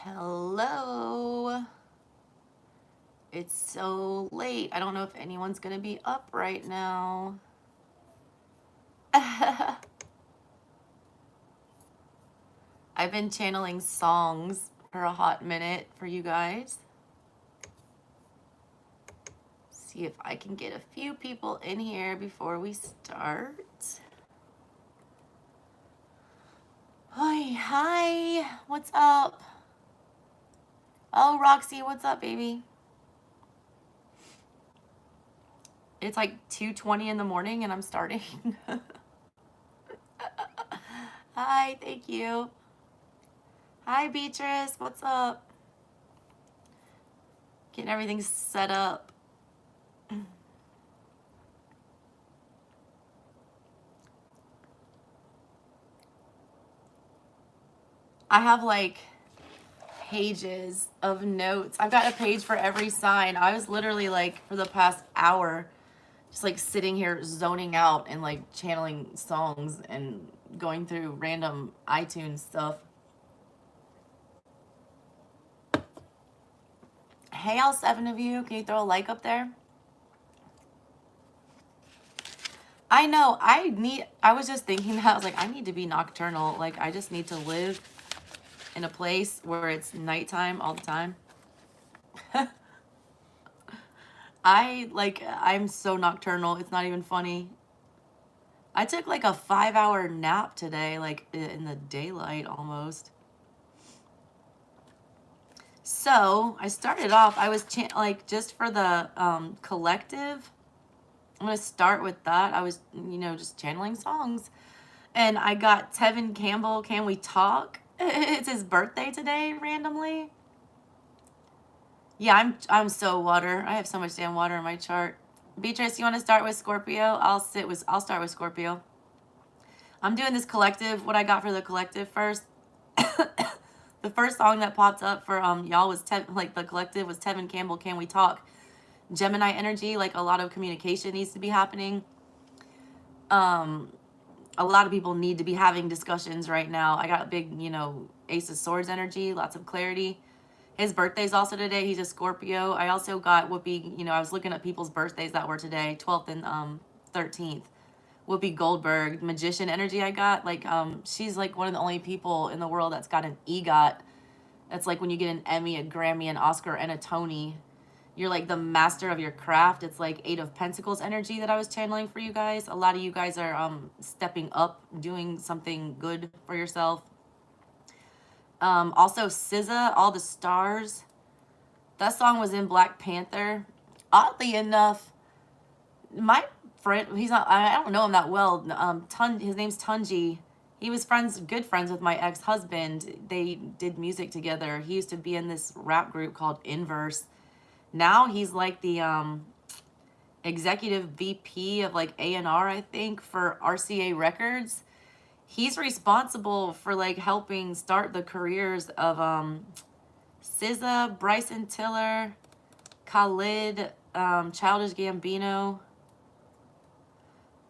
Hello. It's so late. I don't know if anyone's going to be up right now. I've been channeling songs for a hot minute for you guys. See if I can get a few people in here before we start. Hi. What's up? Oh, Roxy, what's up, baby? It's like 2:20 in the morning and I'm starting. Hi, thank you. Hi, Beatrice. What's up? Getting everything set up. I have like pages of notes. I've got a page for every sign. I was literally like for the past hour just like sitting here zoning out and like channeling songs and going through random iTunes stuff. Hey, all 7 of you, can you throw a like up there? I know, I was just thinking that, I was like, I need to be nocturnal. Like, I just need to live in a place where it's nighttime all the time. I'm so nocturnal, it's not even funny. I took like a 5-hour nap today, like in the daylight almost. So I started off, I was like just for the collective. I'm gonna start with that. I was, just channeling songs, and I got Tevin Campbell. Can we talk? It's his birthday today, randomly. Yeah, I'm so water. I have so much damn water in my chart. Beatrice, you want to start with Scorpio? I'll start with Scorpio. I'm doing this collective. What I got for the collective first. The first song that popped up for y'all was the collective was Tevin Campbell. Can we talk? Gemini energy, like a lot of communication needs to be happening. A lot of people need to be having discussions right now. I got big, Ace of Swords energy, lots of clarity. His birthday's also today. He's a Scorpio. I also got Whoopi, I was looking at people's birthdays that were today, 12th and 13th. Whoopi Goldberg, magician energy I got. Like, she's like one of the only people in the world that's got an EGOT. That's like when you get an Emmy, a Grammy, an Oscar, and a Tony. You're like the master of your craft. It's like 8 of Pentacles energy that I was channeling for you guys. A lot of you guys are stepping up, doing something good for yourself. Also, SZA, All the Stars. That song was in Black Panther. Oddly enough, my friend, I don't know him that well. His name's Tunji. He was good friends with my ex-husband. They did music together. He used to be in this rap group called Inverse. Now he's like the executive VP of like A&R, I think, for RCA Records. He's responsible for like helping start the careers of SZA, Bryson Tiller, Khalid, Childish Gambino.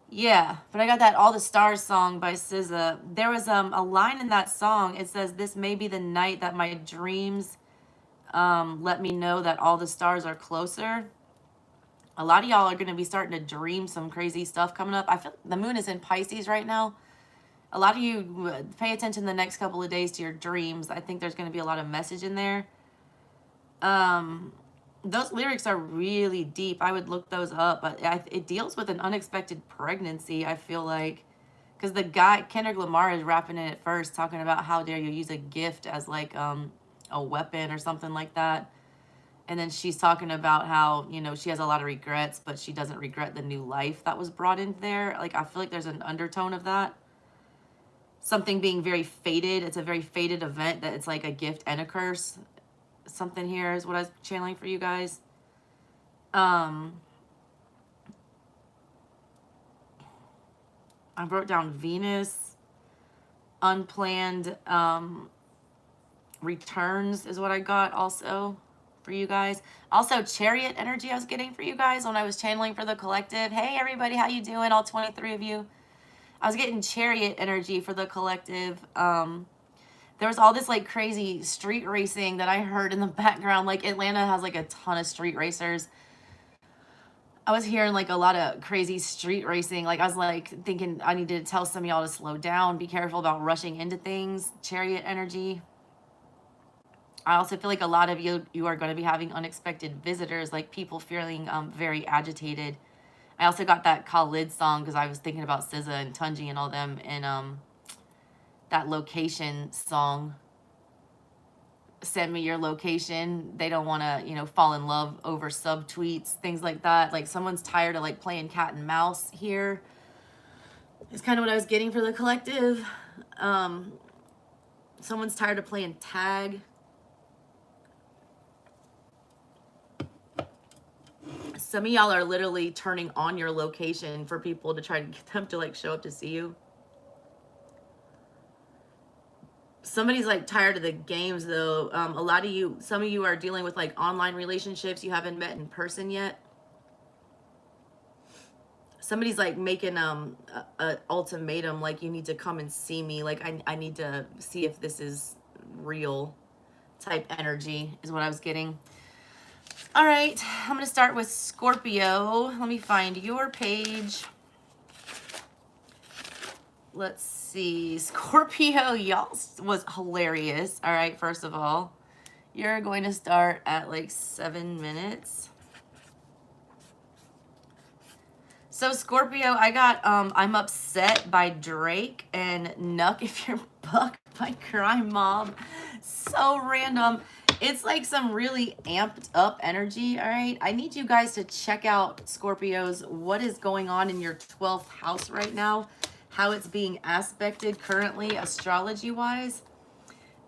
Yeah, but I got that All the Stars song by SZA. There was a line in that song. It says, "This may be the night that my dreams let me know that all the stars are closer." A lot of y'all are going to be starting to dream some crazy stuff coming up. I feel the moon is in Pisces right now. A lot of you pay attention the next couple of days to your dreams. I think there's going to be a lot of message in there. Those lyrics are really deep. I would look those up, but it deals with an unexpected pregnancy, I feel like. Because the guy, Kendrick Lamar, is rapping in it first, talking about how dare you use a gift as like a weapon or something like that. And then she's talking about how, she has a lot of regrets, but she doesn't regret the new life that was brought in there. Like, I feel like there's an undertone of that. Something being very fated. It's a very fated event that it's like a gift and a curse. Something here is what I was channeling for you guys. I wrote down Venus. Unplanned returns is what I got also for you guys. Also, Chariot energy I was getting for you guys when I was channeling for the collective. Hey, everybody, how you doing? All 23 of you. I was getting Chariot energy for the collective. There was all this like crazy street racing that I heard in the background. Like Atlanta has like a ton of street racers. I was hearing like a lot of crazy street racing. Like I was like thinking I need to tell some of y'all to slow down, be careful about rushing into things, chariot energy. I also feel like a lot of you are going to be having unexpected visitors, like people feeling very agitated. I also got that Khalid song because I was thinking about SZA and Tunji and all them, and that location song. Send me your location. They don't want to, you know, fall in love over subtweets, things like that. Like someone's tired of like playing cat and mouse here. It's kind of what I was getting for the collective. Someone's tired of playing tag. Some of y'all are literally turning on your location for people to try to get them to like show up to see you. Somebody's like tired of the games though. A lot of you, some of you are dealing with like online relationships you haven't met in person yet. Somebody's like making a ultimatum, like you need to come and see me. Like I need to see if this is real type energy is what I was getting. All right, I'm going to start with Scorpio. Let me find your page. Let's see. Scorpio, y'all was hilarious. All right, first of all, you're going to start at like 7 minutes. So Scorpio, I got I'm Upset by Drake and Nuck If You're Buck by Crime Mob. So random. It's like some really amped up energy, all right? I need you guys to check out, Scorpios, what is going on in your 12th house right now, how it's being aspected currently astrology-wise.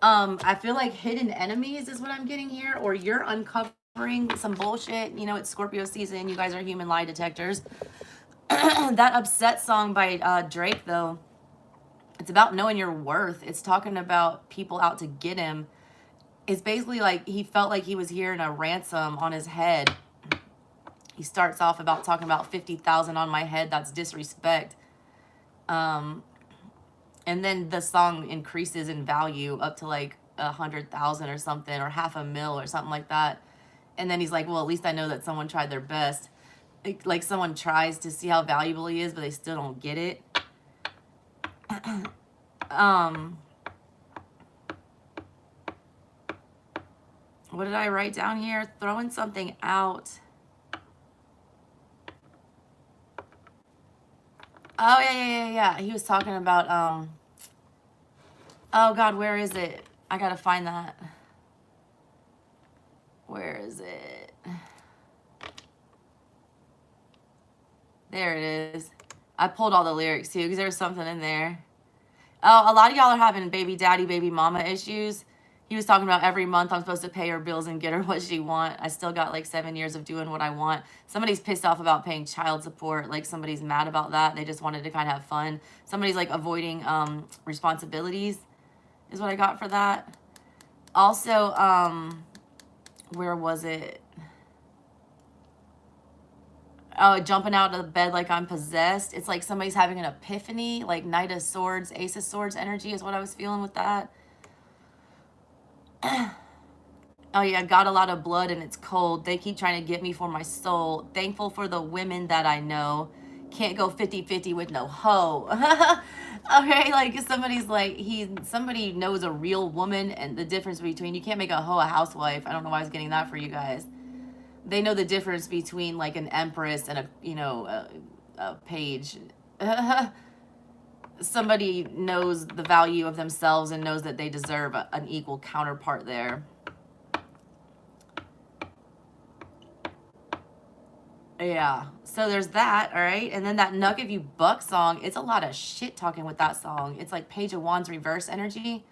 I feel like hidden enemies is what I'm getting here, or you're uncovering some bullshit. You know, it's Scorpio season. You guys are human lie detectors. That Upset song by Drake, though, it's about knowing your worth. It's talking about people out to get him. It's basically like he felt like he was hearing a ransom on his head. He starts off about talking about 50,000 on my head. That's disrespect. And then the song increases in value up to like 100,000 or something, or $500,000 or something like that. And then he's like, well, at least I know that someone tried their best. Like someone tries to see how valuable he is, but they still don't get it. What did I write down here? Throwing something out. Oh, yeah. He was talking about, oh, God, where is it? I got to find that. Where is it? There it is. I pulled all the lyrics, too, because there was something in there. Oh, a lot of y'all are having baby daddy, baby mama issues. He was talking about every month I'm supposed to pay her bills and get her what she wants. I still got like 7 years of doing what I want. Somebody's pissed off about paying child support. Like somebody's mad about that. They just wanted to kind of have fun. Somebody's like avoiding responsibilities is what I got for that. Also, where was it? Oh, jumping out of the bed like I'm possessed. It's like somebody's having an epiphany, like Knight of Swords, Ace of Swords energy is what I was feeling with that. Oh yeah, got a lot of blood and it's cold. They keep trying to get me for my soul. Thankful for the women that I know. Can't go 50-50 with no hoe. Okay, like somebody's like, somebody knows a real woman, and the difference between, you can't make a hoe a housewife. I don't know why I was getting that for you guys. They know the difference between like an empress and a page. Somebody knows the value of themselves and knows that they deserve an equal counterpart there. Yeah, so there's that, all right? And then that Nuck If You Buck song, it's a lot of shit talking with that song. It's like Page of Wands reverse energy.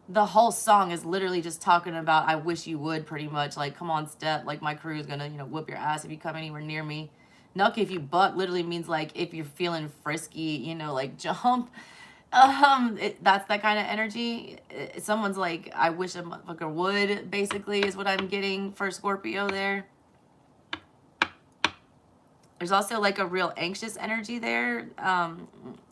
The whole song is literally just talking about, I wish you would, pretty much. Like, come on, step. Like, my crew is going to, whoop your ass if you come anywhere near me. Nuck If You Buck literally means, like, if you're feeling frisky, like, jump. That's that kind of energy. Someone's like, I wish a motherfucker would, basically, is what I'm getting for Scorpio there. There's also, like, a real anxious energy there.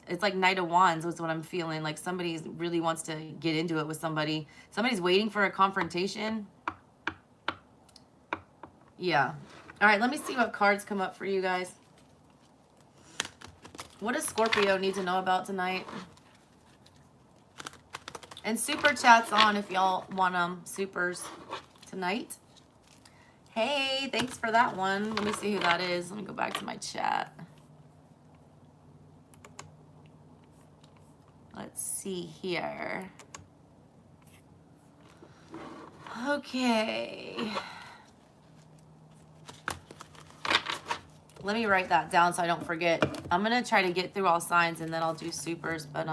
It's like Knight of Wands was what I'm feeling. Like somebody really wants to get into it with somebody. Somebody's waiting for a confrontation. Yeah. All right, let me see what cards come up for you guys. What does Scorpio need to know about tonight? And super chat's on if y'all want supers tonight. Hey, thanks for that one. Let me see who that is. Let me go back to my chat. Let's see here. Okay. Let me write that down so I don't forget. I'm going to try to get through all signs and then I'll do supers, but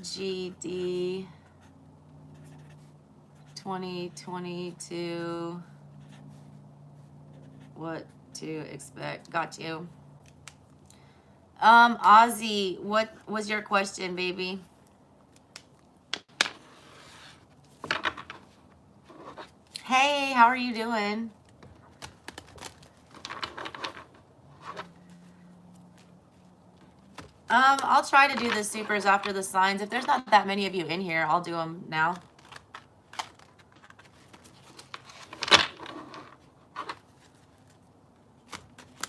GD 2022, what to expect. Got you. Ozzy, what was your question, baby? Hey, how are you doing? I'll try to do the supers after the signs. If there's not that many of you in here, I'll do them now.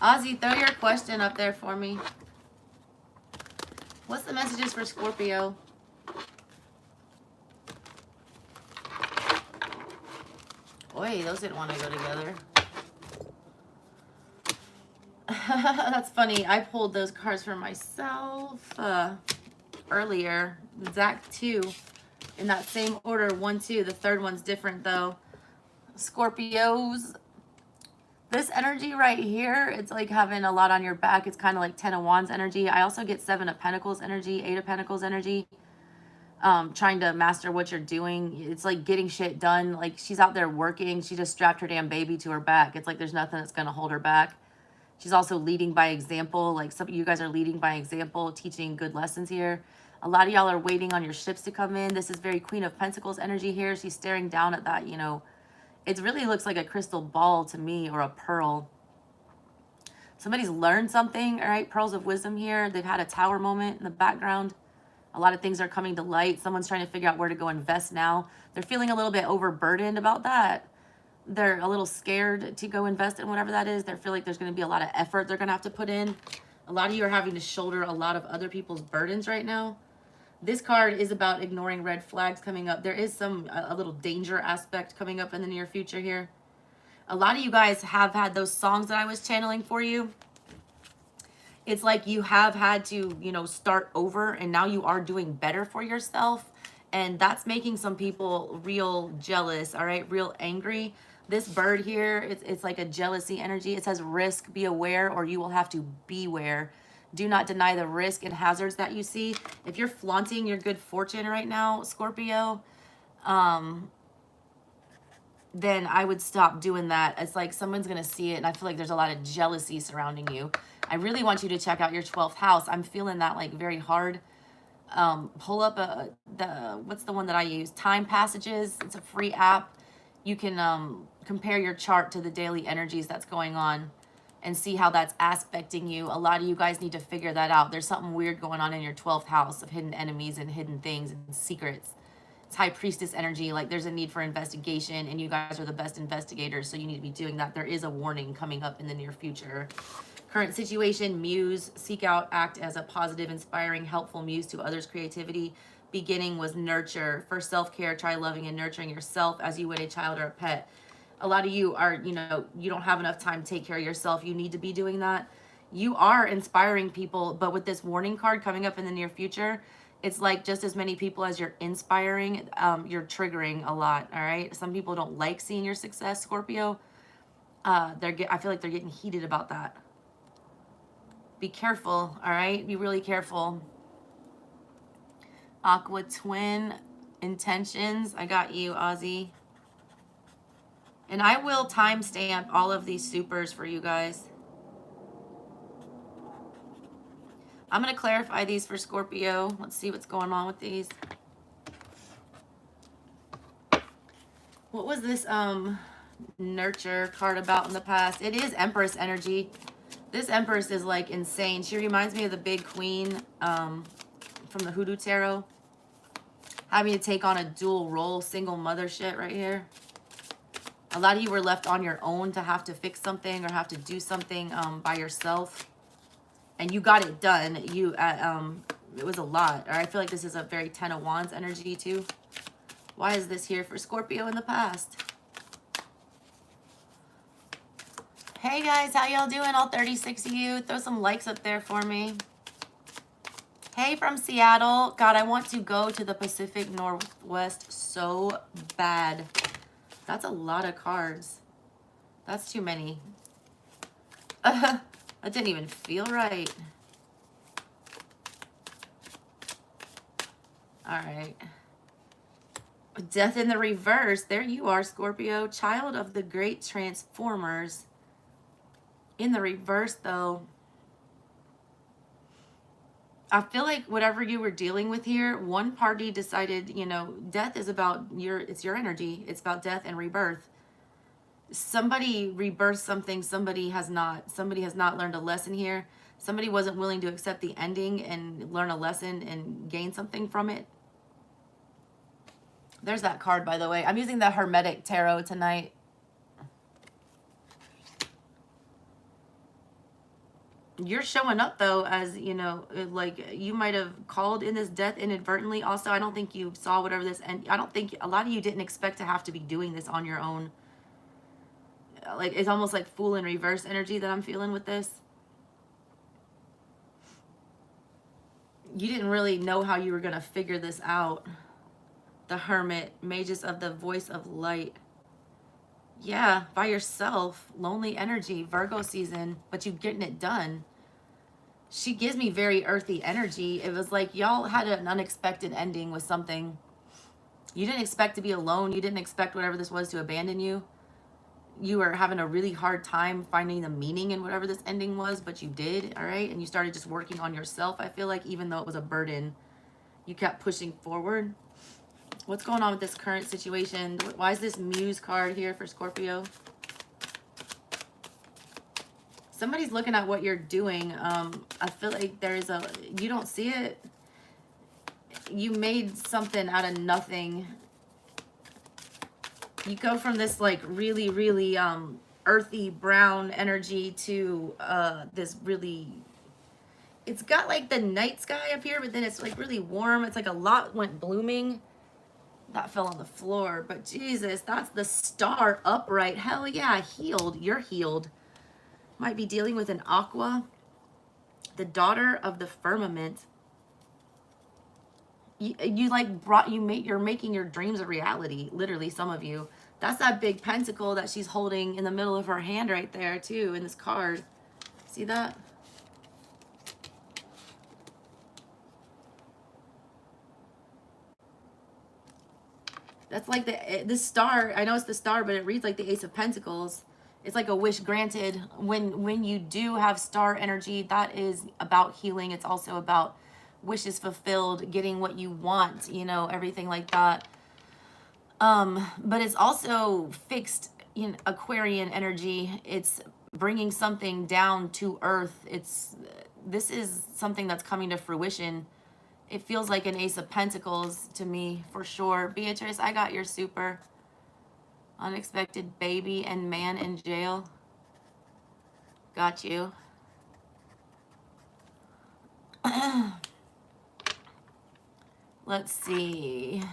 Ozzy, throw your question up there for me. What's the messages for Scorpio? Oi, those didn't want to go together. That's funny. I pulled those cards for myself earlier. Exact 2 in that same order. 1, 2. The third one's different though. Scorpios. This energy right here, it's like having a lot on your back. It's kind of like 10 of Wands energy. I also get 7 of Pentacles energy, 8 of Pentacles energy. Trying to master what you're doing. It's like getting shit done. Like she's out there working. She just strapped her damn baby to her back. It's like there's nothing that's going to hold her back. She's also leading by example. Like some of you guys are leading by example, teaching good lessons here. A lot of y'all are waiting on your ships to come in. This is very Queen of Pentacles energy here. She's staring down at that, you know, it really looks like a crystal ball to me, or a pearl. Somebody's learned something, all right? Pearls of wisdom here. They've had a tower moment in the background. A lot of things are coming to light. Someone's trying to figure out where to go invest now. They're feeling a little bit overburdened about that. They're a little scared to go invest in whatever that is. They feel like there's going to be a lot of effort they're going to have to put in. A lot of you are having to shoulder a lot of other people's burdens right now. This card is about ignoring red flags coming up. There is a little danger aspect coming up in the near future here. A lot of you guys have had those songs that I was channeling for you. It's like you have had to, you know, start over, and now you are doing better for yourself. And that's making some people real jealous, all right? Real angry. This bird here, it's like a jealousy energy. It says risk, be aware, or you will have to beware. Do not deny the risk and hazards that you see. If you're flaunting your good fortune right now, Scorpio, then I would stop doing that. It's like someone's going to see it, and I feel like there's a lot of jealousy surrounding you. I really want you to check out your 12th house. I'm feeling that like very hard. Pull up what's the one that I use? Time Passages. It's a free app. You can compare your chart to the daily energies that's going on and see how that's aspecting you. A lot of you guys need to figure that out. There's something weird going on in your 12th house of hidden enemies and hidden things and secrets. It's High Priestess energy. Like there's a need for investigation, and you guys are the best investigators, so you need to be doing that. There is a warning coming up in the near future. Current situation, muse, seek out, act as a positive, inspiring, helpful muse to others' creativity. Beginning was nurture. For self-care, try loving and nurturing yourself as you would a child or a pet. A lot of you are, you know, you don't have enough time to take care of yourself. You need to be doing that. You are inspiring people, but with this warning card coming up in the near future, it's like just as many people as you're inspiring, you're triggering a lot, all right? Some people don't like seeing your success, Scorpio. I feel like they're getting heated about that. Be careful, all right? Be really careful. Aqua Twin Intentions. I got you, Ozzy. And I will timestamp all of these supers for you guys. I'm going to clarify these for Scorpio. Let's see what's going on with these. What was this nurture card about in the past? It is Empress energy. This Empress is like insane. She reminds me of the big queen from the Hoodoo Tarot. Having to take on a dual role, single mother shit right here. A lot of you were left on your own to have to fix something or have to do something by yourself. And you got it done. It was a lot. Or I feel like this is a very 10 of Wands energy too. Why is this here for Scorpio in the past? Hey guys, how y'all doing? All 36 of you. Throw some likes up there for me. Hey from Seattle. God, I want to go to the Pacific Northwest so bad. That's a lot of cards. That's too many. That didn't even feel right. All right. Death in the reverse. There you are, Scorpio. Child of the great transformers. In the reverse, though, I feel like whatever you were dealing with here, one party decided, you know, death is about it's your energy. It's about death and rebirth. Somebody rebirthed something. Somebody has not learned a lesson here. Somebody wasn't willing to accept the ending and learn a lesson and gain something from it. There's that card, by the way. I'm using the Hermetic Tarot tonight. You're showing up, though, as, you know, like you might have called in this death inadvertently. Also, I don't think you saw whatever this, and I don't think a lot of you didn't expect to have to be doing this on your own. Like, it's almost like Fool in reverse energy that I'm feeling with this. You didn't really know how you were going to figure this out. The Hermit, Mages of the Voice of Light. Yeah, by yourself. Lonely energy, Virgo season, but you getting it done. She gives me very earthy energy. It was like y'all had an unexpected ending with something. You didn't expect to be alone. You didn't expect whatever this was to abandon you. You were having a really hard time finding the meaning in whatever this ending was, but you did, all right? And you started just working on yourself, I feel like, even though it was a burden. You kept pushing forward. What's going on with this current situation? Why is this Muse card here for Scorpio? Somebody's looking at what you're doing. I feel like there's you don't see it. You made something out of nothing. You go from this like really, really earthy brown energy to this really, it's got like the night sky up here, but then it's like really warm. It's like a lot went blooming. That fell on the floor, but Jesus, that's the star upright. Hell yeah, healed. You're healed. Might be dealing with an Aqua, the daughter of the firmament. You're making your dreams a reality. Literally, some of you. That's that big pentacle that she's holding in the middle of her hand right there too in this card. See that? That's like the star. I know it's the star, but it reads like the Ace of Pentacles. It's like a wish granted. When you do have star energy, that is about healing. It's also about wishes fulfilled, getting what you want, you know, everything like that. But it's also fixed in Aquarian energy. It's bringing something down to earth. This is something that's coming to fruition. It feels like an Ace of Pentacles to me, for sure. Beatrice, I got your super. Unexpected baby and man in jail. Got you. Let's see.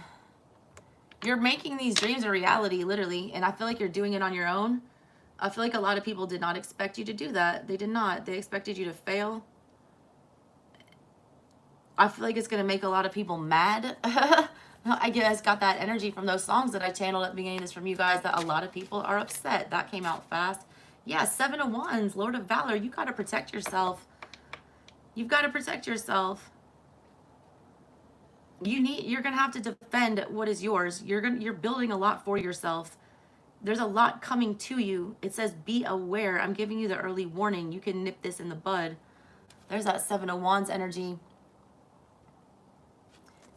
You're making these dreams a reality, literally, and I feel like you're doing it on your own. I feel like a lot of people did not expect you to do that. They did not. They expected you to fail. I feel like it's going to make a lot of people mad. I guess got that energy from those songs that I channeled at the beginning of this from you guys, that a lot of people are upset. That came out fast. Yeah, 7 of Wands, Lord of Valor. You got to protect yourself. You've got to protect yourself. You're going to have to defend what is yours. You're building a lot for yourself. There's a lot coming to you. It says be aware. I'm giving you the early warning. You can nip this in the bud. There's that 7 of Wands energy.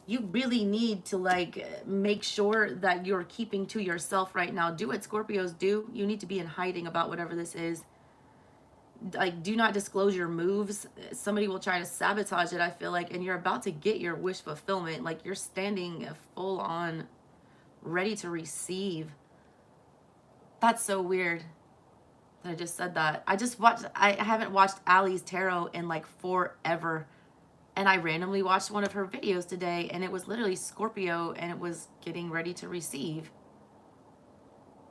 You really need to like make sure that you're keeping to yourself right now. Do what Scorpios do. You need to be in hiding about whatever this is. like, do not disclose your moves. Somebody will try to sabotage it, I feel like, and you're about to get your wish fulfillment. Like, you're standing full on ready to receive. That's so weird that I just said that. I haven't watched Allie's tarot in like forever. And I randomly watched one of her videos today, and it was literally Scorpio, and it was getting ready to receive.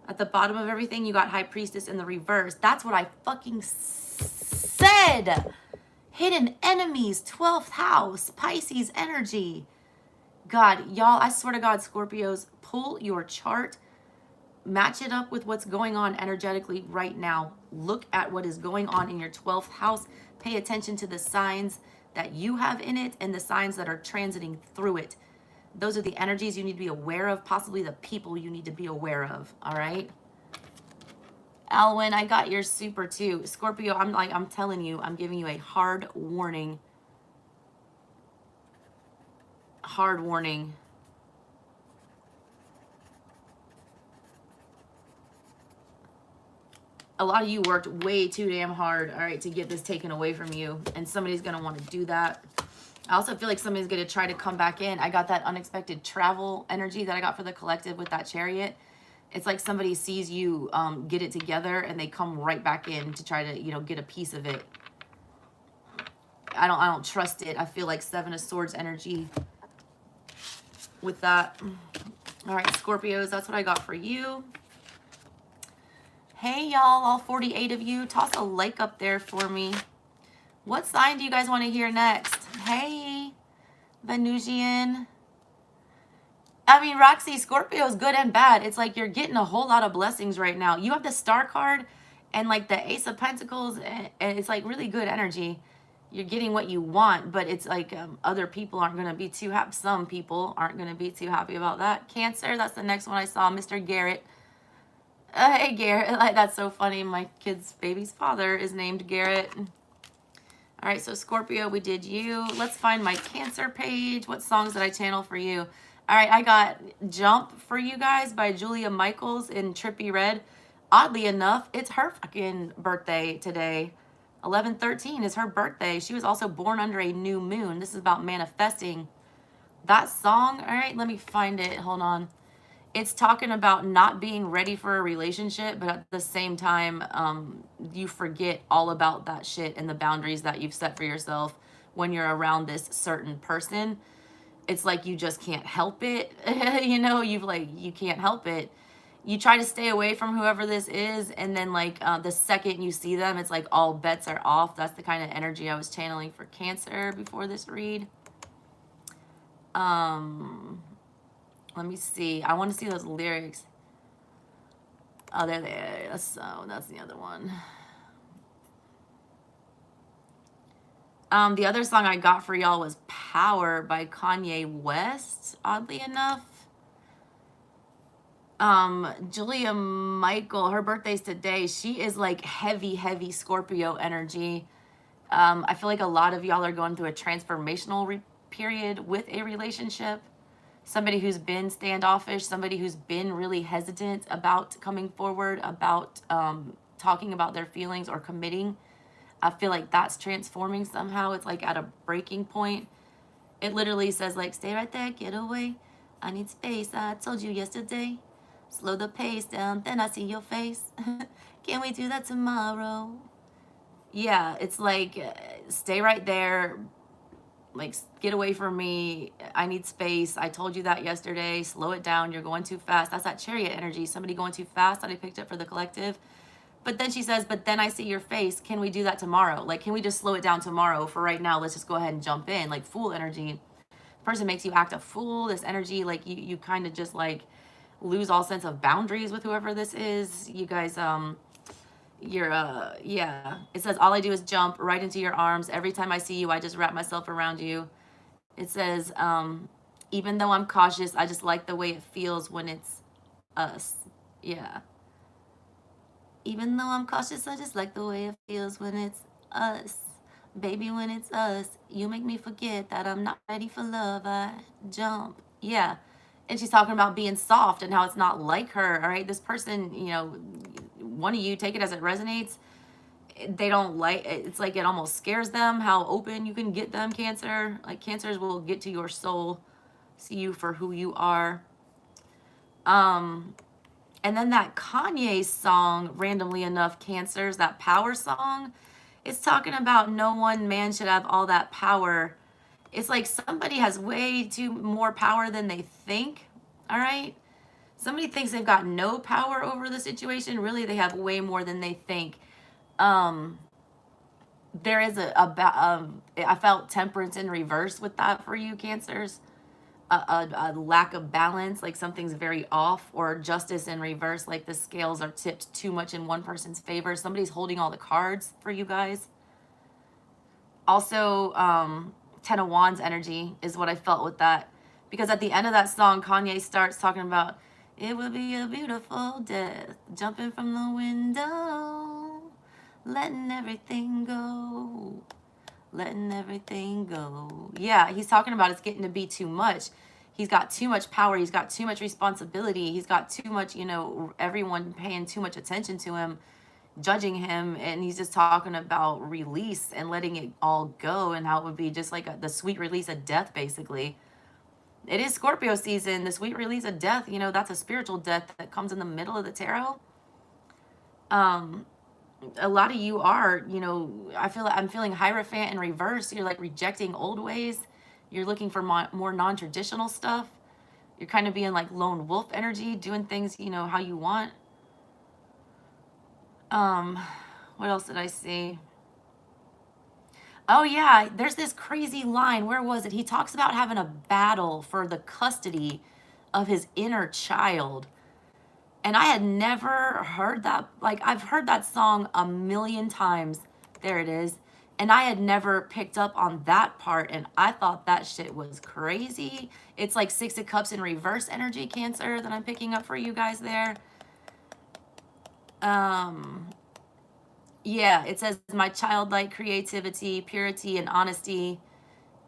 At the bottom of everything, you got High Priestess in the reverse. That's what I fucking said. Hidden enemies, 12th house, Pisces energy. God, y'all, I swear to God, Scorpios, pull your chart, match it up with what's going on energetically right now. Look at what is going on in your 12th house. Pay attention to the signs that you have in it and the signs that are transiting through it. Those are the energies you need to be aware of, possibly the people you need to be aware of, all right? Alwyn, I got your super too. Scorpio, I'm telling you, I'm giving you a hard warning. Hard warning. A lot of you worked way too damn hard, all right, to get this taken away from you. And somebody's going to want to do that. I also feel like somebody's going to try to come back in. I got that unexpected travel energy that I got for the collective with that chariot. It's like somebody sees you get it together and they come right back in to try to, you know, get a piece of it. I don't trust it. I feel like Seven of Swords energy with that. All right, Scorpios, that's what I got for you. Hey, y'all, all 48 of you, toss a like up there for me. What sign do you guys want to hear next? Hey, Venusian. I mean, Roxy, Scorpio is good and bad. It's like you're getting a whole lot of blessings right now. You have the Star card and like the Ace of Pentacles, and it's like really good energy. You're getting what you want, but it's like other people aren't going to be too happy. Some people aren't going to be too happy about that. Cancer, that's the next one I saw, Mr. Garrett. Hey, Garrett. Like, that's so funny. My kid's baby's father is named Garrett. All right, so Scorpio, we did you. Let's find my Cancer page. What songs did I channel for you? All right, I got Jump for you guys by Julia Michaels in Trippy Red. Oddly enough, it's her fucking birthday today. 11/13 is her birthday. She was also born under a new moon. This is about manifesting. That song, all right, let me find it. Hold on. It's talking about not being ready for a relationship, but at the same time, you forget all about that shit and the boundaries that you've set for yourself when you're around this certain person. It's like you just can't help it. You know, you can't help it. You try to stay away from whoever this is, and then like the second you see them, it's like all bets are off. That's the kind of energy I was channeling for Cancer before this read. Let me see. I want to see those lyrics. Oh, there they are. That's the other one. The other song I got for y'all was Power by Kanye West, oddly enough. Julia Michael, her birthday's today. She is like heavy Scorpio energy. I feel like a lot of y'all are going through a transformational period with a relationship. Somebody who's been standoffish, somebody who's been really hesitant about coming forward, about talking about their feelings or committing. I feel like that's transforming somehow. It's like at a breaking point. It literally says like, stay right there, get away. I need space, I told you yesterday. Slow the pace down, then I see your face. Can we do that tomorrow? Yeah, it's like, stay right there. Like, get away from me. I need space. I told you that yesterday. Slow it down. You're going too fast. That's that Chariot energy. Somebody going too fast that I picked up for the collective. But then she says, but then I see your face. Can we do that tomorrow? Like, can we just slow it down tomorrow? For right now, let's just go ahead and jump in. Like, fool energy. Person makes you act a fool. This energy, like, you kind of just, like, lose all sense of boundaries with whoever this is. You guys, yeah. It says, all I do is jump right into your arms. Every time I see you, I just wrap myself around you. It says, even though I'm cautious, I just like the way it feels when it's us. Yeah. Even though I'm cautious, I just like the way it feels when it's us. Baby, when it's us, you make me forget that I'm not ready for love. I jump. Yeah. And she's talking about being soft and how it's not like her. All right. This person, you know, one of you, take it as it resonates. they don't like, it's like it almost scares them how open you can get them, Cancer. Like Cancers will get to your soul, see you for who you are. And then that Kanye song, randomly enough, Cancers, that power song, it's talking about no one man should have all that power. It's like somebody has way too more power than they think. All right. Somebody thinks they've got no power over the situation. Really, they have way more than they think. There is I felt temperance in reverse with that for you, Cancers. A lack of balance, like something's very off, or justice in reverse, like the scales are tipped too much in one person's favor. Somebody's holding all the cards for you guys. Also, Ten of Wands energy is what I felt with that. Because at the end of that song, Kanye starts talking about, it would be a beautiful death, jumping from the window, letting everything go. Letting everything go. Yeah, he's talking about it's getting to be too much. He's got too much power. He's got too much responsibility. He's got too much, you know, everyone paying too much attention to him, judging him. And he's just talking about release and letting it all go, and how it would be just like the sweet release of death, basically. It is Scorpio season. The sweet release of death, you know, that's a spiritual death that comes in the middle of the tarot. A lot of you are, you know, I'm feeling Hierophant in reverse. You're like rejecting old ways. You're looking for more non-traditional stuff. You're kind of being like lone wolf energy, doing things, you know, how you want. What else did I see? Oh yeah, there's this crazy line. Where was it? He talks about having a battle for the custody of his inner child. And I had never heard that. Like, I've heard that song a million times. There it is. And I had never picked up on that part. And I thought that shit was crazy. It's like Six of Cups in reverse energy, Cancer, that I'm picking up for you guys there. Yeah, it says, my childlike creativity, purity, and honesty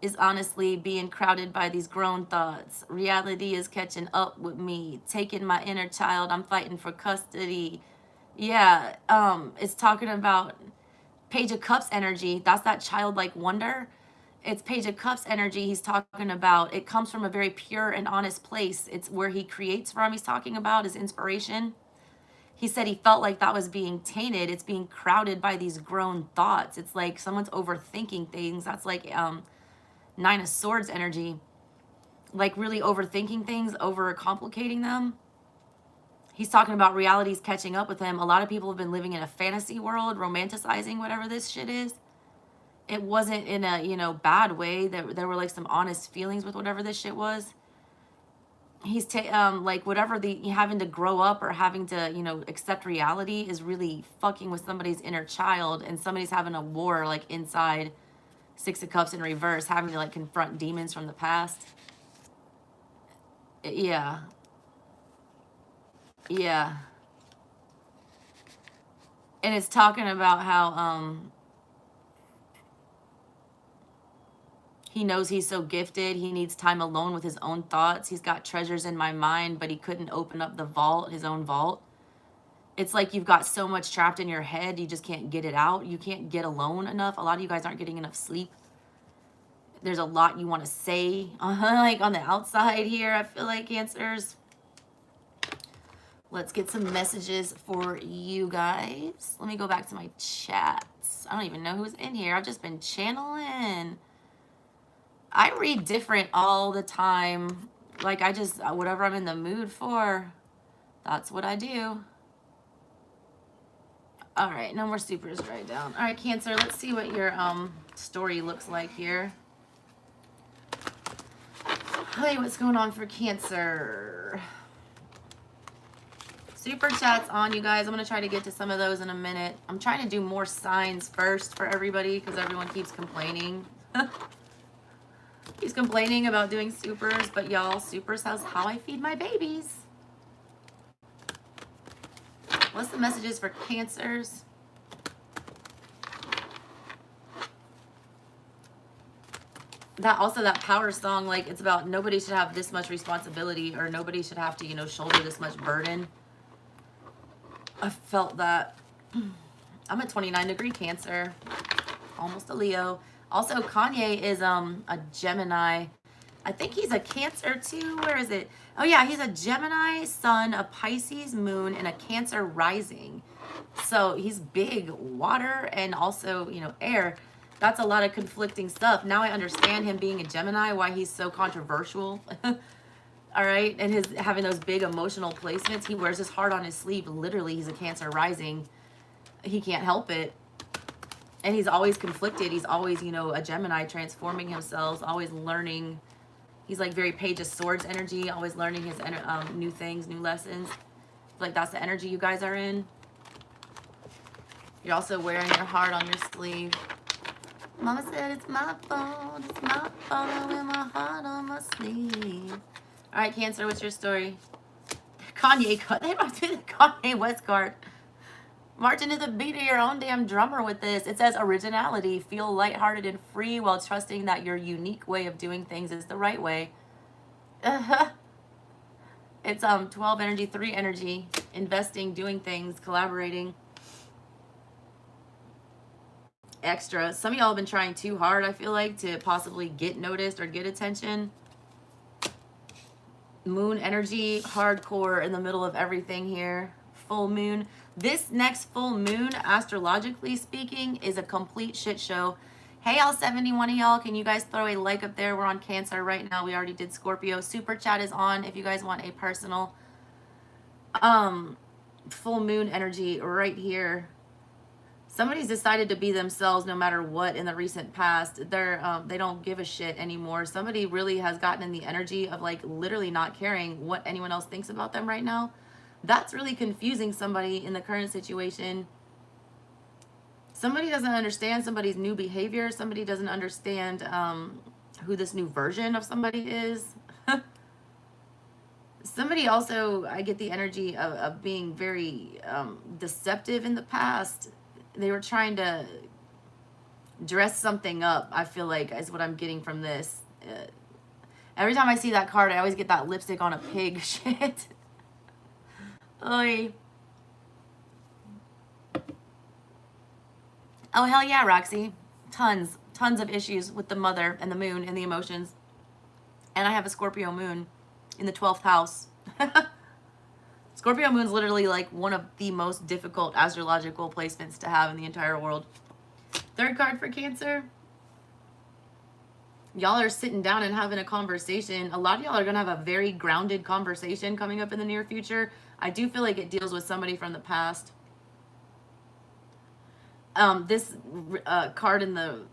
is honestly being crowded by these grown thoughts. Reality is catching up with me. Taking my inner child, I'm fighting for custody. Yeah, it's talking about Page of Cups energy. That's that childlike wonder. It's Page of Cups energy he's talking about. It comes from a very pure and honest place. It's where he creates from. He's talking about his inspiration. He said he felt like that was being tainted. It's being crowded by these grown thoughts. It's like someone's overthinking things. That's like Nine of Swords energy, like really overthinking things, over complicating them. He's talking about realities catching up with him. A lot of people have been living in a fantasy world, romanticizing whatever this shit is. It wasn't in a, you know, bad way. There were like some honest feelings with whatever this shit was. He's like whatever having to grow up or having to, you know, accept reality is really fucking with somebody's inner child, and somebody's having a war like inside. Six of Cups in reverse, having to like confront demons from the past. Yeah. Yeah. And it's talking about how he knows he's so gifted. He needs time alone with his own thoughts. He's got treasures in my mind, but he couldn't open up the vault, his own vault. It's like you've got so much trapped in your head, you just can't get it out. You can't get alone enough. A lot of you guys aren't getting enough sleep. There's a lot you want to say, like on the outside here, I feel like, Cancers. Let's get some messages for you guys. Let me go back to my chats. I don't even know who's in here. I've just been channeling. I read different all the time. Like, I just, whatever I'm in the mood for, that's what I do. All right, no more supers right down. All right, Cancer, let's see what your story looks like here. Hey, what's going on for Cancer? Super chat's on, you guys. I'm going to try to get to some of those in a minute. I'm trying to do more signs first for everybody because everyone keeps complaining. He's complaining about doing supers, but y'all, supers is how I feed my babies. What's the messages for Cancers? That power song, like, it's about nobody should have this much responsibility, or nobody should have to, you know, shoulder this much burden. I felt that. I'm a 29-degree Cancer, almost a Leo. Also, Kanye is a Gemini. I think he's a Cancer too. Where is it? Oh yeah, he's a Gemini sun, a Pisces moon, and a Cancer rising. So he's big water and also, you know, air. That's a lot of conflicting stuff. Now I understand him being a Gemini, why he's so controversial. All right, and his having those big emotional placements. He wears his heart on his sleeve. Literally, he's a Cancer rising. He can't help it. And he's always conflicted. He's always, you know, a Gemini transforming himself, always learning. He's like very Page of Swords energy, always learning his new things, new lessons. Like that's the energy you guys are in. You're also wearing your heart on your sleeve. Mama said it's my fault, I wear my heart on my sleeve. All right, Cancer, what's your story? Kanye, they don't do the Kanye West card. Marching to the beat of your own damn drummer with this. It says originality. Feel lighthearted and free while trusting that your unique way of doing things is the right way. It's 12 energy, 3 energy. Investing, doing things, collaborating. Extra. Some of y'all have been trying too hard, I feel like, to possibly get noticed or get attention. Moon energy, hardcore in the middle of everything here. Full moon. This next full moon, astrologically speaking, is a complete shit show. Hey, all 71 of y'all, can you guys throw a like up there? We're on Cancer right now. We already did Scorpio. Super chat is on if you guys want a personal full moon energy right here. Somebody's decided to be themselves no matter what in the recent past. They don't give a shit anymore. Somebody really has gotten in the energy of like literally not caring what anyone else thinks about them right now. That's really confusing somebody in the current situation. Somebody doesn't understand somebody's new behavior. Somebody doesn't understand who this new version of somebody is. Somebody also, I get the energy of being very deceptive in the past. They were trying to dress something up, I feel like, is what I'm getting from this. Every time I see that card, I always get that lipstick on a pig shit. Oy. Oh, hell yeah, Roxy. Tons of issues with the mother and the moon and the emotions. And I have a Scorpio moon in the 12th house. Scorpio moon's literally like one of the most difficult astrological placements to have in the entire world. Third card for Cancer. Y'all are sitting down and having a conversation. A lot of y'all are going to have a very grounded conversation coming up in the near future. I do feel like it deals with somebody from the past. This card in the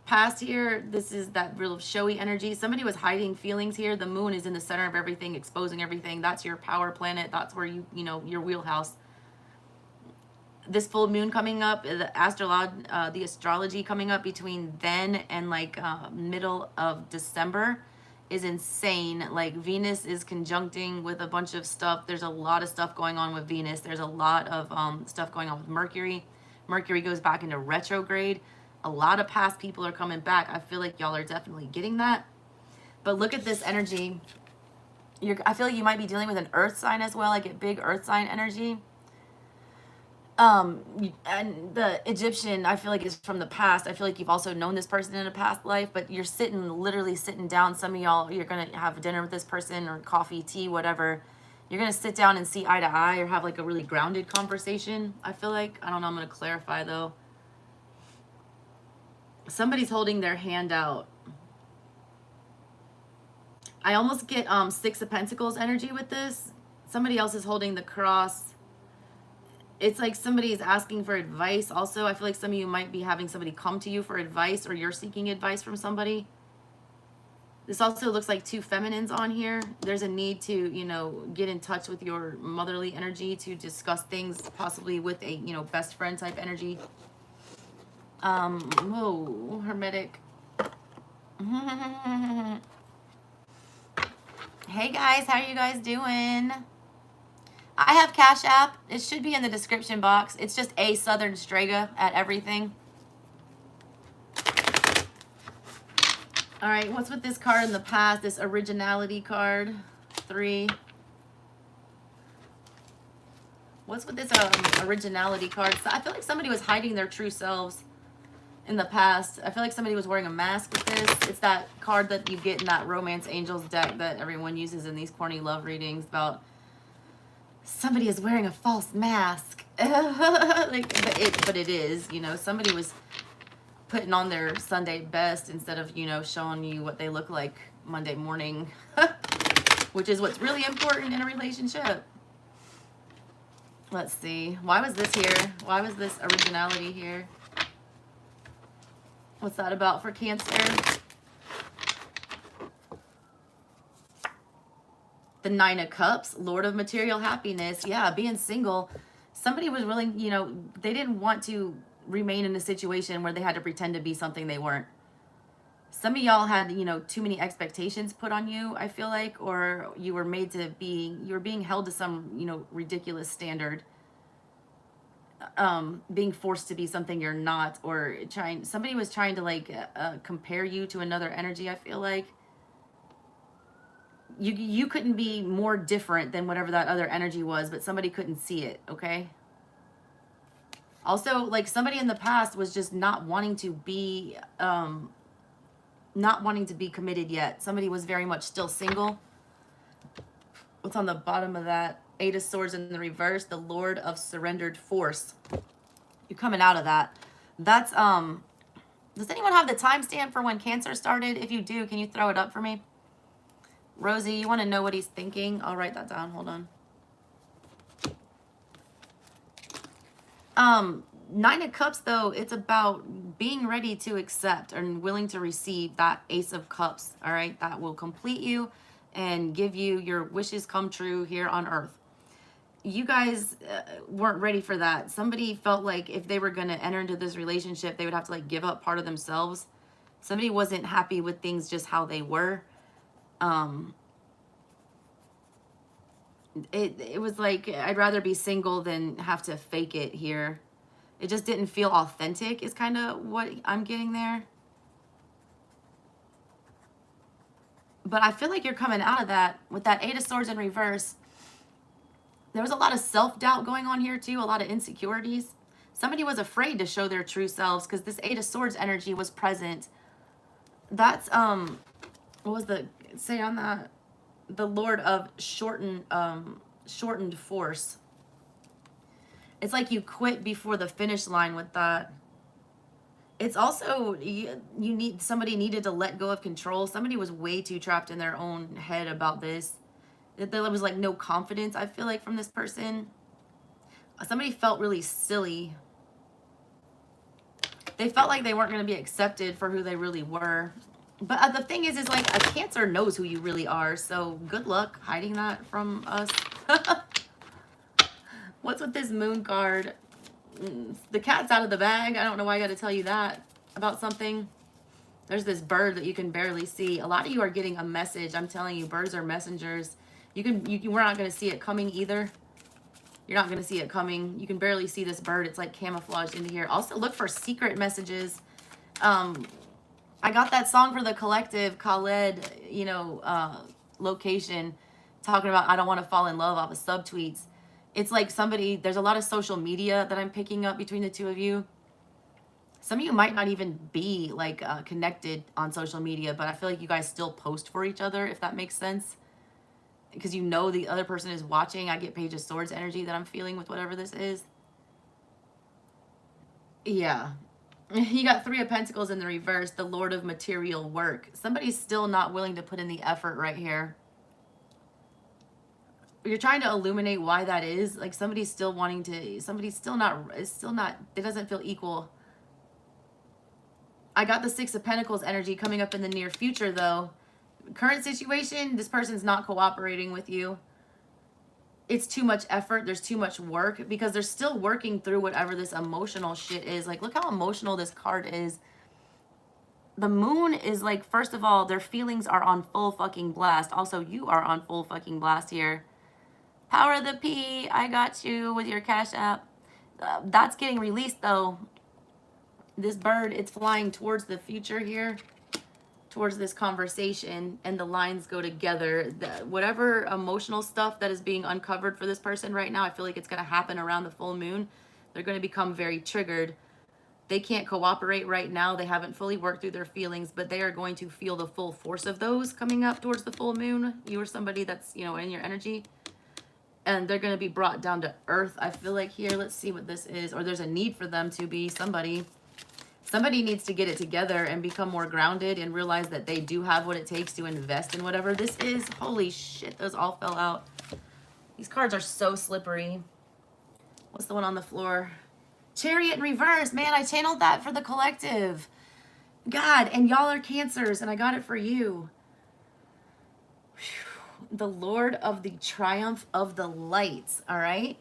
past here, this is that real showy energy. Somebody was hiding feelings here. The moon is in the center of everything, exposing everything. That's your power planet. That's where you know, your wheelhouse. This full moon coming up, the astrology coming up between then and like middle of December is insane. Like Venus is conjuncting with a bunch of stuff. There's a lot of stuff going on with Venus. There's a lot of stuff going on with Mercury. Mercury goes back into retrograde. A lot of past people are coming back. I feel like y'all are definitely getting that. But look at this energy. I feel like you might be dealing with an earth sign as well. I get big earth sign energy. And the Egyptian, I feel like, is from the past. I feel like you've also known this person in a past life, but you're literally sitting down. Some of y'all, you're going to have dinner with this person or coffee, tea, whatever. You're going to sit down and see eye to eye or have like a really grounded conversation. I feel like, I don't know, I'm going to clarify though. Somebody's holding their hand out. I almost get 6 of Pentacles energy with this. Somebody else is holding the cross. It's like somebody is asking for advice also. I feel like some of you might be having somebody come to you for advice, or you're seeking advice from somebody. This also looks like 2 feminines on here. There's a need to, you know, get in touch with your motherly energy to discuss things possibly with a, you know, best friend type energy. Whoa, hermetic. Hey guys, how are you guys doing? I have Cash App. It should be in the description box. It's just a Southern Strega at everything. All right, what's with this card in the past? This originality card, 3. What's with this originality card? So I feel like somebody was hiding their true selves in the past. I feel like somebody was wearing a mask with this. It's that card that you get in that Romance Angels deck that everyone uses in these corny love readings about somebody is wearing a false mask. Like, but it is, you know, somebody was putting on their Sunday best instead of, you know, showing you what they look like Monday morning, which is what's really important in a relationship. Let's see. Why was this here? Why was this originality here? What's that about for Cancer? The Nine of Cups, Lord of Material Happiness. Yeah, being single. Somebody was willing, you know, they didn't want to remain in a situation where they had to pretend to be something they weren't. Some of y'all had, you know, too many expectations put on you, I feel like, or you were made to be, you were being held to some, you know, ridiculous standard. Being forced to be something you're not, or somebody was trying to like compare you to another energy, I feel like. You couldn't be more different than whatever that other energy was, but somebody couldn't see it, okay? Also, like somebody in the past was just not wanting to be committed yet. Somebody was very much still single. What's on the bottom of that? Eight of Swords in the reverse, the Lord of Surrendered Force. You're coming out of that. That's does anyone have the timestamp for when Cancer started? If you do, can you throw it up for me? Rosie, you want to know what he's thinking? I'll write that down. Hold on. Nine of Cups, though, it's about being ready to accept and willing to receive that Ace of Cups, all right? That will complete you and give you your wishes come true here on Earth. You guys weren't ready for that. Somebody felt like if they were going to enter into this relationship, they would have to like give up part of themselves. Somebody wasn't happy with things just how they were. It was like, I'd rather be single than have to fake it here. It just didn't feel authentic is kind of what I'm getting there. But I feel like you're coming out of that with that Eight of Swords in reverse. There was a lot of self-doubt going on here too, a lot of insecurities. Somebody was afraid to show their true selves because this Eight of Swords energy was present. That's, what was the, say on that? The Lord of shortened force. It's like you quit before the finish line with that. It's also, somebody needed to let go of control. Somebody was way too trapped in their own head about this. There was like no confidence, I feel like, from this person. Somebody felt really silly. They felt like they weren't going to be accepted for who they really were. But the thing is like a Cancer knows who you really are. So good luck hiding that from us. What's with this Moon card? The cat's out of the bag. I don't know why I got to tell you that about something. There's this bird that you can barely see. A lot of you are getting a message. I'm telling you, birds are messengers. We're not going to see it coming either. You're not going to see it coming. You can barely see this bird. It's like camouflaged into here. Also look for secret messages. I got that song for the collective, Khaled, you know, location, talking about I don't want to fall in love off of subtweets. It's like there's a lot of social media that I'm picking up between the two of you. Some of you might not even be like connected on social media, but I feel like you guys still post for each other, if that makes sense. Because you know the other person is watching. I get Page of Swords energy that I'm feeling with whatever this is. Yeah. You got Three of Pentacles in the reverse, the Lord of Material Work. Somebody's still not willing to put in the effort right here. You're trying to illuminate why that is. Like somebody's still wanting to, somebody's still not, it doesn't feel equal. I got the Six of Pentacles energy coming up in the near future though. Current situation, this person's not cooperating with you. It's too much effort. There's too much work because they're still working through whatever this emotional shit is. Like, look how emotional this card is. The Moon is like, first of all, their feelings are on full fucking blast. Also, you are on full fucking blast here. Power of the P, I got you with your Cash App. That's getting released though. This bird, it's flying towards the future here. towards this conversation and the lines go together. Whatever emotional stuff that is being uncovered for this person right now, I feel like it's going to happen around the full moon. They're going to become very triggered. They can't cooperate right now. They haven't fully worked through their feelings, but they are going to feel the full force of those coming up towards the full moon. You or somebody that's, you know, in your energy. And they're going to be brought down to earth. I feel like here, let's see what this is. Or there's a need for them to be somebody. Somebody needs to get it together and become more grounded and realize that they do have what it takes to invest in whatever this is. Holy shit, those all fell out. These cards are so slippery. What's the one on the floor? Chariot in reverse. Man, I channeled that for the collective. God, and y'all are Cancers, and I got it for you. Whew. The Lord of the Triumph of the Lights, all right?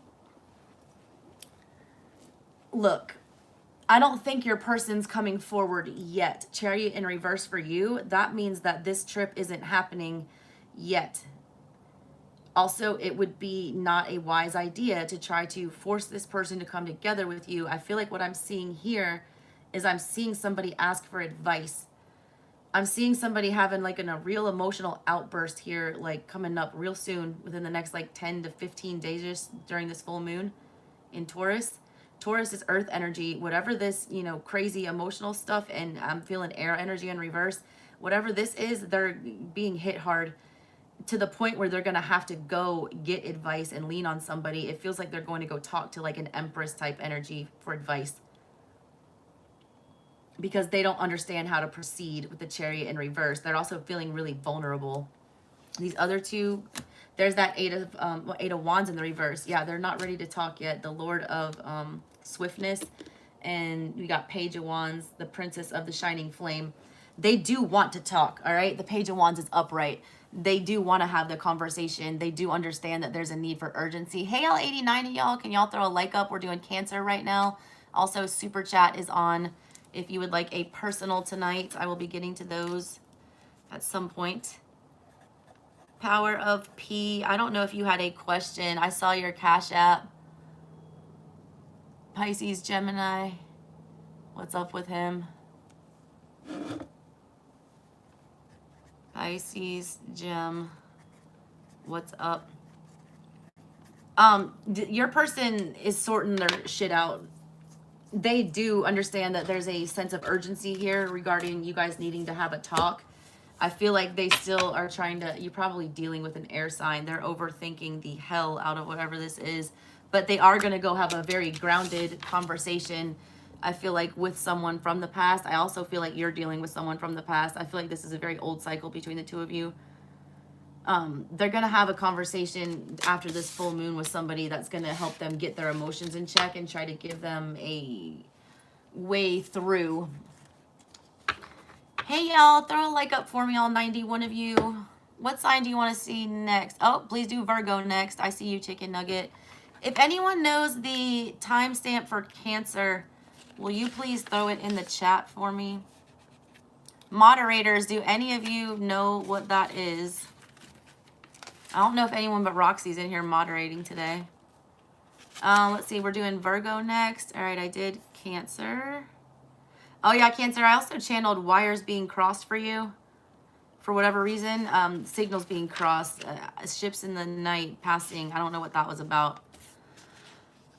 Look, I don't think your person's coming forward yet. Chariot in reverse for you. That means that this trip isn't happening yet. Also, it would be not a wise idea to try to force this person to come together with you. I feel like what I'm seeing here is I'm seeing somebody ask for advice. I'm seeing somebody having like a real emotional outburst here, like coming up real soon within the next like 10 to 15 days just during this full moon in Taurus. Taurus is earth energy. Whatever this, you know, crazy emotional stuff, and I'm feeling air energy in reverse. Whatever this is, they're being hit hard to the point where they're going to have to go get advice and lean on somebody. It feels like they're going to go talk to like an Empress type energy for advice because they don't understand how to proceed with the Chariot in reverse. They're also feeling really vulnerable. These other two, there's that Eight of Wands in the reverse. Yeah, they're not ready to talk yet. The Lord of Swiftness, and we got Page of Wands, the Princess of the Shining Flame. They do want to talk, all right? The Page of Wands is upright. They do want to have the conversation. They do understand that there's a need for urgency. Hey, all 89 of y'all, can y'all throw a like up? We're doing Cancer right now. Also, Super Chat is on if you would like a personal tonight. I will be getting to those at some point. Power of P. I don't know if you had a question. I saw your Cash App. Pisces, Gemini. What's up with him? Pisces, Gem. What's up? Your person is sorting their shit out. They do understand that there's a sense of urgency here regarding you guys needing to have a talk. I feel like they still are trying to, you're probably dealing with an air sign. They're overthinking the hell out of whatever this is, but they are going to go have a very grounded conversation. I feel like with someone from the past. I also feel like you're dealing with someone from the past. I feel like this is a very old cycle between the two of you. They're going to have a conversation after this full moon with somebody that's going to help them get their emotions in check and try to give them a way through. Hey, y'all, throw a like up for me, all 91 of you. What sign do you want to see next? Oh, please do Virgo next. I see you, Chicken Nugget. If anyone knows the timestamp for Cancer, will you please throw it in the chat for me? Moderators, do any of you know what that is? I don't know if anyone but Roxy's in here moderating today. Let's see, we're doing Virgo next. All right, I did Cancer. Oh yeah, Cancer, I also channeled wires being crossed for you. For whatever reason, signals being crossed, ships in the night passing. I don't know what that was about.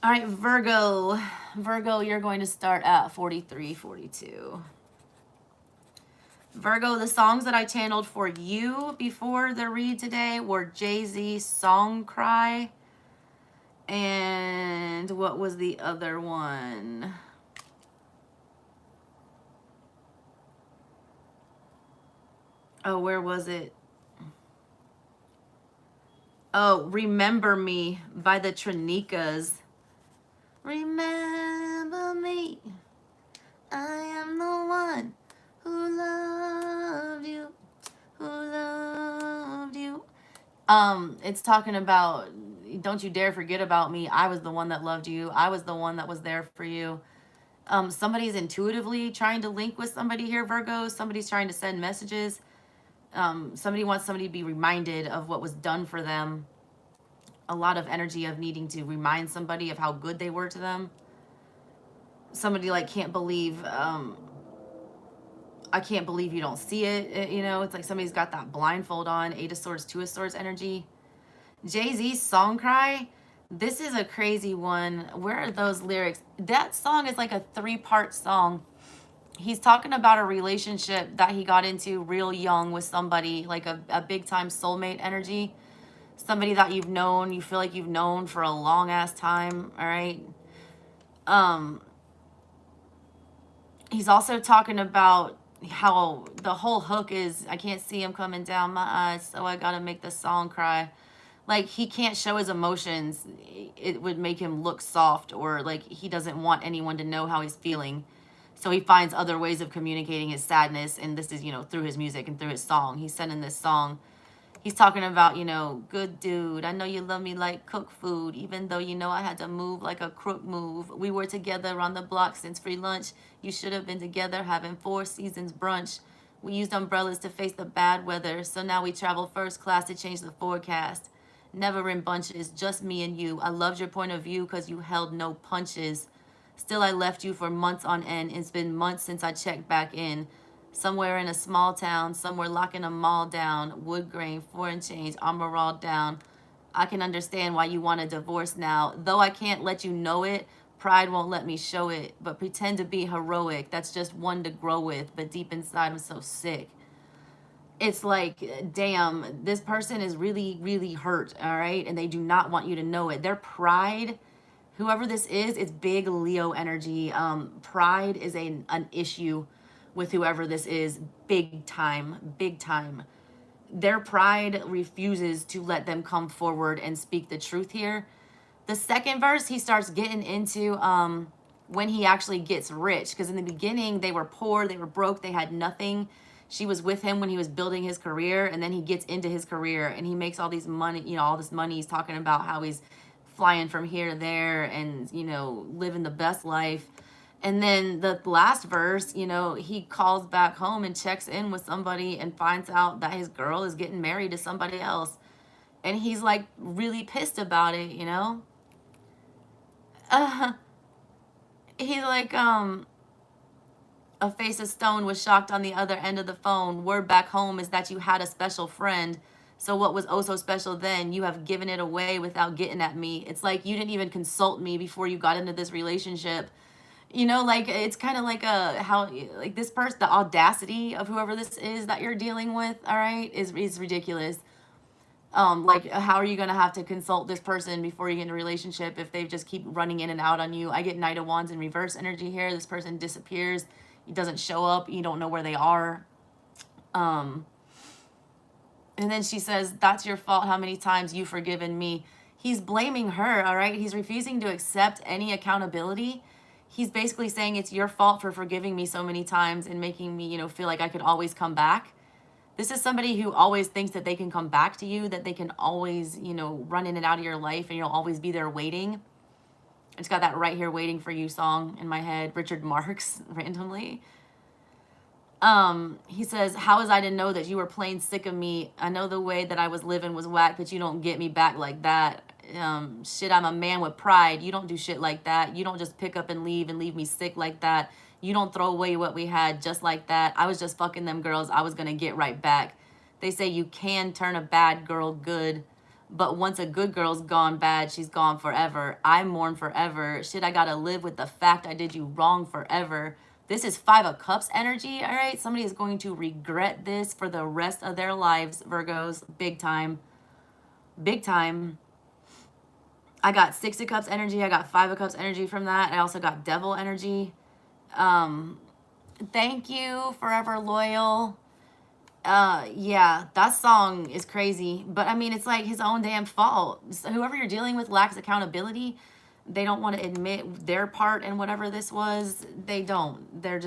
All right, Virgo. Virgo, you're going to start at 43:42. Virgo, the songs that I channeled for you before the read today were Jay-Z, Song Cry. And what was the other one? Oh, where was it? Oh, Remember Me by the Trinikas. Remember me. I am the one who loved you. Who loved you. It's talking about, don't you dare forget about me. I was the one that loved you. I was the one that was there for you. Somebody's intuitively trying to link with somebody here, Virgo. Somebody's trying to send messages. Somebody wants somebody to be reminded of what was done for them. A lot of energy of needing to remind somebody of how good they were to them. Somebody like can't believe, I can't believe you don't see it. You know, it's like somebody's got that blindfold on. 8 of Swords, 2 of Swords energy. Jay-Z's Song Cry. This is a crazy one. Where are those lyrics? That song is like a 3-part song. He's talking about a relationship that he got into real young with somebody, like a big time soulmate energy. Somebody that you've known, you feel like you've known for a long ass time, all right? He's also talking about how the whole hook is, I can't see him coming down my eyes, so I gotta make the song cry. Like, he can't show his emotions. It would make him look soft, or like he doesn't want anyone to know how he's feeling. So he finds other ways of communicating his sadness, and this is, you know, through his music and through his song. He's sending this song. He's talking about, you know, good dude, I know you love me like cook food, even though you know I had to move like a crook move. We were together on the block since free lunch. You should have been together having 4 seasons brunch. We used umbrellas to face the bad weather, so now we travel first class to change the forecast. Never in bunches, just me and you. I loved your point of view because you held no punches. Still, I left you for months on end. It's been months since I checked back in. Somewhere in a small town, somewhere locking a mall down. Wood grain, foreign change, armor all down. I can understand why you want a divorce now. Though I can't let you know it, pride won't let me show it. But pretend to be heroic. That's just one to grow with. But deep inside, I'm so sick. It's like, damn, this person is really, really hurt, all right? And they do not want you to know it. Their pride, whoever this is, it's big Leo energy. Pride is an issue with whoever this is, big time, big time. Their pride refuses to let them come forward and speak the truth here. The second verse, he starts getting into when he actually gets rich. Because in the beginning, they were poor, they were broke, they had nothing. She was with him when he was building his career, and then he gets into his career and he makes all these money, you know, all this money. He's talking about how he's flying from here to there and, you know, living the best life. And then the last verse, you know, he calls back home and checks in with somebody and finds out that his girl is getting married to somebody else. And he's like really pissed about it, you know? He's like, a face of stone was shocked on the other end of the phone. Word back home is that you had a special friend. So what was oh so special then? You have given it away without getting at me. It's like you didn't even consult me before you got into this relationship. You know, like it's kind of like how like this person, the audacity of whoever this is that you're dealing with, all right, is ridiculous. Like how are you gonna have to consult this person before you get in a relationship if they just keep running in and out on you? I get Knight of Wands in reverse energy here. This person disappears. He doesn't show up. You don't know where they are. And then she says, that's your fault. How many times you forgiven me? He's blaming her, all right? He's refusing to accept any accountability. He's basically saying it's your fault for forgiving me so many times and making me, you know, feel like I could always come back. This is somebody who always thinks that they can come back to you, that they can always, you know, run in and out of your life and you'll always be there waiting. I just got that Right Here Waiting for You song in my head, Richard Marx, randomly. He says, how was I to know that you were plain sick of me? I know the way that I was living was whack, but you don't get me back like that. Shit, I'm a man with pride. You don't do shit like that. You don't just pick up and leave me sick like that. You don't throw away what we had just like that. I was just fucking them girls. I was gonna get right back. They say you can turn a bad girl good. But once a good girl's gone bad, she's gone forever. I mourn forever. Shit, I gotta live with the fact I did you wrong forever. This is 5 of Cups energy, all right? Somebody is going to regret this for the rest of their lives, Virgos. Big time. Big time. I got 6 of Cups energy. I got 5 of Cups energy from that. I also got Devil energy. Thank you, Forever Loyal. Yeah, that song is crazy, but I mean, it's like his own damn fault. So whoever you're dealing with lacks accountability. They don't want to admit their part in whatever this was. They don't. They're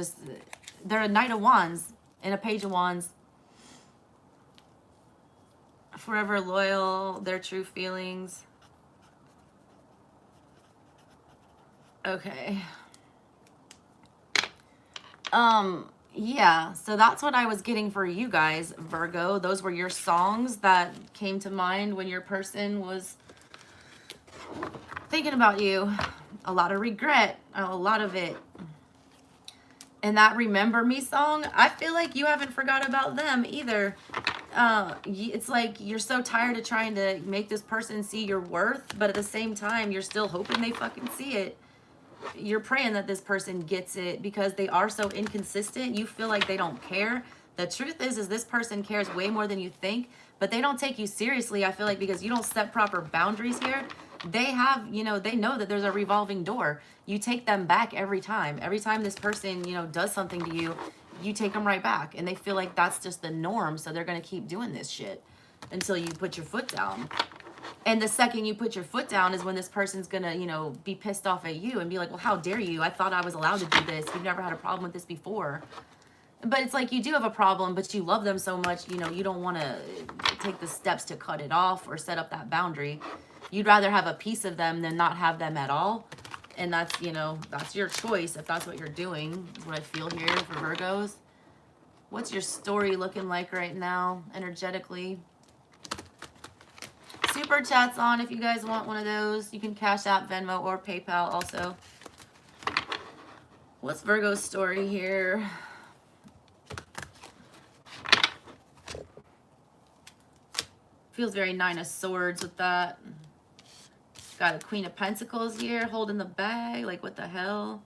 a Knight of Wands and a Page of Wands. Forever loyal, their true feelings. Okay. Yeah, so that's what I was getting for you guys, Virgo. Those were your songs that came to mind when your person was thinking about you. A lot of regret, a lot of it. And that Remember Me song, I feel like you haven't forgot about them either. It's like you're so tired of trying to make this person see your worth, but at the same time, you're still hoping they fucking see it. You're praying that this person gets it because they are so inconsistent. You feel like they don't care. The truth is this person cares way more than you think, but they don't take you seriously. I feel like because you don't set proper boundaries here. They have, you know, they know that there's a revolving door. You take them back every time. Every time this person, you know, does something to you, you take them right back. And they feel like that's just the norm. So they're going to keep doing this shit until you put your foot down. And the second you put your foot down is when this person's gonna, you know, be pissed off at you and be like, well, how dare you? I thought I was allowed to do this. You've never had a problem with this before. But it's like you do have a problem, but you love them so much, you know, you don't want to take the steps to cut it off or set up that boundary. You'd rather have a piece of them than not have them at all. And that's, you know, that's your choice if that's what you're doing, is what I feel here for Virgos. What's your story looking like right now, energetically? Super chat's on if you guys want one of those. You can Cash App, Venmo, or PayPal also. What's Virgo's story here? Feels very Nine of Swords with that. Got a Queen of Pentacles here holding the bag. Like, what the hell?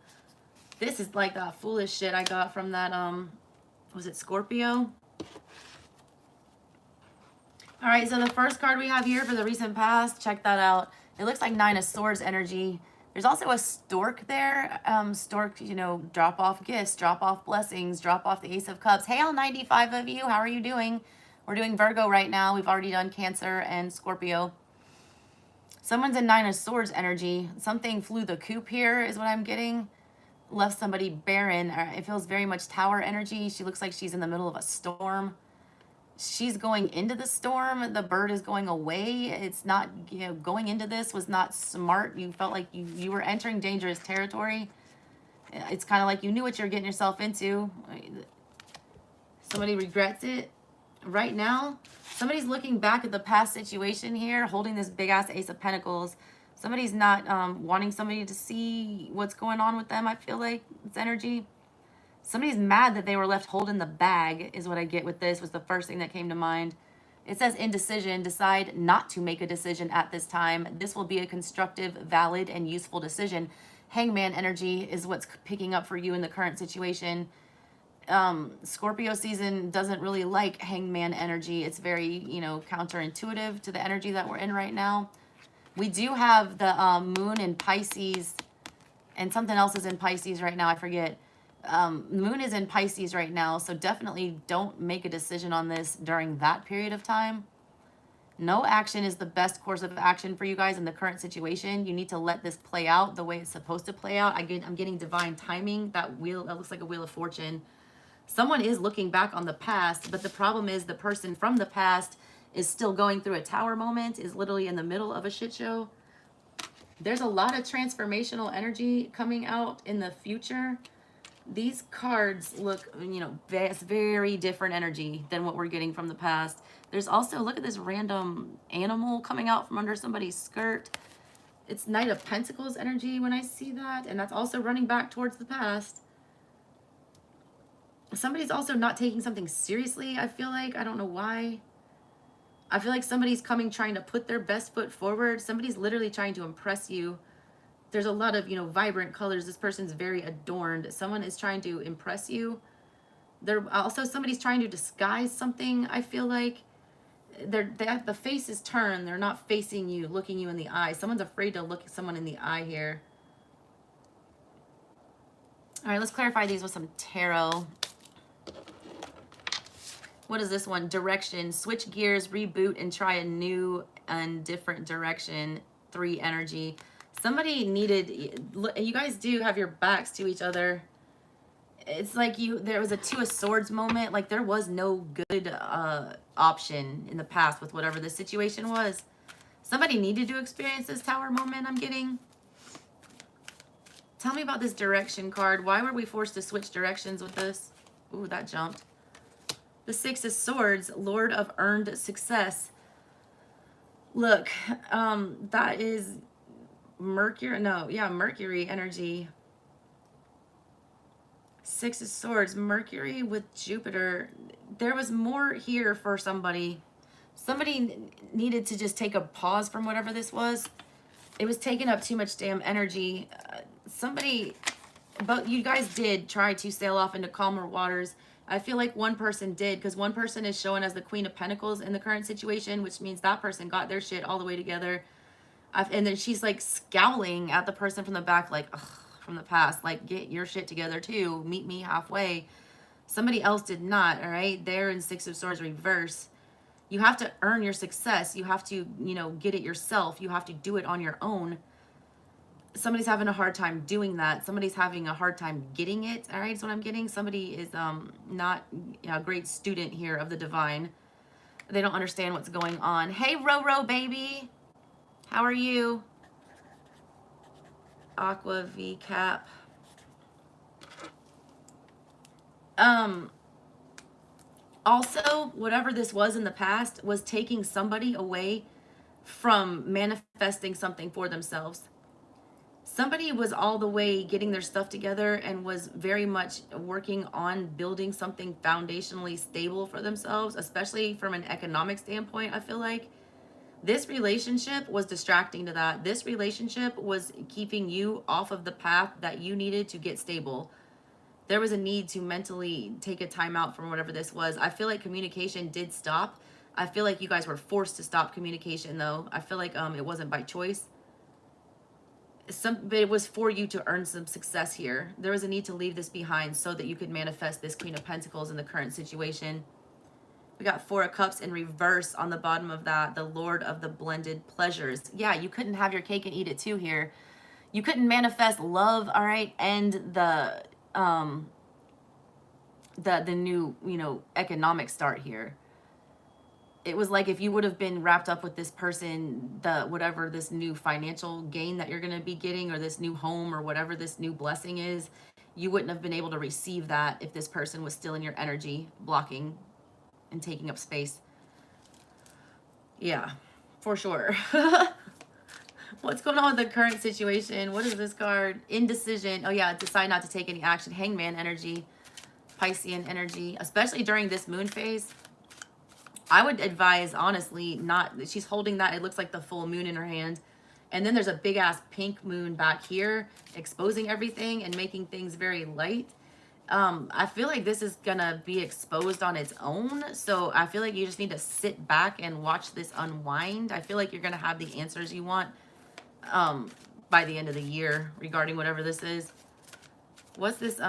This is like that foolish shit I got from that, was it Scorpio? All right, so the first card we have here for the recent past, check that out. It looks like Nine of Swords energy. There's also a stork there. Stork, you know, drop off gifts, drop off blessings, drop off the Ace of Cups. Hey, all 95 of you, how are you doing? We're doing Virgo right now. We've already done Cancer and Scorpio. Someone's in Nine of Swords energy. Something flew the coop here is what I'm getting. Left somebody barren. It feels very much Tower energy. She looks like she's in the middle of a storm. She's going into the storm. The bird is going away. It's not, you know, going into this was not smart. You felt like you were entering dangerous territory. It's kind of like you knew what you're getting yourself into. Somebody regrets it right now. Somebody's looking back at the past situation here, holding this big ass Ace of Pentacles. Somebody's not wanting somebody to see what's going on with them. I feel like it's energy. Somebody's mad that they were left holding the bag is what I get with this, was the first thing that came to mind. It says indecision, decide not to make a decision at this time. This will be a constructive, valid, and useful decision. Hangman energy is what's picking up for you in the current situation. Scorpio season doesn't really like hangman energy. It's very, you know, counterintuitive to the energy that we're in right now. We do have the moon in Pisces, and something else is in Pisces right now. I forget. Moon is in Pisces right now, so definitely don't make a decision on this during that period of time. No action is the best course of action for you guys in the current situation. You need to let this play out the way it's supposed to play out. I'm getting divine timing. That looks like a Wheel of Fortune. Someone is looking back on the past, but the problem is the person from the past is still going through a Tower moment, is literally in the middle of a shit show. There's a lot of transformational energy coming out in the future. These cards look, you know, very different energy than what we're getting from the past. There's also, look at this random animal coming out from under somebody's skirt. It's Knight of Pentacles energy when I see that, and that's also running back towards the past. Somebody's also not taking something seriously, I feel like. I don't know why. I feel like somebody's coming trying to put their best foot forward. Somebody's literally trying to impress you. There's a lot of, you know, vibrant colors. This person's very adorned. Someone is trying to impress you. They're also, somebody's trying to disguise something, I feel like. The face is turned. They're not facing you, looking you in the eye. Someone's afraid to look at someone in the eye here. All right, let's clarify these with some tarot. What is this one? Direction. Switch gears, reboot, and try a new and different direction. 3 energy. Somebody needed, you guys do have your backs to each other. It's like there was a 2 of Swords moment. Like there was no good option in the past with whatever the situation was. Somebody needed to experience this Tower moment I'm getting. Tell me about this direction card. Why were we forced to switch directions with this? Ooh, that jumped. The 6 of Swords, Lord of Earned Success. Look, that is Mercury. No, yeah, Mercury energy. Six of Swords, Mercury with Jupiter. There was more here for somebody. Somebody needed to just take a pause from whatever this was. It was taking up too much damn energy. Somebody, but you guys did try to sail off into calmer waters. I feel like one person did, because one person is showing as the Queen of Pentacles in the current situation, which means that person got their shit all the way together. And then she's like scowling at the person from the back, like, ugh, from the past, like, get your shit together too. Meet me halfway. Somebody else did not, all right? They're in Six of Swords reverse. You have to earn your success. You have to, you know, get it yourself. You have to do it on your own. Somebody's having a hard time doing that. Somebody's having a hard time getting it, all right? That's what I'm getting. Somebody is not a great student here of the divine. They don't understand what's going on. Hey, Roro, baby. How are you? Aqua V Cap. Also, whatever this was in the past was taking somebody away from manifesting something for themselves. Somebody was all the way getting their stuff together and was very much working on building something foundationally stable for themselves, especially from an economic standpoint. I feel like this relationship was distracting to that. This relationship was keeping you off of the path that you needed to get stable. There was a need to mentally take a time out from whatever this was. I feel like communication did stop. I feel like you guys were forced to stop communication, though. I feel like it wasn't by choice. But it was for you to earn some success here. There was a need to leave this behind so that you could manifest this Queen of Pentacles in the current situation. We got Four of Cups in reverse on the bottom of that. The Lord of the Blended Pleasures. Yeah, you couldn't have your cake and eat it too here. You couldn't manifest love, all right, and the new, you know, economic start here. It was like if you would have been wrapped up with this person, whatever this new financial gain that you're going to be getting, or this new home, or whatever this new blessing is, you wouldn't have been able to receive that if this person was still in your energy, blocking and taking up space. Yeah, for sure. What's going on with the current situation? What is this card? Indecision. Oh yeah, decide not to take any action. Hangman energy, Piscean energy, especially during this moon phase. I would advise, honestly, not. She's holding that. It looks like the full moon in her hand. And then there's a big ass pink moon back here, exposing everything and making things very light. I feel like this is gonna be exposed on its own. So I feel like you just need to sit back and watch this unwind. I feel like you're gonna have the answers you want by the end of the year regarding whatever this is. What's this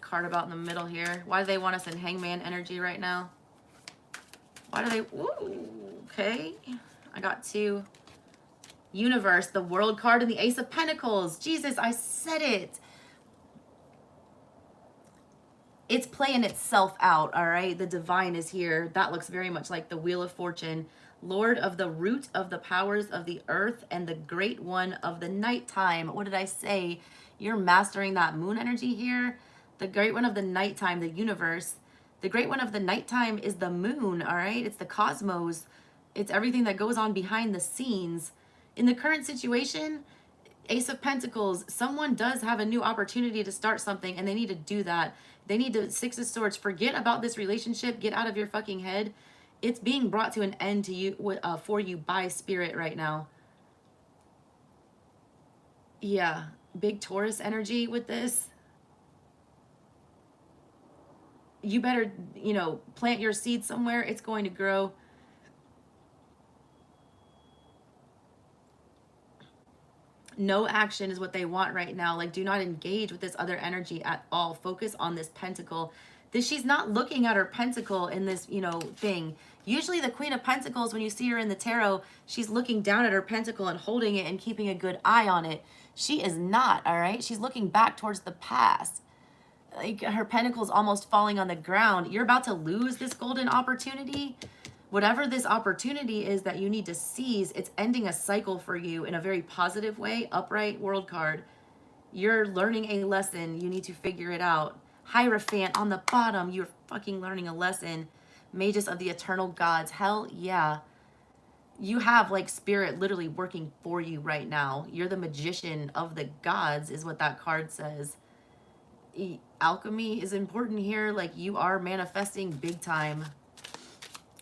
card about in the middle here? Why do they want us in Hangman energy right now? Why do they? Ooh, okay. I got two. Universe, the World card, and the Ace of Pentacles. Jesus, I said it. It's playing itself out, all right? The divine is here. That looks very much like the Wheel of Fortune. Lord of the root of the powers of the earth and the great one of the nighttime. What did I say? You're mastering that moon energy here. The great one of the nighttime, the universe. The great one of the nighttime is the moon, all right? It's the cosmos. It's everything that goes on behind the scenes. In the current situation, Ace of Pentacles, someone does have a new opportunity to start something, and they need to do that. They need to, Six of Swords, forget about this relationship. Get out of your fucking head. It's being brought to an end to you, for you by spirit right now. Yeah, big Taurus energy with this. You better, you know, plant your seed somewhere. It's going to grow. No action is what they want right now. Like, do not engage with this other energy at all. Focus on this pentacle. She's not looking at her pentacle in this, you know, thing. Usually the Queen of Pentacles, when you see her in the tarot, she's looking down at her pentacle and holding it and keeping a good eye on it. She is not, all right? She's looking back towards the past. Like, her pentacle's almost falling on the ground. You're about to lose this golden opportunity. Whatever this opportunity is that you need to seize, it's ending a cycle for you in a very positive way. Upright World card. You're learning a lesson. You need to figure it out. Hierophant on the bottom. You're fucking learning a lesson. Magus of the eternal gods. Hell yeah. You have, like, spirit literally working for you right now. You're the magician of the gods is what that card says. Alchemy is important here. Like, you are manifesting big time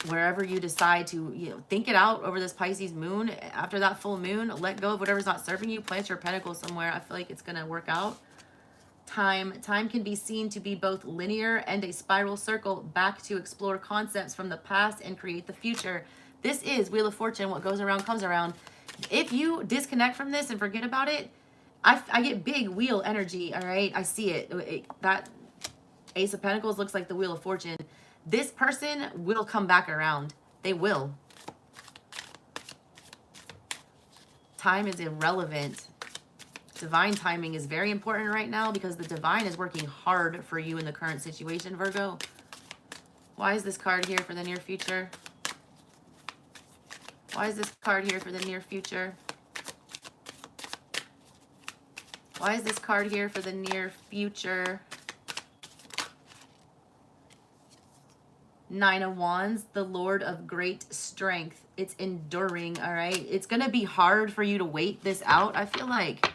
wherever you decide to, think it out over this Pisces moon. After that full moon, let go of whatever's not serving you. Plant your pentacle somewhere. I feel like it's going to work out. Time can be seen to be both linear and a spiral circle back to explore concepts from the past and create the future. This is Wheel of Fortune. What goes around comes around. If you disconnect from this and forget about it, I get big wheel energy, all right? I see it. That Ace of Pentacles looks like the Wheel of Fortune. This person will come back around. They will. Time is irrelevant. Divine timing is very important right now because the divine is working hard for you in the current situation, Virgo. Why is this card here for the near future? Why is this card here for the near future? Why is this card here for the near future? Nine of Wands, the Lord of great strength. It's enduring, all right? It's going to be hard for you to wait this out, I feel like.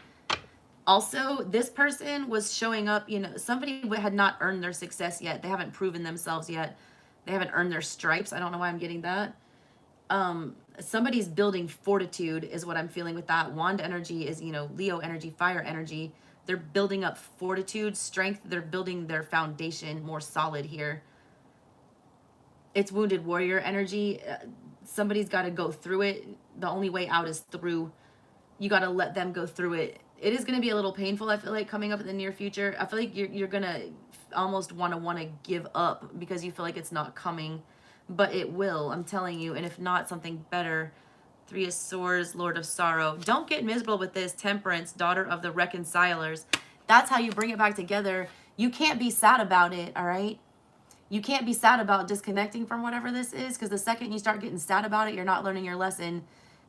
Also, this person was showing up, somebody had not earned their success yet. They haven't proven themselves yet. They haven't earned their stripes. I don't know why I'm getting that. Somebody's building fortitude is what I'm feeling with that. Wand energy is, Leo energy, fire energy. They're building up fortitude, strength. They're building their foundation more solid here. It's wounded warrior energy. Somebody's got to go through it. The only way out is through. You got to let them go through it. It is going to be a little painful, I feel like, coming up in the near future. I feel like you're going to almost want to give up because you feel like it's not coming. But it will, I'm telling you. And if not, something better. Three of Swords, Lord of Sorrow. Don't get miserable with this. Temperance, daughter of the reconcilers. That's how you bring it back together. You can't be sad about it, all right? You can't be sad about disconnecting from whatever this is, because the second you start getting sad about it, you're not learning your lesson.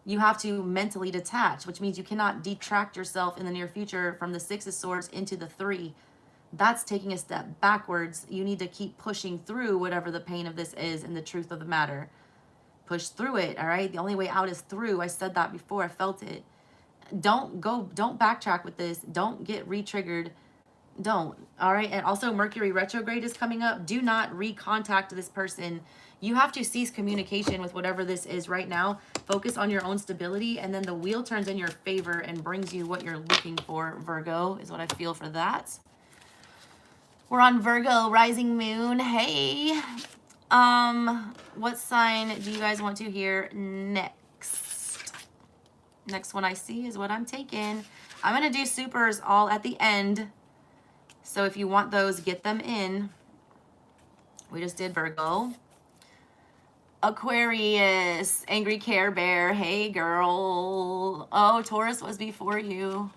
You have to mentally detach, which means you cannot detract yourself in the near future from the Six of Swords into the Three. That's taking a step backwards. You need to keep pushing through whatever the pain of this is and the truth of the matter. Push through it, all right? The only way out is through. I said that before. I felt it. Don't backtrack with this. Don't get re-triggered. Don't. All right. And also Mercury retrograde is coming up. Do not recontact this person. You have to cease communication with whatever this is right now. Focus on your own stability, and then the wheel turns in your favor and brings you what you're looking for, Virgo, is what I feel for that. We're on Virgo, rising moon. Hey. What sign do you guys want to hear next? Next one I see is what I'm taking. I'm going to do supers all at the end. So if you want those, get them in. We just did Virgo. Aquarius, angry Care Bear. Hey, girl. Oh, Taurus was before you.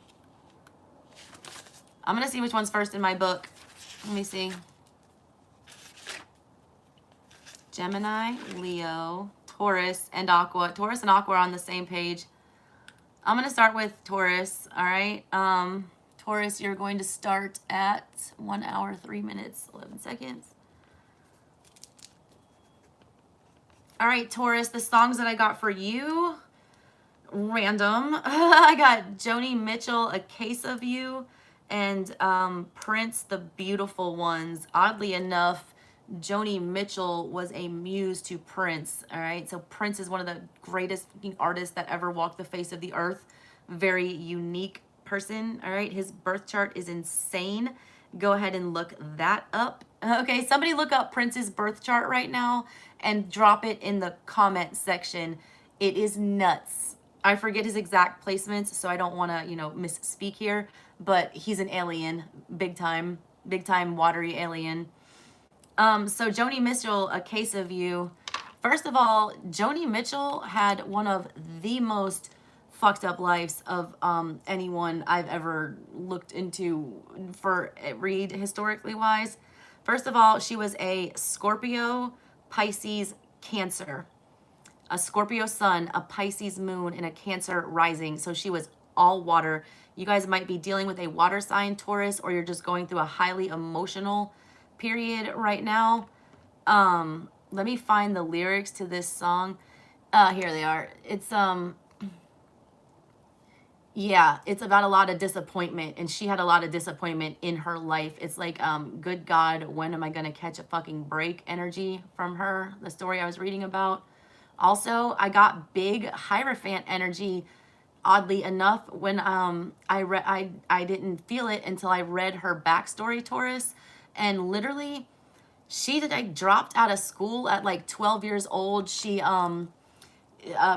I'm going to see which one's first in my book. Let me see. Gemini, Leo, Taurus, and Aqua. Taurus and Aqua are on the same page. I'm going to start with Taurus, all right? Taurus, you're going to start at 1 hour, 3 minutes, 11 seconds. All right, Taurus, the songs that I got for you, random. I got Joni Mitchell, A Case of You, and Prince, The Beautiful Ones. Oddly enough, Joni Mitchell was a muse to Prince, all right? So Prince is one of the greatest artists that ever walked the face of the earth. Very unique person, all right? His birth chart is insane. Go ahead and look that up. Okay, somebody look up Prince's birth chart right now and drop it in the comment section. It is nuts. I forget his exact placements, so I don't want to, misspeak here, but he's an alien, big time watery alien. So Joni Mitchell, A Case of You. First of all, Joni Mitchell had one of the most fucked up lives of anyone I've ever looked into for read historically wise. First of all, she was a Scorpio, Pisces, Cancer. A Scorpio sun, a Pisces moon, and a Cancer rising. So she was all water. You guys might be dealing with a water sign, Taurus, or you're just going through a highly emotional period right now. Let me find the lyrics to this song. Here they are. It's Yeah, it's about a lot of disappointment, and she had a lot of disappointment in her life. It's like, good God, when am I gonna catch a fucking break energy from her, the story I was reading about. Also, I got big Hierophant energy, oddly enough, when I didn't feel it until I read her backstory, Taurus. And literally, she like dropped out of school at like 12 years old. She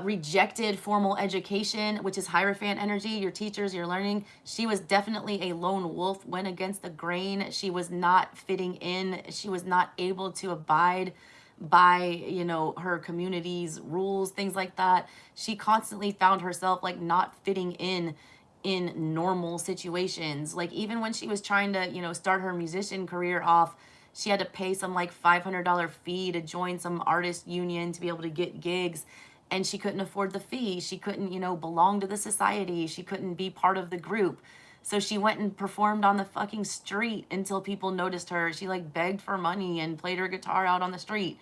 rejected formal education, which is Hierophant energy, your teachers, your learning. She was definitely a lone wolf, went against the grain. She was not fitting in. She was not able to abide by, you know, her community's rules, things like that. She constantly found herself like not fitting in normal situations. Like even when she was trying to, you know, start her musician career off, she had to pay some like $500 fee to join some artist union to be able to get gigs, and she couldn't afford the fee. She couldn't, you know, belong to the society. She couldn't be part of the group. So she went and performed on the fucking street until people noticed her. She like begged for money and played her guitar out on the street.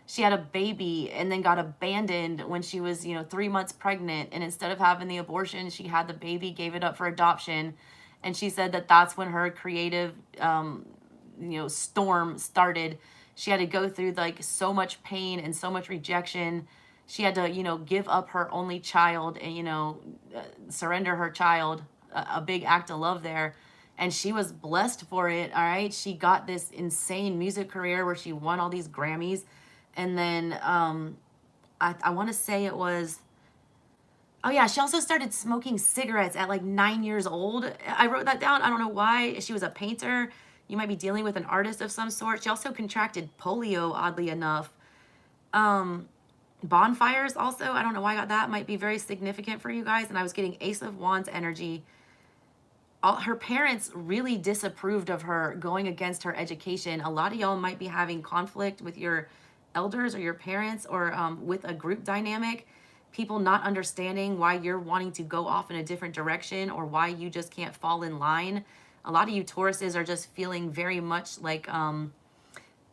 She had a baby and then got abandoned when she was, you know, 3 months pregnant. And instead of having the abortion, she had the baby, gave it up for adoption. And she said that that's when her creative, you know, storm started. She had to go through like so much pain and so much rejection. She had to, you know, give up her only child and, you know, surrender her child, a big act of love there. And she was blessed for it. All right. She got this insane music career where she won all these Grammys. And then I want to say it was, oh yeah, she also started smoking cigarettes at like 9 years old. I wrote that down. I don't know why. She was a painter. You might be dealing with an artist of some sort. She also contracted polio, oddly enough. Bonfires also, I don't know why I got that. Might be very significant for you guys. And I was getting Ace of Wands energy. Her parents really disapproved of her going against her education. A lot of y'all might be having conflict with your elders or your parents, or with a group dynamic. People not understanding why you're wanting to go off in a different direction, or why you just can't fall in line. A lot of you Tauruses are just feeling very much like,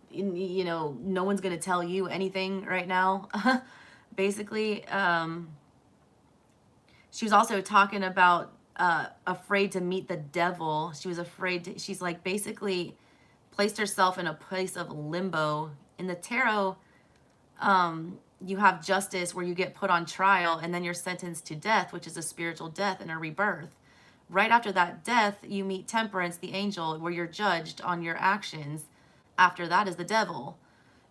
you know, no one's going to tell you anything right now. Basically, she was also talking about afraid to meet the devil. She was afraid to, she's like basically placed herself in a place of limbo. In the tarot, you have justice where you get put on trial and then you're sentenced to death, which is a spiritual death and a rebirth. Right after that death, you meet Temperance, the angel, where you're judged on your actions. After that is the devil.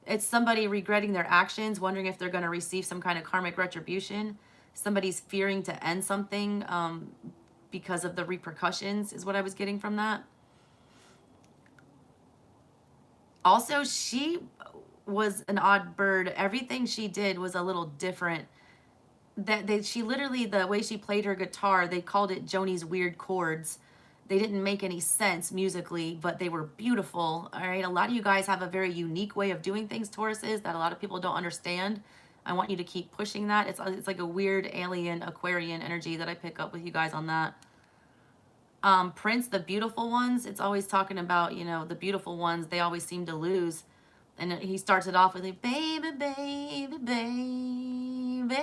It's somebody regretting their actions, wondering if they're going to receive some kind of karmic retribution. Somebody's fearing to end something because of the repercussions, is what I was getting from that. Also, she was an odd bird. Everything she did was a little different. She literally, the way she played her guitar, they called it Joni's weird chords. They didn't make any sense musically, but they were beautiful. All right, a lot of you guys have a very unique way of doing things, Tauruses, that a lot of people don't understand. I want you to keep pushing that. It's like a weird alien Aquarian energy that I pick up with you guys on that. Prince, the beautiful ones, it's always talking about, you know, the beautiful ones, they always seem to lose. And he starts it off with a baby, baby, baby.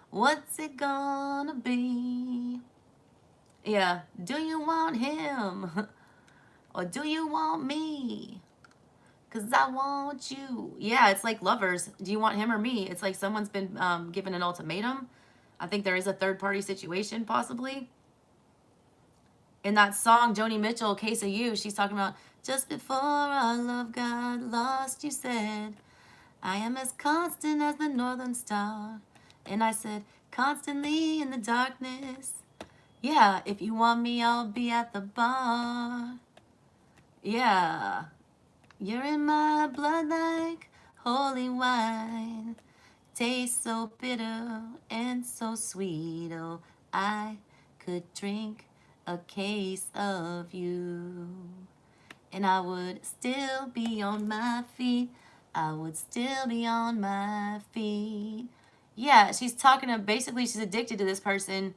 What's it gonna be? Yeah. Do you want him? Or do you want me? 'Cause I want you. Yeah, it's like lovers. Do you want him or me? It's like someone's been given an ultimatum. I think there is a third party situation possibly. In that song, Joni Mitchell, Case of You, she's talking about, just before our love got lost, you said, I am as constant as the northern star. And I said, constantly in the darkness. Yeah, if you want me, I'll be at the bar. Yeah, you're in my blood like holy wine. Tastes so bitter and so sweet. Oh, I could drink a case of you, and I would still be on my feet. I would still be on my feet. Yeah, she's talking to, basically she's addicted to this person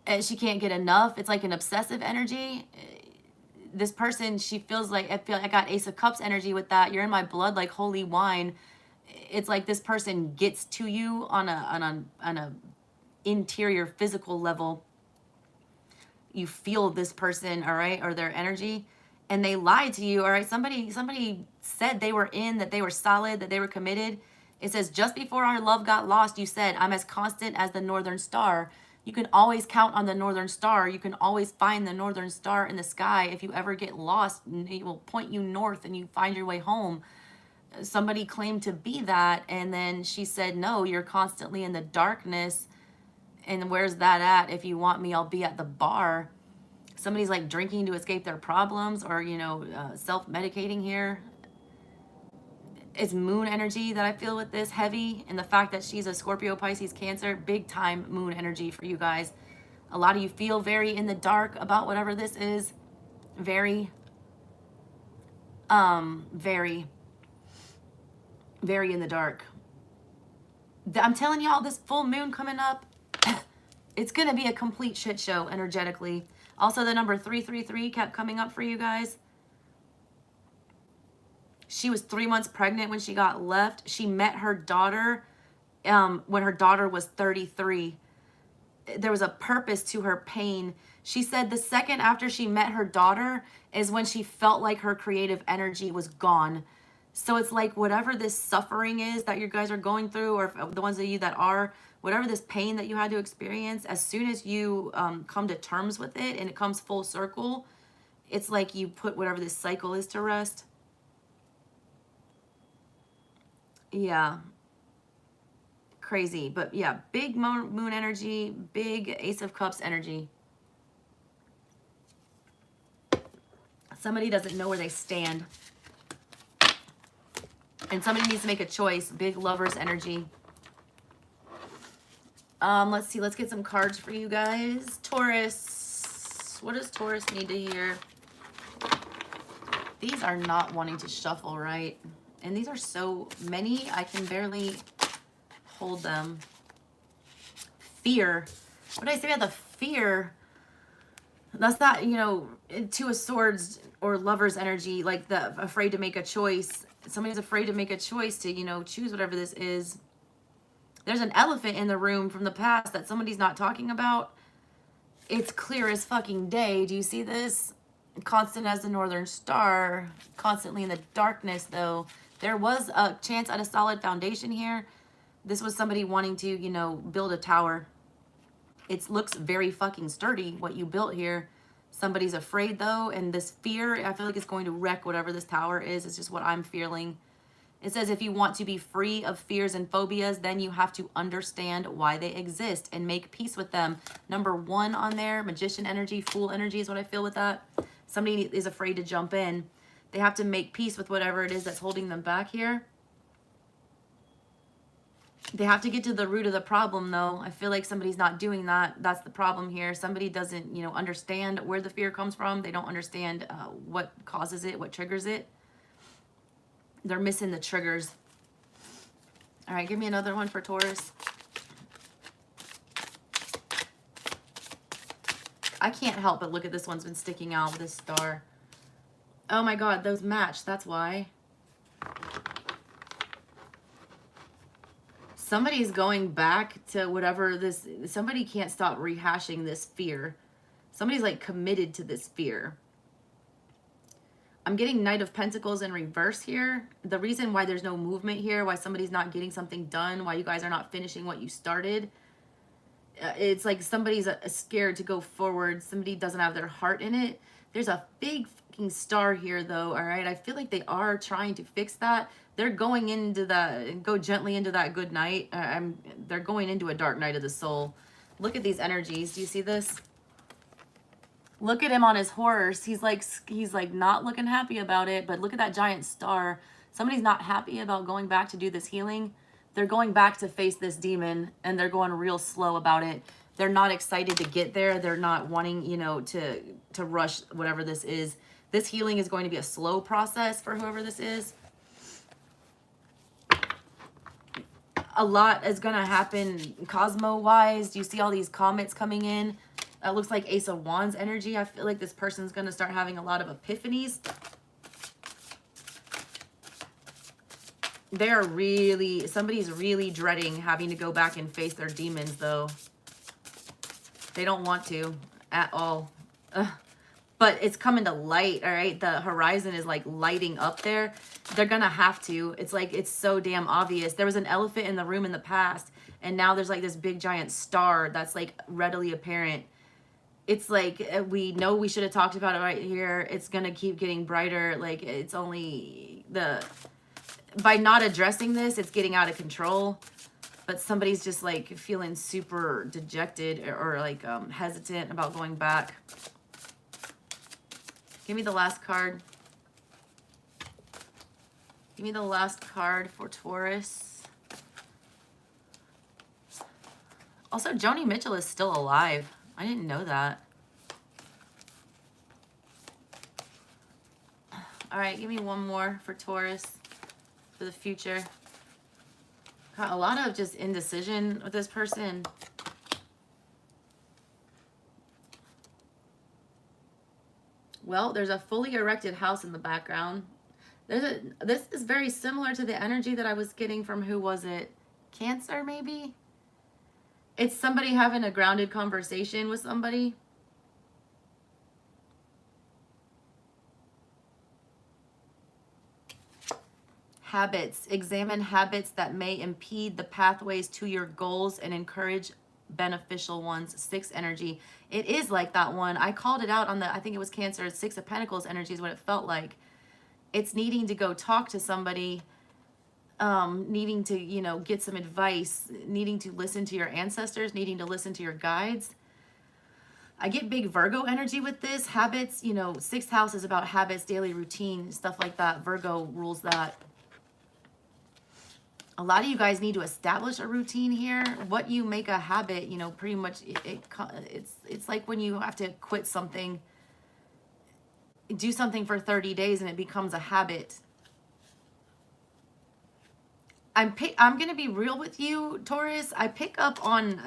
and she can't get enough. It's like an obsessive energy. This person, she feels like, I got Ace of Cups energy with that. You're in my blood like holy wine. It's like this person gets to you on a interior physical level, you feel this person, all right, or their energy, and they lied to you, all right? Somebody said they were in, that they were solid, that they were committed. It says, just before our love got lost, you said, I'm as constant as the northern star. You can always count on the northern star. You can always find the northern star in the sky. If you ever get lost, it will point you north and you find your way home. Somebody claimed to be that, and then she said, no, you're constantly in the darkness. And where's that at? If you want me, I'll be at the bar. Somebody's like drinking to escape their problems, or, you know, self-medicating here. It's moon energy that I feel with this heavy, and the fact that she's a Scorpio, Pisces, Cancer, big time moon energy for you guys. A lot of you feel very in the dark about whatever this is. Very in the dark. I'm telling y'all, this full moon coming up, it's going to be a complete shit show energetically. Also, the number 333 kept coming up for you guys. She was 3 months pregnant when she got left. She met her daughter when her daughter was 33. There was a purpose to her pain. She said the second after she met her daughter is when she felt like her creative energy was gone. So it's like whatever this suffering is that you guys are going through, or the ones of you that are, whatever this pain that you had to experience, as soon as you come to terms with it and it comes full circle, it's like you put whatever this cycle is to rest. Yeah. Crazy. But yeah, big moon energy, big Ace of Cups energy. Somebody doesn't know where they stand. And somebody needs to make a choice. Big Lovers energy. Let's see. Let's get some cards for you guys. Taurus. What does Taurus need to hear? These are not wanting to shuffle, right? And these are so many, I can barely hold them. Fear. What did I say about the fear? That's not, you know, Two of Swords or Lover's energy, like the afraid to make a choice. Somebody's afraid to make a choice to, you know, choose whatever this is. There's an elephant in the room from the past that somebody's not talking about. It's clear as fucking day. Do you see this? Constant as the northern star. Constantly in the darkness, though. There was a chance at a solid foundation here. This was somebody wanting to, you know, build a tower. It looks very fucking sturdy, what you built here. Somebody's afraid, though, and this fear, I feel like it's going to wreck whatever this tower is. It's just what I'm feeling. It says if you want to be free of fears and phobias, then you have to understand why they exist and make peace with them. Number 1 on there, Magician energy, Fool energy is what I feel with that. Somebody is afraid to jump in. They have to make peace with whatever it is that's holding them back here. They have to get to the root of the problem, though. I feel like somebody's not doing that. That's the problem here. Somebody doesn't, you know, understand where the fear comes from. They don't understand what causes it, what triggers it. They're missing the triggers. All right, give me another one for Taurus. I can't help but look at this one's been sticking out with this star. Oh my God, those match. That's why. Somebody's going back to whatever this, somebody can't stop rehashing this fear. Somebody's like committed to this fear. I'm getting Knight of Pentacles in reverse here. The reason why there's no movement here, why somebody's not getting something done, why you guys are not finishing what you started. It's like somebody's scared to go forward. Somebody doesn't have their heart in it. There's a big fucking star here, though, all right? I feel like they are trying to fix that. They're going into the, go gently into that good night. They're going into a dark night of the soul. Look at these energies. Do you see this? Look at him on his horse. He's like not looking happy about it, but look at that giant star. Somebody's not happy about going back to do this healing. They're going back to face this demon, and they're going real slow about it. They're not excited to get there. They're not wanting, you know, to rush whatever this is. This healing is going to be a slow process for whoever this is. A lot is going to happen Cosmo-wise. Do you see all these comets coming in? It looks like Ace of Wands energy. I feel like this person's going to start having a lot of epiphanies. They're really, somebody's really dreading having to go back and face their demons, though. They don't want to at all. Ugh. But it's coming to light, all right? The horizon is like lighting up there. They're gonna have to. It's like, it's so damn obvious. There was an elephant in the room in the past, and now there's like this big giant star that's like readily apparent. It's like, we know we should have talked about it right here. It's gonna keep getting brighter. Like, it's only by not addressing this, it's getting out of control. But somebody's just like feeling super dejected or like hesitant about going back. Give me the last card. Give me the last card for Taurus. Also, Joni Mitchell is still alive. I didn't know that. All right, give me one more for Taurus for the future. Got a lot of just indecision with this person. Well, there's a fully erected house in the background. This is very similar to the energy that I was getting from, who was it? Cancer, maybe? It's somebody having a grounded conversation with somebody. Habits. Examine habits that may impede the pathways to your goals and encourage beneficial ones. 6 energy. It is like that one. I called it out on the, I think it was Cancer. 6 of Pentacles energy is what it felt like. It's needing to go talk to somebody, needing to, you know, get some advice, needing to listen to your ancestors, needing to listen to your guides. I get big Virgo energy with this. Habits, you know, 6th house is about habits, daily routine, stuff like that. Virgo rules that. A lot of you guys need to establish a routine here. What you make a habit, you know, pretty much it's like when you have to quit something, do something for 30 days and it becomes a habit. I'm going to be real with you, Taurus. I pick up on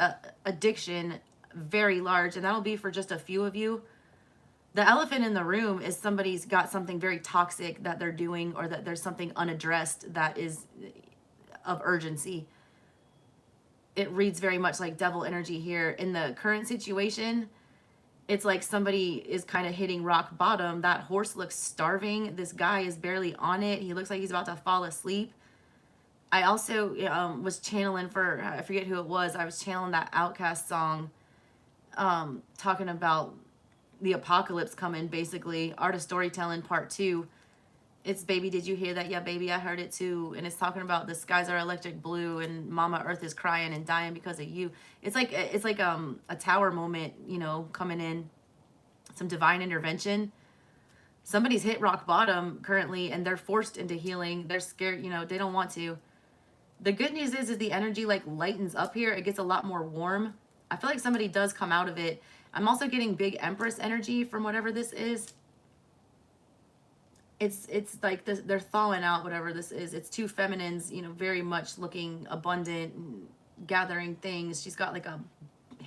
addiction very large, and that'll be for just a few of you. The elephant in the room is somebody's got something very toxic that they're doing, or that there's something unaddressed that is of urgency. It reads very much like devil energy here. In the current situation, it's like somebody is kind of hitting rock bottom. That horse looks starving. This guy is barely on it. He looks like he's about to fall asleep. I also was channeling for, I forget who it was. I was channeling that Outcast song, talking about the apocalypse coming, basically. Art of Storytelling Part 2. It's Baby, Did You Hear That? Yeah, baby, I heard it too. And it's talking about the skies are electric blue and Mama Earth is crying and dying because of you. It's like a tower moment, you know, coming in. Some divine intervention. Somebody's hit rock bottom currently and they're forced into healing. They're scared, you know, they don't want to. The good news is the energy like lightens up here. It gets a lot more warm. I feel like somebody does come out of it. I'm also getting big Empress energy from whatever this is. It's like this, they're thawing out whatever this is. It's 2 feminines, you know, very much looking abundant and gathering things. She's got like a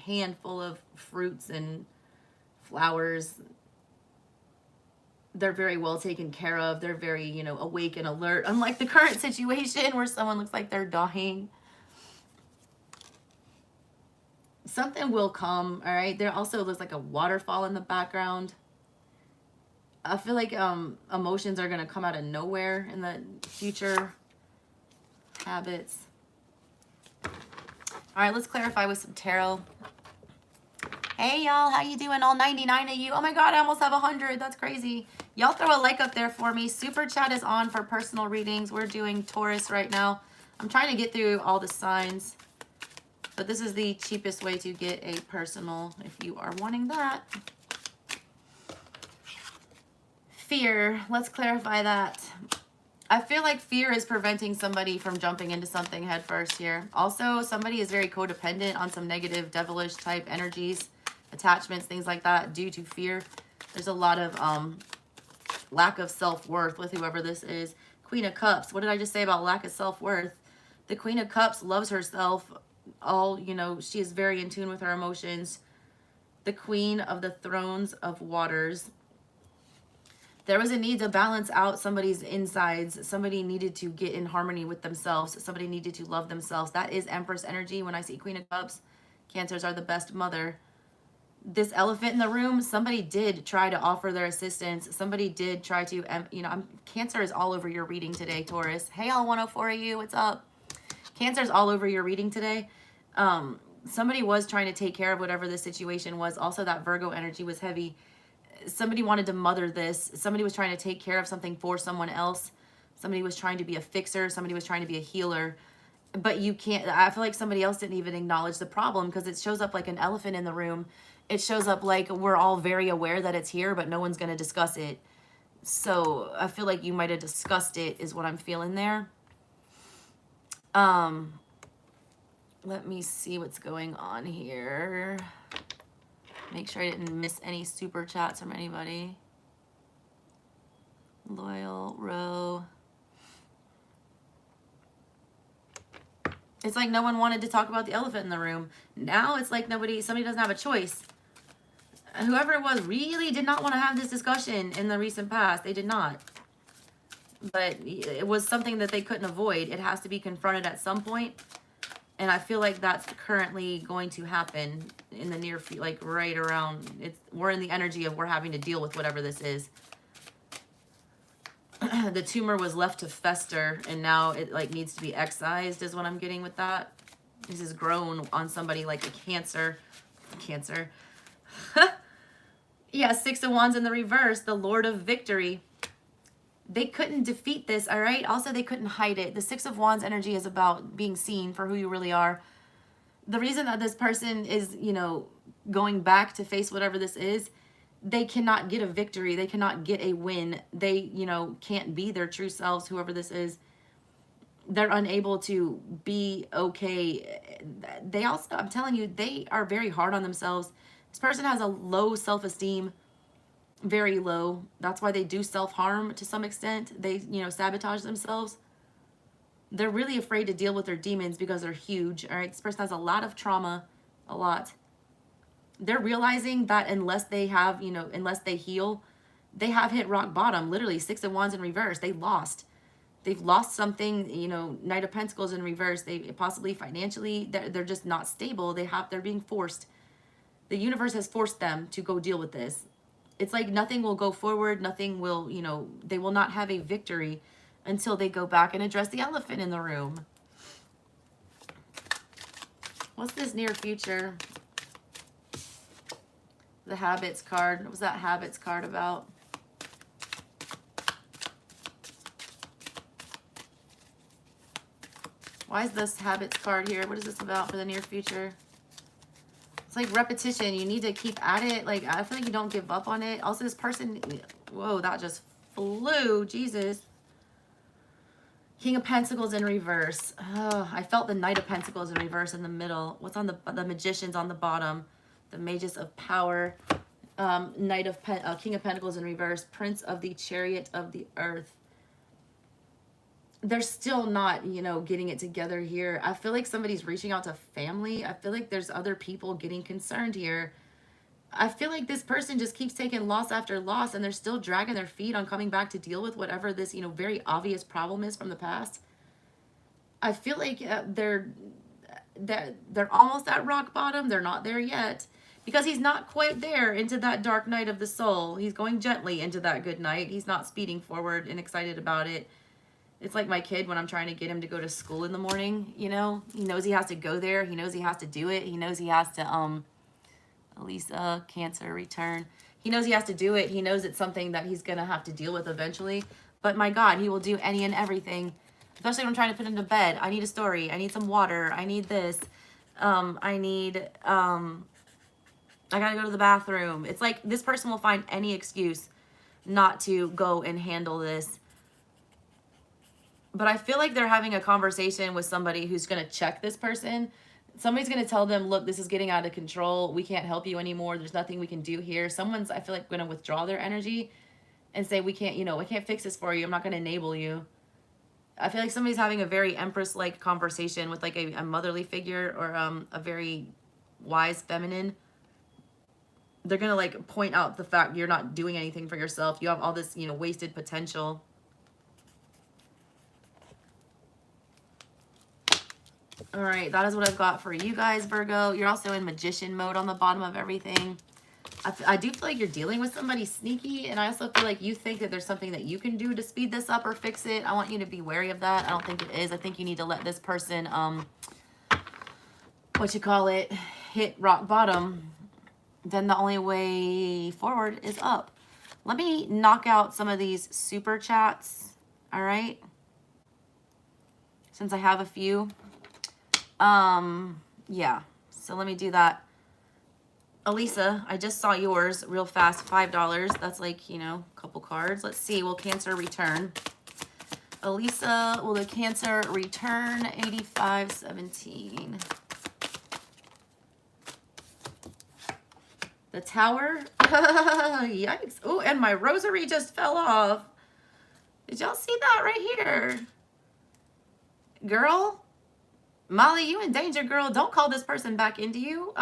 handful of fruits and flowers. They're very well taken care of. They're very, you know, awake and alert. Unlike the current situation where someone looks like they're dying. Something will come, all right? There also looks like a waterfall in the background. I feel like emotions are going to come out of nowhere in the future. Habits. All right, let's clarify with some tarot. Hey, y'all. How you doing? All 99 of you. Oh, my God. I almost have 100. That's crazy. Y'all throw a like up there for me. Super chat is on for personal readings. We're doing Taurus right now. I'm trying to get through all the signs. But this is the cheapest way to get a personal if you are wanting that. Fear. Let's clarify that. I feel like fear is preventing somebody from jumping into something head first here. Also, somebody is very codependent on some negative, devilish type energies, attachments, things like that due to fear. There's a lot of lack of self-worth with whoever this is. Queen of Cups. What did I just say about lack of self-worth? The Queen of Cups loves herself. You know, she is very in tune with her emotions. The Queen of the Thrones of Waters. There was a need to balance out somebody's insides. Somebody needed to get in harmony with themselves. Somebody needed to love themselves. That is Empress energy when I see Queen of Cups. Cancers are the best mother. This elephant in the room, somebody did try to offer their assistance. Somebody did try to, you know, Cancer is all over your reading today, Taurus. Hey, all 104 of you, what's up? Cancer is all over your reading today. Somebody was trying to take care of whatever the situation was. Also, that Virgo energy was heavy. Somebody wanted to mother this. Somebody was trying to take care of something for someone else. Somebody was trying to be a fixer. Somebody was trying to be a healer. But you can't, I feel like somebody else didn't even acknowledge the problem because it shows up like an elephant in the room. It shows up like we're all very aware that it's here, but no one's going to discuss it. So I feel like you might have discussed it is what I'm feeling there. Let me see what's going on here. Make sure I didn't miss any super chats from anybody. Loyal row. It's like no one wanted to talk about the elephant in the room. Now it's like somebody doesn't have a choice. Whoever it was really did not want to have this discussion in the recent past. They did not. But it was something that they couldn't avoid. It has to be confronted at some point. And I feel like that's currently going to happen in the near future, like right around, we're in the energy of we're having to deal with whatever this is. The tumor was left to fester and now it like needs to be excised is what I'm getting with that. This is grown on somebody like a Cancer. Yeah, Six of Wands in the reverse, the Lord of Victory. They couldn't defeat this, all right? Also, they couldn't hide it. The Six of Wands energy is about being seen for who you really are. The reason that this person is, you know, going back to face whatever this is, they cannot get a victory. They cannot get a win. They, you know, can't be their true selves, whoever this is. They're unable to be okay. They also, I'm telling you, they are very hard on themselves. This person has a low self-esteem, very low. That's why they do self-harm to some extent. They, you know, sabotage themselves. They're really afraid to deal with their demons because they're huge, all right? This person has a lot of trauma, a lot. They're realizing that unless they have, you know, unless they heal, they have hit rock bottom. Literally, Six of Wands in reverse. They lost. They've lost something, you know, Knight of Pentacles in reverse. They possibly financially, they're just not stable. They're being forced. The universe has forced them to go deal with this. It's like nothing will go forward. Nothing will, you know, they will not have a victory until they go back and address the elephant in the room. What's this near future? The Habits card. What was that Habits card about? Why is this Habits card here? What is this about for the near future? It's like repetition. You need to keep at it. Like, I feel like you don't give up on it. Also, this person, whoa, that just flew. Jesus. King of Pentacles in reverse. Oh, I felt the Knight of Pentacles in reverse in the middle. What's on the Magician's on the bottom? The Mages of Power. King of Pentacles in reverse. Prince of the Chariot of the Earth. They're still not, you know, getting it together here. I feel like somebody's reaching out to family. I feel like there's other people getting concerned here. I feel like this person just keeps taking loss after loss and they're still dragging their feet on coming back to deal with whatever this, you know, very obvious problem is from the past. I feel like they're almost at rock bottom. They're not there yet because he's not quite there into that dark night of the soul. He's going gently into that good night. He's not speeding forward and excited about it. It's like my kid when I'm trying to get him to go to school in the morning, you know? He knows he has to go there. He knows he has to do it. He knows he has to, Elisa, Cancer, return. He knows he has to do it. He knows it's something that he's going to have to deal with eventually. But my God, he will do any and everything. Especially when I'm trying to put him to bed. I need a story. I need some water. I need this. I got to go to the bathroom. It's like this person will find any excuse not to go and handle this. But I feel like they're having a conversation with somebody who's going to check this person. Somebody's going to tell them, look, this is getting out of control. We can't help you anymore. There's nothing we can do here. Someone's, I feel like, going to withdraw their energy and say, we can't, you know, we can't fix this for you. I'm not going to enable you. I feel like somebody's having a very Empress-like conversation with like a motherly figure or a very wise feminine. They're going to like point out the fact you're not doing anything for yourself. You have all this, you know, wasted potential. All right, that is what I've got for you guys, Virgo. You're also in magician mode on the bottom of everything. I do feel like you're dealing with somebody sneaky, and I also feel like you think that there's something that you can do to speed this up or fix it. I want you to be wary of that. I don't think it is. I think you need to let this person, what you call it, hit rock bottom. Then the only way forward is up. Let me knock out some of these super chats, all right? Since I have a few. Yeah, so let me do that. Elisa, I just saw yours real fast, $5. That's like, you know, a couple cards. Let's see, will Cancer return? Elisa, will the Cancer return? 8517. The Tower? Yikes. Oh, and my rosary just fell off. Did y'all see that right here? Girl, Molly, you in danger, girl. Don't call this person back into you.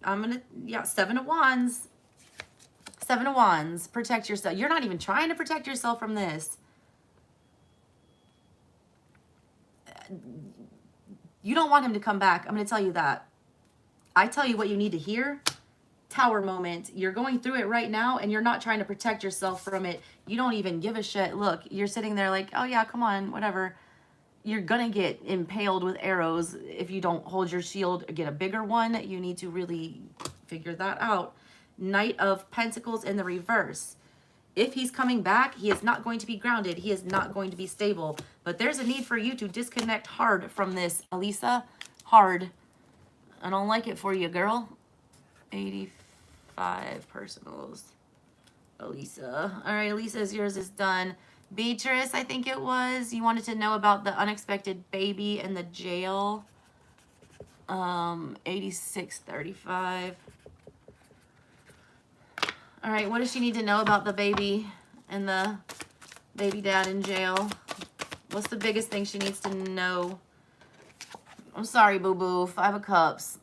I'm gonna, yeah, 7 of Wands. 7 of Wands. Protect yourself. You're not even trying to protect yourself from this. You don't want him to come back. I'm gonna tell you that. I tell you what you need to hear. Tower moment. You're going through it right now, and you're not trying to protect yourself from it. You don't even give a shit. Look, you're sitting there like, oh yeah, come on, whatever. You're gonna get impaled with arrows if you don't hold your shield. Get a bigger one. You need to really figure that out. Knight of Pentacles in the reverse. If he's coming back, he is not going to be grounded. He is not going to be stable. But there's a need for you to disconnect hard from this, Elisa. Hard. I don't like it for you, girl. 85 personals. Elisa. All right, Elisa's yours is done. Beatrice, I think it was. You wanted to know about the unexpected baby in the jail. 8635. All right, what does she need to know about the baby and the baby dad in jail? What's the biggest thing she needs to know? I'm sorry, boo-boo. 5 of Cups.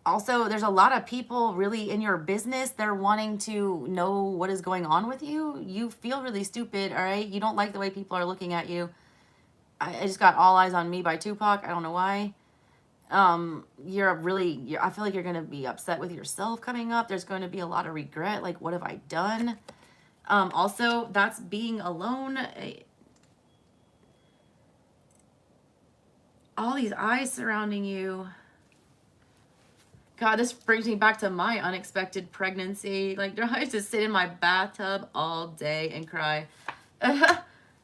Also, there's a lot of people really in your business. They're wanting to know what is going on with you. You feel really stupid, all right? You don't like the way people are looking at you. I just got All Eyes on Me by Tupac. I don't know why. I feel like you're going to be upset with yourself coming up. There's going to be a lot of regret. Like, what have I done? Also, that's being alone. All these eyes surrounding you. God, this brings me back to my unexpected pregnancy. Like, I used to sit in my bathtub all day and cry.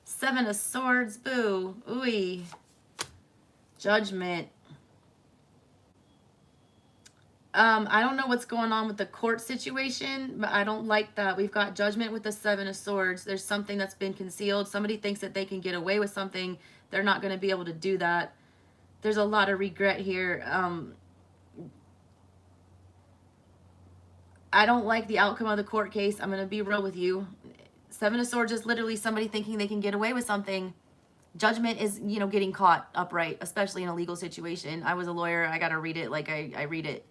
7 of Swords, boo. Ooey. Judgment. I don't know what's going on with the court situation, but I don't like that. We've got Judgment with the 7 of Swords. There's something that's been concealed. Somebody thinks that they can get away with something. They're not going to be able to do that. There's a lot of regret here. I don't like the outcome of the court case. I'm going to be real with you. 7 of Swords is literally somebody thinking they can get away with something. Judgment is, you know, getting caught upright, especially in a legal situation. I was a lawyer. I got to read it like I read it.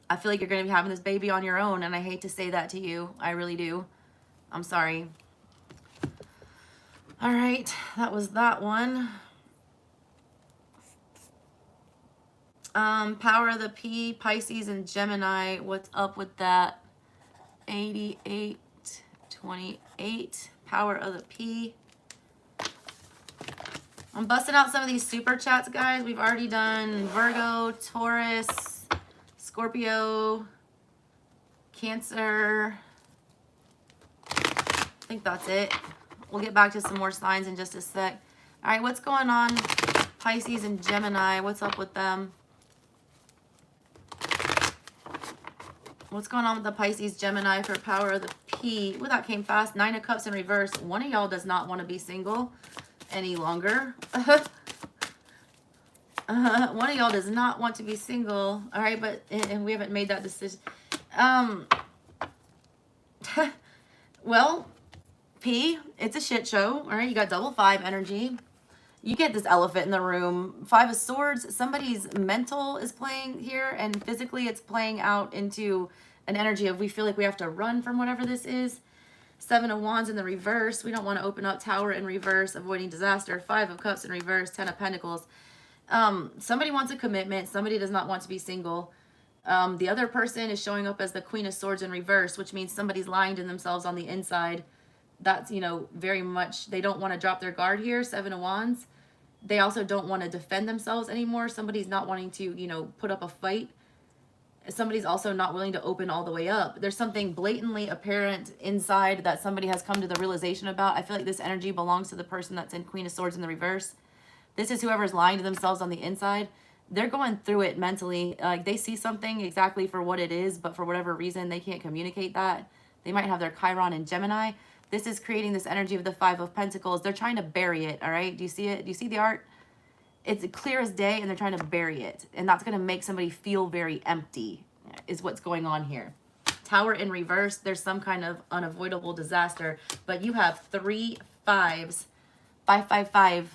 I feel like you're going to be having this baby on your own, and I hate to say that to you. I really do. I'm sorry. All right. That was that one. Power of the P, Pisces and Gemini. What's up with that? 8828. Power of the P. I'm busting out some of these super chats, guys. We've already done Virgo, Taurus, Scorpio, Cancer. I think that's it. We'll get back to some more signs in just a sec. All right, what's going on? Pisces and Gemini. What's up with them? What's going on with the Pisces, Gemini for Power of the P? Ooh, that came fast. 9 of Cups in reverse. One of y'all does not want to be single any longer. One of y'all does not want to be single. All right, but and we haven't made that decision. Well, P, it's a shit show. All right, you got double 5 energy. You get this elephant in the room. 5 of Swords. Somebody's mental is playing here, and physically it's playing out into an energy of we feel like we have to run from whatever this is. 7 of Wands in the reverse. We don't want to open up Tower in reverse, avoiding disaster. 5 of Cups in reverse. 10 of Pentacles. Somebody wants a commitment. Somebody does not want to be single. The other person is showing up as the Queen of Swords in reverse, which means somebody's lying to themselves on the inside. That's, you know, very much, they don't want to drop their guard here, Seven of Wands. They also don't want to defend themselves anymore. Somebody's not wanting to, you know, put up a fight. Somebody's also not willing to open all the way up. There's something blatantly apparent inside that somebody has come to the realization about. I feel like this energy belongs to the person that's in Queen of Swords in the reverse. This is whoever's lying to themselves on the inside. They're going through it mentally. Like they see something exactly for what it is, but for whatever reason, they can't communicate that. They might have their Chiron in Gemini. This is creating this energy of the Five of Pentacles. They're trying to bury it, all right? Do you see it? Do you see the art? It's clear as day, and they're trying to bury it. And that's going to make somebody feel very empty, is what's going on here. Tower in reverse, there's some kind of unavoidable disaster. But you have 3 5s. 555.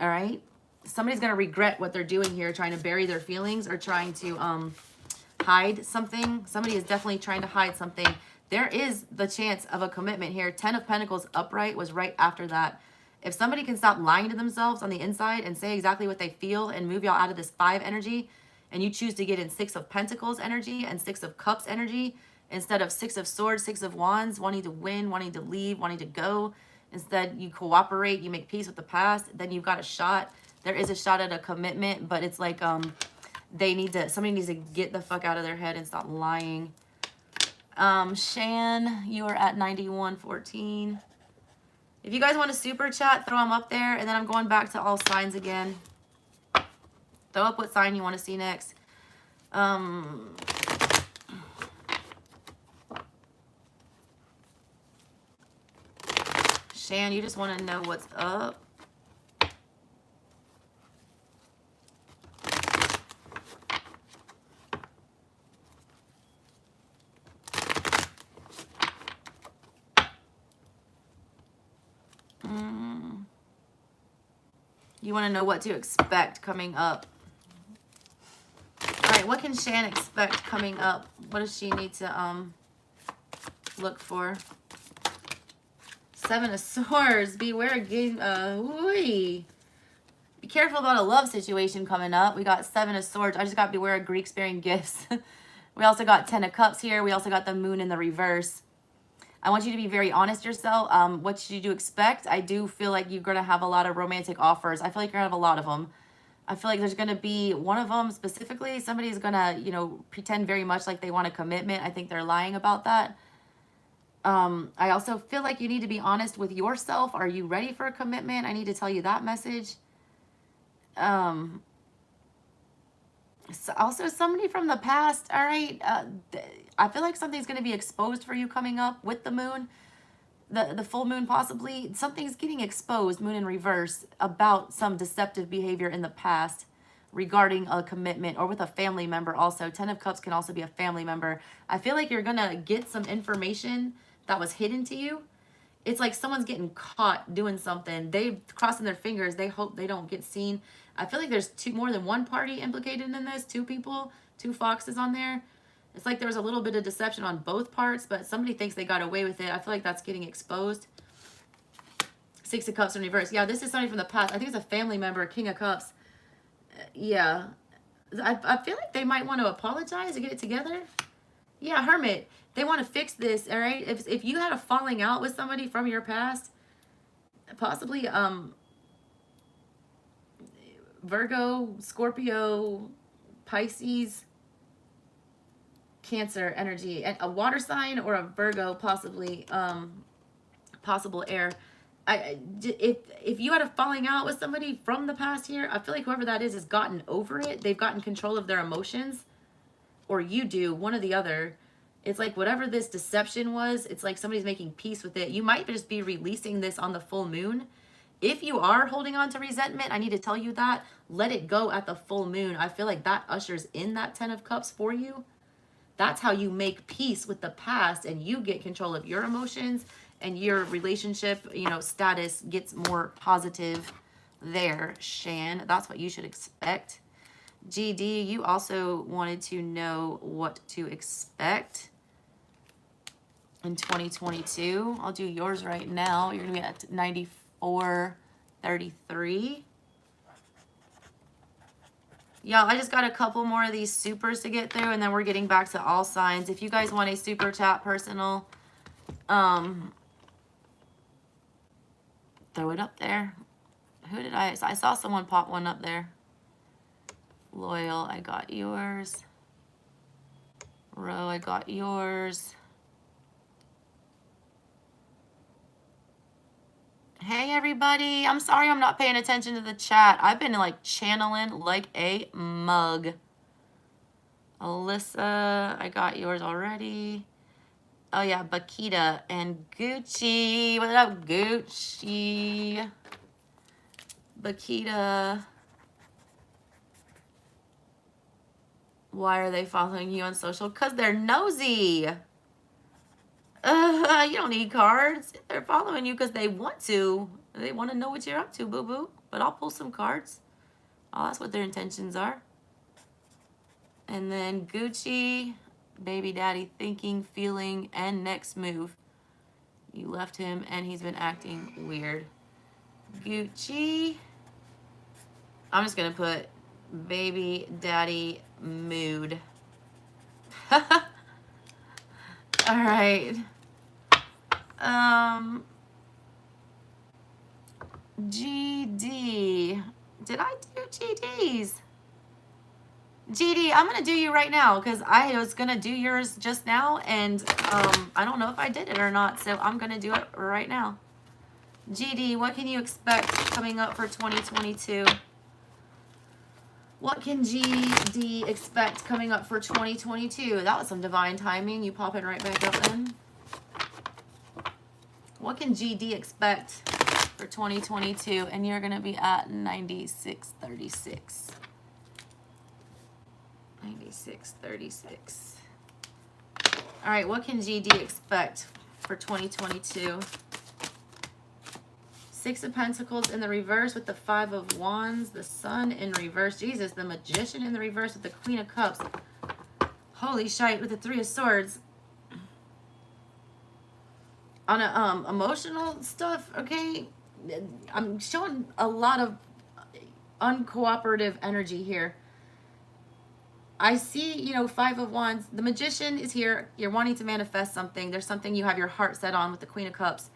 All right? Somebody's going to regret what they're doing here, trying to bury their feelings or trying to hide something. Somebody is definitely trying to hide something. There is the chance of a commitment here. 10 of Pentacles upright was right after that. If somebody can stop lying to themselves on the inside and say exactly what they feel and move y'all out of this 5 energy, and you choose to get in 6 of Pentacles energy and 6 of Cups energy, instead of 6 of Swords, 6 of Wands, wanting to win, wanting to leave, wanting to go, instead you cooperate, you make peace with the past, then you've got a shot. There is a shot at a commitment, but it's like somebody needs to get the fuck out of their head and stop lying. Shan, you are at 9114. If you guys want to super chat, throw them up there, and then I'm going back to all signs again. Throw up what sign you want to see next. Shan, you just want to know what's up. You want to know what to expect coming up. All right, what can Shan expect coming up? What does she need to look for? 7 of Swords. Beware again. Be careful about a love situation coming up. We got 7 of Swords. I just got beware of Greeks bearing gifts. We also got 10 of Cups here. We also got the Moon in the reverse. I want you to be very honest yourself. What should you expect? I do feel like you're going to have a lot of romantic offers. I feel like you're going to have a lot of them. I feel like there's going to be one of them specifically. Somebody's going to, you know, pretend very much like they want a commitment. I think they're lying about that. I also feel like you need to be honest with yourself. Are you ready for a commitment? I need to tell you that message. So also somebody from the past, all right, I feel like something's going to be exposed for you coming up with the moon, the full moon possibly. Something's getting exposed, moon in reverse, about some deceptive behavior in the past regarding a commitment or with a family member also. 10 of Cups can also be a family member. I feel like you're going to get some information that was hidden to you. It's like someone's getting caught doing something. They're crossing their fingers. They hope they don't get seen. I feel like there's more than one party implicated in this. 2 people, 2 foxes on there. It's like there was a little bit of deception on both parts, but somebody thinks they got away with it. I feel like that's getting exposed. 6 of Cups in reverse. Yeah, this is somebody from the past. I think it's a family member, King of Cups. Yeah. I feel like they might want to apologize and get it together. Yeah, Hermit. They want to fix this, all right? If you had a falling out with somebody from your past, possibly Virgo, Scorpio, Pisces, Cancer energy, and a water sign or a Virgo, possibly possible air. If you had a falling out with somebody from the past here, I feel like whoever that is has gotten over it. They've gotten control of their emotions, or you do, one or the other. It's like whatever this deception was, it's like somebody's making peace with it. You might just be releasing this on the full moon. If you are holding on to resentment, I need to tell you that. Let it go at the full moon. I feel like that ushers in that 10 of Cups for you. That's how you make peace with the past and you get control of your emotions and your relationship, you know, status gets more positive there, Shan. That's what you should expect. GD, you also wanted to know what to expect in 2022. I'll do yours right now. You're going to be at 94.33. Yeah, I just got a couple more of these supers to get through, and then we're getting back to all signs. If you guys want a super chat personal, throw it up there. Who did I saw someone pop one up there. Loyal, I got yours. Ro, I got yours. Hey everybody, I'm sorry I'm not paying attention to the chat. I've been like channeling like a mug. Alyssa, I got yours already. Oh yeah, Bakita and Gucci. What up, Gucci? Bakita. Why are they following you on social? Because they're nosy. You don't need cards. They're following you because they want to. They want to know what you're up to, boo-boo. But I'll pull some cards. Oh, that's what their intentions are. And then Gucci, baby daddy thinking, feeling, and next move. You left him and he's been acting weird. Gucci. I'm just going to put baby daddy mood. All right. GD. Did I do GDs? GD, I'm going to do you right now because I was going to do yours just now, and I don't know if I did it or not, so I'm going to do it right now. GD, what can you expect coming up for 2022? What can GD expect coming up for 2022? That was some divine timing. You popping right back up then. What can GD expect for 2022? And you're going to be at 9636. 9636. All right, what can GD expect for 2022? Six of Pentacles in the reverse with the Five of Wands, the Sun in reverse. Jesus, the Magician in the reverse with the Queen of Cups. Holy shite, with the Three of Swords. On a emotional stuff, okay? I'm showing a lot of uncooperative energy here. I see, you know, Five of Wands. The Magician is here. You're wanting to manifest something. There's something you have your heart set on with the Queen of Cups.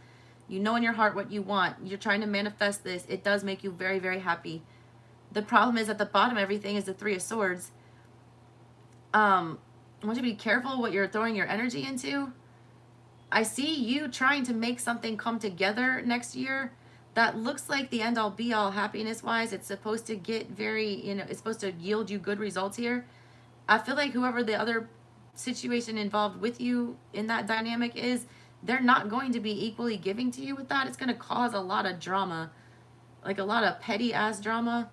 You know in your heart what you want. You're trying to manifest this. It does make you very, very happy. The problem is at the bottom of everything is the Three of Swords. I want you to be careful what you're throwing your energy into. I see you trying to make something come together next year that looks like the end-all be-all happiness-wise. It's supposed to get very, you know, it's supposed to yield you good results here. I feel like whoever the other situation involved with you in that dynamic is, they're not going to be equally giving to you with that. It's going to cause a lot of drama, like a lot of petty ass drama.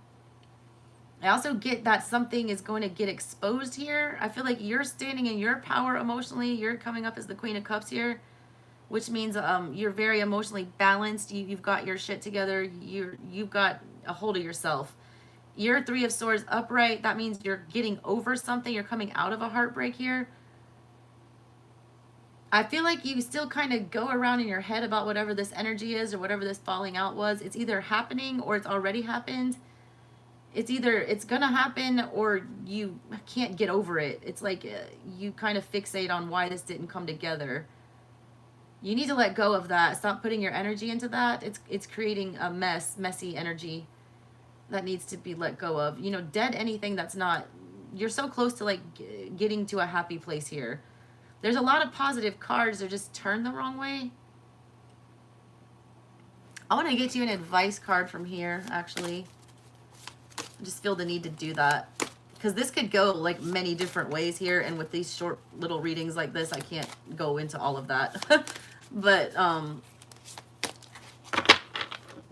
I also get that something is going to get exposed here. I feel like you're standing in your power emotionally. You're coming up as the Queen of Cups here, which means you're very emotionally balanced. You've got your shit together. You've got a hold of yourself. You're Three of Swords upright. That means you're getting over something. You're coming out of a heartbreak here. I feel like you still kind of go around in your head about whatever this energy is or whatever this falling out was. It's either happening or it's already happened. It's either it's going to happen or you can't get over it. It's like you kind of fixate on why this didn't come together. You need to let go of that. Stop putting your energy into that. It's creating a messy energy that needs to be let go of. You know, dead anything that's not, you're so close to like getting to a happy place here. There's a lot of positive cards. They're just turned the wrong way. I want to get you an advice card from here, actually. I just feel the need to do that. Because this could go like many different ways here. And with these short little readings like this, I can't go into all of that. But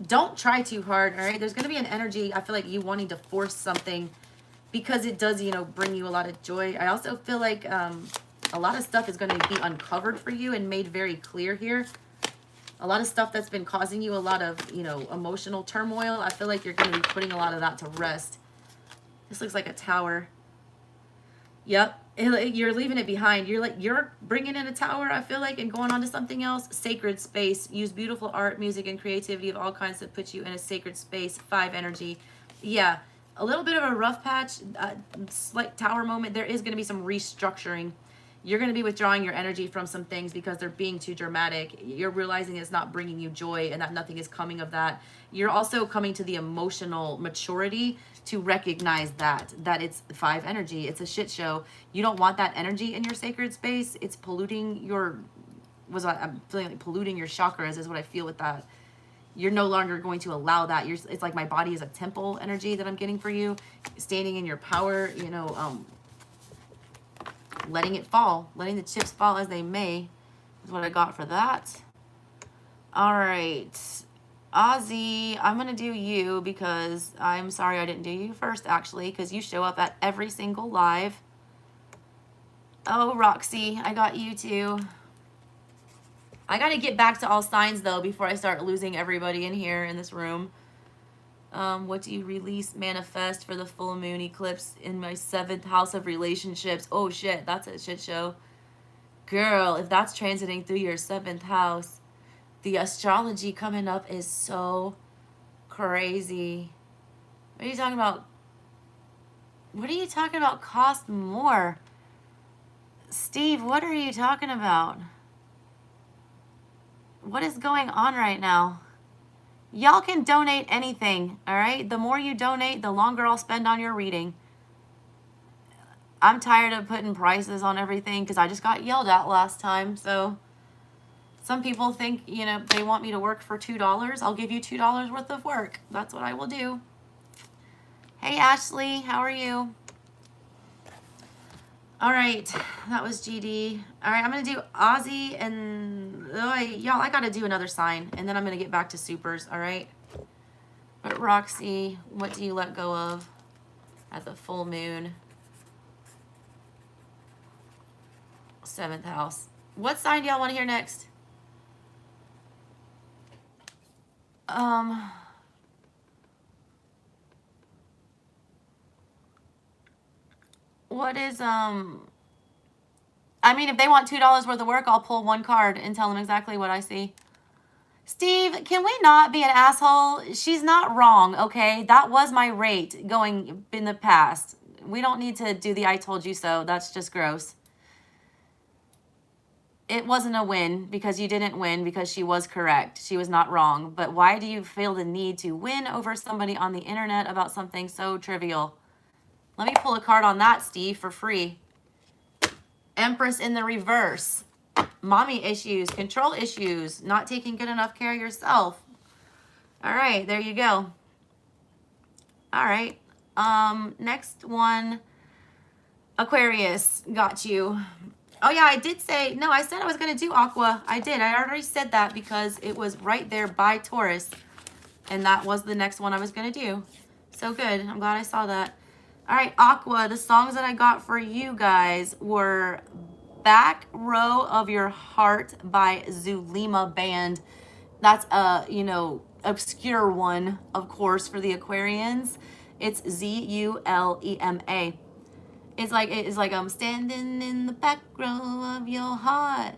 don't try too hard, all right? There's going to be an energy, I feel like you wanting to force something because it does, you know, bring you a lot of joy. I also feel like a lot of stuff is going to be uncovered for you and made very clear here. A lot of stuff that's been causing you a lot of, you know, emotional turmoil. I feel like you're going to be putting a lot of that to rest. This looks like a tower. Yep. You're leaving it behind. You're bringing in a tower, I feel like, and going on to something else. Sacred space. Use beautiful art, music, and creativity of all kinds to put you in a sacred space. 5 energy. Yeah. a little bit of a rough patch, slight tower moment. There is going to be some restructuring. You're going to be withdrawing your energy from some things because they're being too dramatic. You're realizing it's not bringing you joy and that nothing is coming of that. You're also coming to the emotional maturity to recognize that it's 5 energy. It's a shit show. You don't want that energy in your sacred space. It's polluting your, I'm feeling like polluting your chakras is what I feel with that. You're no longer going to allow that. It's like my body is a temple energy that I'm getting for you. Standing in your power, you know, letting it fall, letting the chips fall as they may is what I got for that. All right, Ozzy, I'm going to do you because I'm sorry I didn't do you first, actually, because you show up at every single live. Oh, Roxy, I got you too. I got to get back to all signs, though, before I start losing everybody in here in this room. What do you release, manifest for the full moon eclipse in my 7th house of relationships? Oh, shit, that's a shit show. Girl, if that's transiting through your 7th house, the astrology coming up is so crazy. What are you talking about? What are you talking about cost more? Steve, what are you talking about? What is going on right now? Y'all can donate anything, all right? The more you donate, the longer I'll spend on your reading. I'm tired of putting prices on everything because I just got yelled at last time. So some people think, you know, they want me to work for $2. I'll give you $2 worth of work. That's what I will do. Hey, Ashley, how are you? All right, that was GD. All right, I'm going to do Ozzy and y'all, I got to do another sign and then I'm going to get back to supers, all right? But Roxy, what do you let go of at the full moon? 7th house. What sign do y'all want to hear next? What is, I mean, if they want $2 worth of work, I'll pull one card and tell them exactly what I see. Steve, can we not be an asshole? She's not wrong, okay? That was my rate going in the past. We don't need to do the I told you so. That's just gross. It wasn't a win because you didn't win because she was correct. She was not wrong. But why do you feel the need to win over somebody on the internet about something so trivial? Let me pull a card on that, Steve, for free. Empress in the reverse. Mommy issues, control issues, not taking good enough care of yourself. All right, there you go. All right. Next one. Aquarius, got you. Oh, yeah, I did say, no, I said I was going to do Aqua. I did. I already said that because it was right there by Taurus. And that was the next one I was going to do. So good. I'm glad I saw that. All right, Aqua, the songs that I got for you guys were Back Row of Your Heart by Zulema Band. That's a, you know, obscure one, of course, for the Aquarians. It's Zulema. It's like I'm standing in the back row of your heart.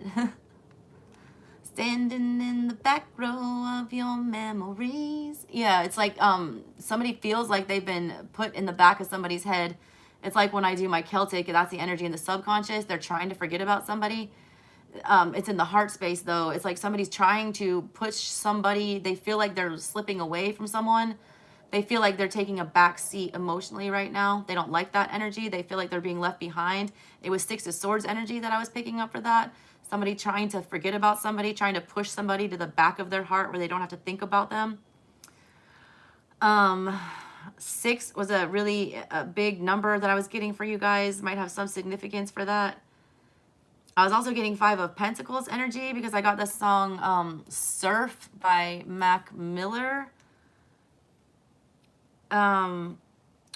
Standing in the back row of your memories. Yeah, it's like somebody feels like they've been put in the back of somebody's head. It's like when I do my Celtic, that's the energy in the subconscious. They're trying to forget about somebody. It's in the heart space, though. It's like somebody's trying to push somebody. They feel like they're slipping away from someone. They feel like they're taking a back seat emotionally right now. They don't like that energy. They feel like they're being left behind. It was 6 of Swords energy that I was picking up for that. Somebody trying to forget about somebody, trying to push somebody to the back of their heart where they don't have to think about them. 6 was a really big number that I was getting for you guys. Might have some significance for that. I was also getting 5 of Pentacles energy because I got this song Surf by Mac Miller. Oh,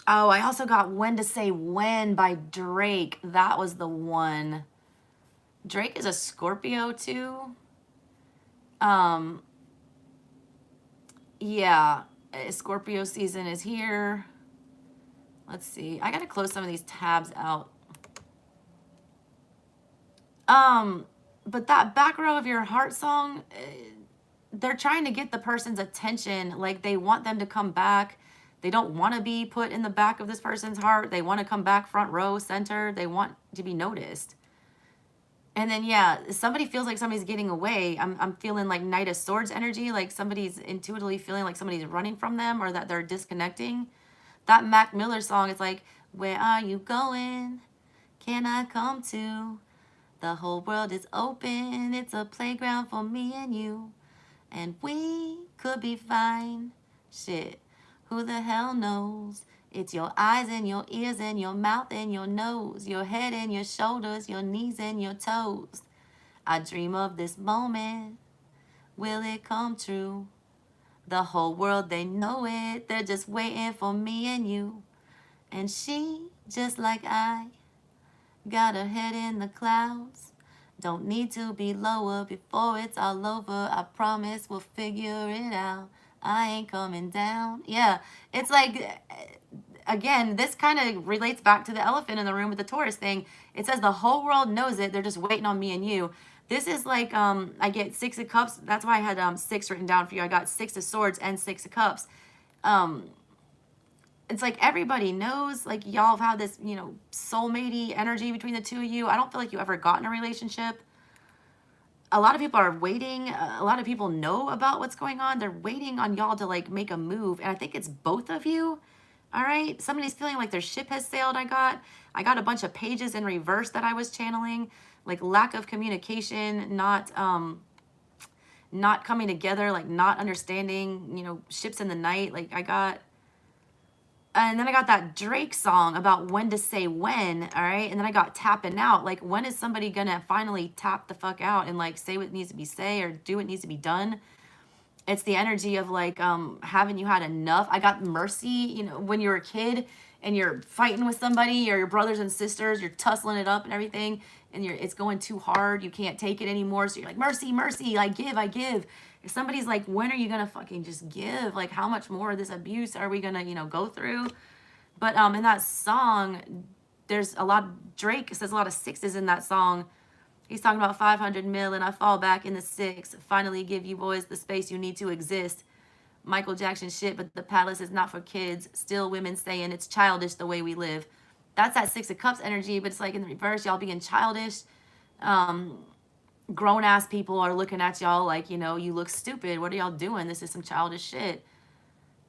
I also got When to Say When by Drake. That was the one. Drake is a Scorpio too. Yeah, Scorpio season is here. Let's see. I gotta close some of these tabs out. But that Back Row of Your Heart song, they're trying to get the person's attention. Like they want them to come back. They don't want to be put in the back of this person's heart. They want to come back front row, center. They want to be noticed. And then, yeah, somebody feels like somebody's getting away. I'm feeling like Knight of Swords energy, like somebody's intuitively feeling like somebody's running from them or that they're disconnecting. That Mac Miller song is like, where are you going? Can I come to? The whole world is open. It's a playground for me and you. And we could be fine. Shit, who the hell knows? It's your eyes and your ears and your mouth and your nose, your head and your shoulders, your knees and your toes. I dream of this moment. Will it come true? The whole world, they know it. They're just waiting for me and you. And she, just like I, got her head in the clouds. Don't need to be lower before it's all over. I promise we'll figure it out. I ain't coming down. Yeah, it's like, again, this kind of relates back to the elephant in the room with the Taurus thing. It says the whole world knows it. They're just waiting on me and you. This is like, I get 6 of Cups. That's why I had 6 written down for you. I got 6 of Swords and 6 of Cups. It's like everybody knows, like, y'all have had this, you know, soulmate-y energy between the two of you. I don't feel like you ever got in a relationship. A lot of people are waiting. A lot of people know about what's going on. They're waiting on y'all to, like, make a move. And I think it's both of you. All right? Somebody's feeling like their ship has sailed, I got a bunch of pages in reverse that I was channeling. Like, lack of communication, not coming together, like, not understanding, you know, ships in the night. Like, and then I got that Drake song about when to say when, all right? And then I got tapping out. Like, when is somebody gonna finally tap the fuck out and, like, say what needs to be said or do what needs to be done? It's the energy of, like, haven't you had enough? I got mercy, you know, when you're a kid and you're fighting with somebody or your brothers and sisters, you're tussling it up and everything, and it's going too hard. You can't take it anymore. So you're like, mercy, mercy, I give. If somebody's like, when are you gonna fucking just give? Like, how much more of this abuse are we gonna, you know, go through? But in that song, there's a lot, Drake says a lot of sixes in that song. He's talking about 500 mil and I fall back in the 6. Finally give you boys the space you need to exist. Michael Jackson shit, but the palace is not for kids. Still women saying it's childish the way we live. That's that 6 of Cups energy, but it's like in the reverse, y'all being childish. Grown ass people are looking at y'all like, you know, you look stupid. What are y'all doing? This is some childish shit.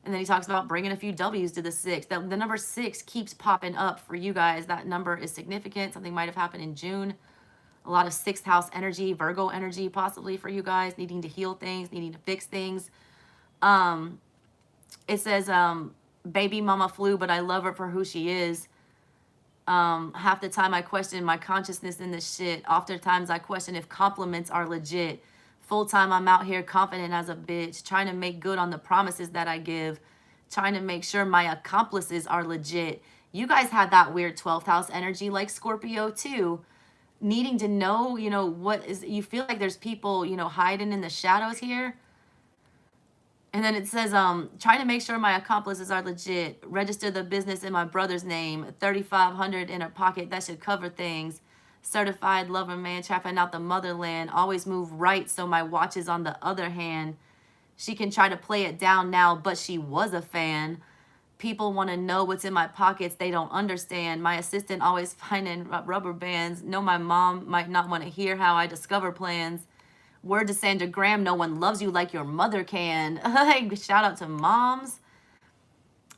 And then he talks about bringing a few W's to the 6. The number 6 keeps popping up for you guys. That number is significant. Something might have happened in June. A lot of 6th house energy, Virgo energy possibly for you guys, needing to heal things, needing to fix things. It says, baby mama flew, but I love her for who she is. Half the time I question my consciousness in this shit. Oftentimes I question if compliments are legit. Full time I'm out here confident as a bitch, trying to make good on the promises that I give, trying to make sure my accomplices are legit. You guys had that weird 12th house energy like Scorpio too. Needing to know, you know, what is, you feel like there's people, you know, hiding in the shadows here. And then it says, trying to make sure my accomplices are legit. Register the business in my brother's name. 3,500 in her pocket. That should cover things. Certified lover man, trapping out the motherland. Always move right, so my watch is on the other hand. She can try to play it down now, but she was a fan. People want to know what's in my pockets. They don't understand. My assistant always finding rubber bands. No, my mom might not want to hear how I discover plans. Word to Sandra Graham, no one loves you like your mother can. Shout out to moms.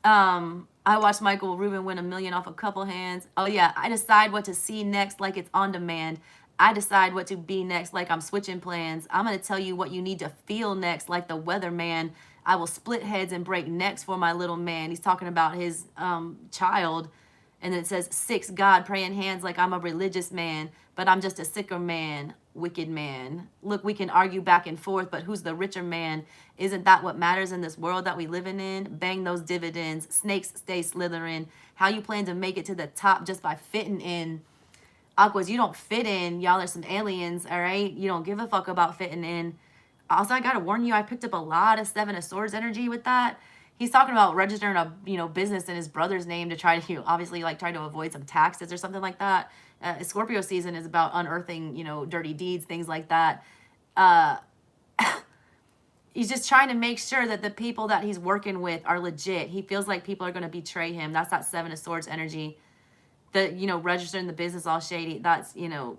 I watched Michael Rubin win $1 million off a couple hands. Oh yeah, I decide what to see next like it's on demand. I decide what to be next like I'm switching plans. I'm going to tell you what you need to feel next like the weatherman. I will split heads and break necks for my little man. He's talking about his child. And then it says, 6, God, praying hands like I'm a religious man, but I'm just a sicker man, wicked man. Look, we can argue back and forth, but who's the richer man? Isn't that what matters in this world that we living in? Bang those dividends. Snakes stay slithering. How you plan to make it to the top just by fitting in? Aquas, you don't fit in. Y'all are some aliens, all right? You don't give a fuck about fitting in. Also, I got to warn you, I picked up a lot of 7 of Swords energy with that. He's talking about registering a, you know, business in his brother's name to try to, obviously, like, try to avoid some taxes or something like that. Scorpio season is about unearthing, you know, dirty deeds, things like that. He's just trying to make sure that the people that he's working with are legit. He feels like people are going to betray him. That's that Seven of Swords energy. The, you know, registering the business all shady. That's, you know,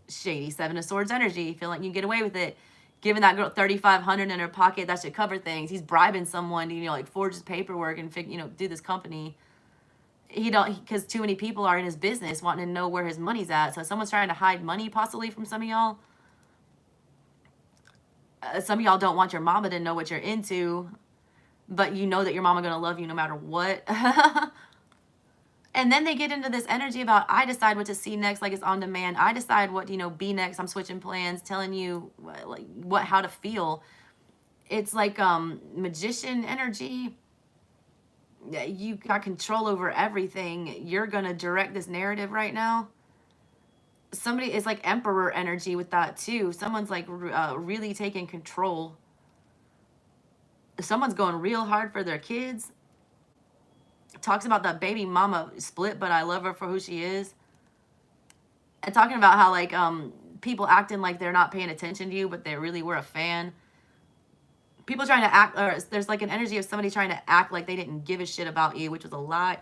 shady Seven of Swords energy. You feel like you can get away with it. Giving that girl $3,500 in her pocket, that should cover things. He's bribing someone to, you know, like forge his paperwork and, you know, do this company. He don't, because too many people are in his business wanting to know where his money's at. So someone's trying to hide money possibly from some of y'all. Some of y'all don't want your mama to know what you're into, but you know that your mama gonna love you no matter what. And then they get into this energy about, I decide what to see next, like it's on demand. I decide what, you know, be next. I'm switching plans, telling you like how to feel. It's like magician energy. You got control over everything. You're gonna direct this narrative right now. Somebody is like emperor energy with that too. Someone's like really taking control. Someone's going real hard for their kids. Talks about that baby mama split, but I love her for who she is. And talking about how like people acting like they're not paying attention to you, but they really were a fan. People trying to act, or there's like an energy of somebody trying to act like they didn't give a shit about you, which was a lie.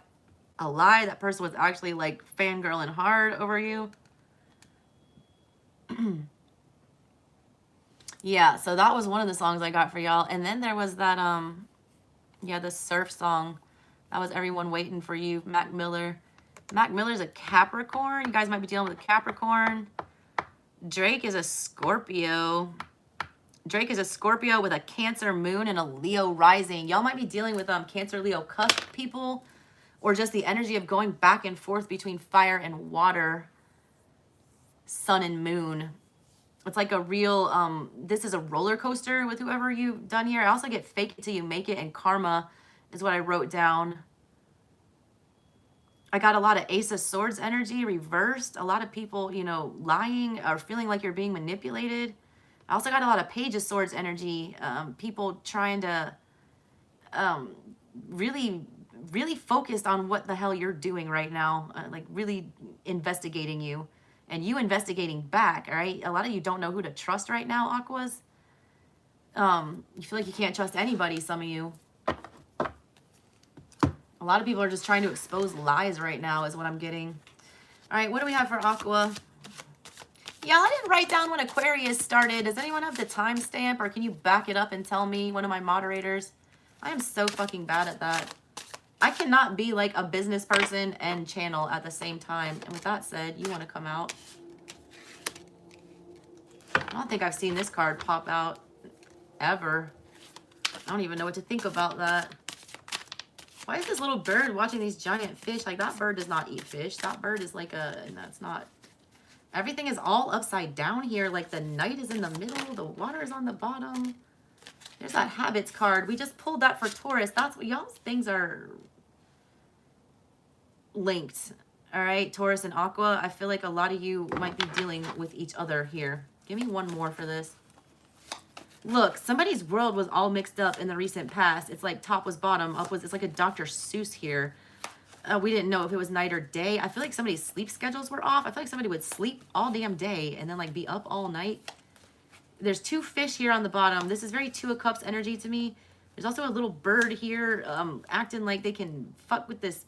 A lie. That person was actually like fangirling hard over you. Yeah, so that was one of the songs I got for y'all. And then there was that yeah, the surf song. That was Everyone Waiting for You, Mac Miller. Mac Miller's a Capricorn. You guys might be dealing with a Capricorn. Drake is a Scorpio. Drake is a Scorpio with a Cancer moon and a Leo rising. Y'all might be dealing with Cancer, Leo cusp people, or just the energy of going back and forth between fire and water, sun and moon. It's like a real, this is a roller coaster with whoever you've done here. I also get fake it till you make it, and karma is what I wrote down. I got a lot of Ace of Swords energy reversed. A lot of people, you know, lying or feeling like you're being manipulated. I also got a lot of Page of Swords energy. People trying to really focused on what the hell you're doing right now. Like really investigating you. And you investigating back, all right? A lot of you don't know who to trust right now, Aquas. You feel like you can't trust anybody, some of you. A lot of people are just trying to expose lies right now is what I'm getting. All right, what do we have for Aqua? Yeah, I didn't write down when Aquarius started. Does anyone have the timestamp, or can you back it up and tell me, one of my moderators? I am so fucking bad at that. I cannot be like a business person and channel at the same time. And with that said, you want to come out. I don't think I've seen this card pop out ever. I don't even know what to think about that. Why is this little bird watching these giant fish? Like, that bird does not eat fish. That bird is like and that's not. Everything is all upside down here. Like, the night is in the middle. The water is on the bottom. There's that habits card. We just pulled that for Taurus. That's what y'all's things are linked. All right, Taurus and Aqua. I feel like a lot of you might be dealing with each other here. Give me one more for this. Look, somebody's world was all mixed up in the recent past. It's like top was bottom, up was, it's like a Dr. Seuss here. We didn't know if it was night or day. I feel like somebody's sleep schedules were off. I feel like somebody would sleep all damn day and then like be up all night. There's two fish here on the bottom. This is very Two of Cups energy to me. There's also a little bird here acting like they can fuck with this.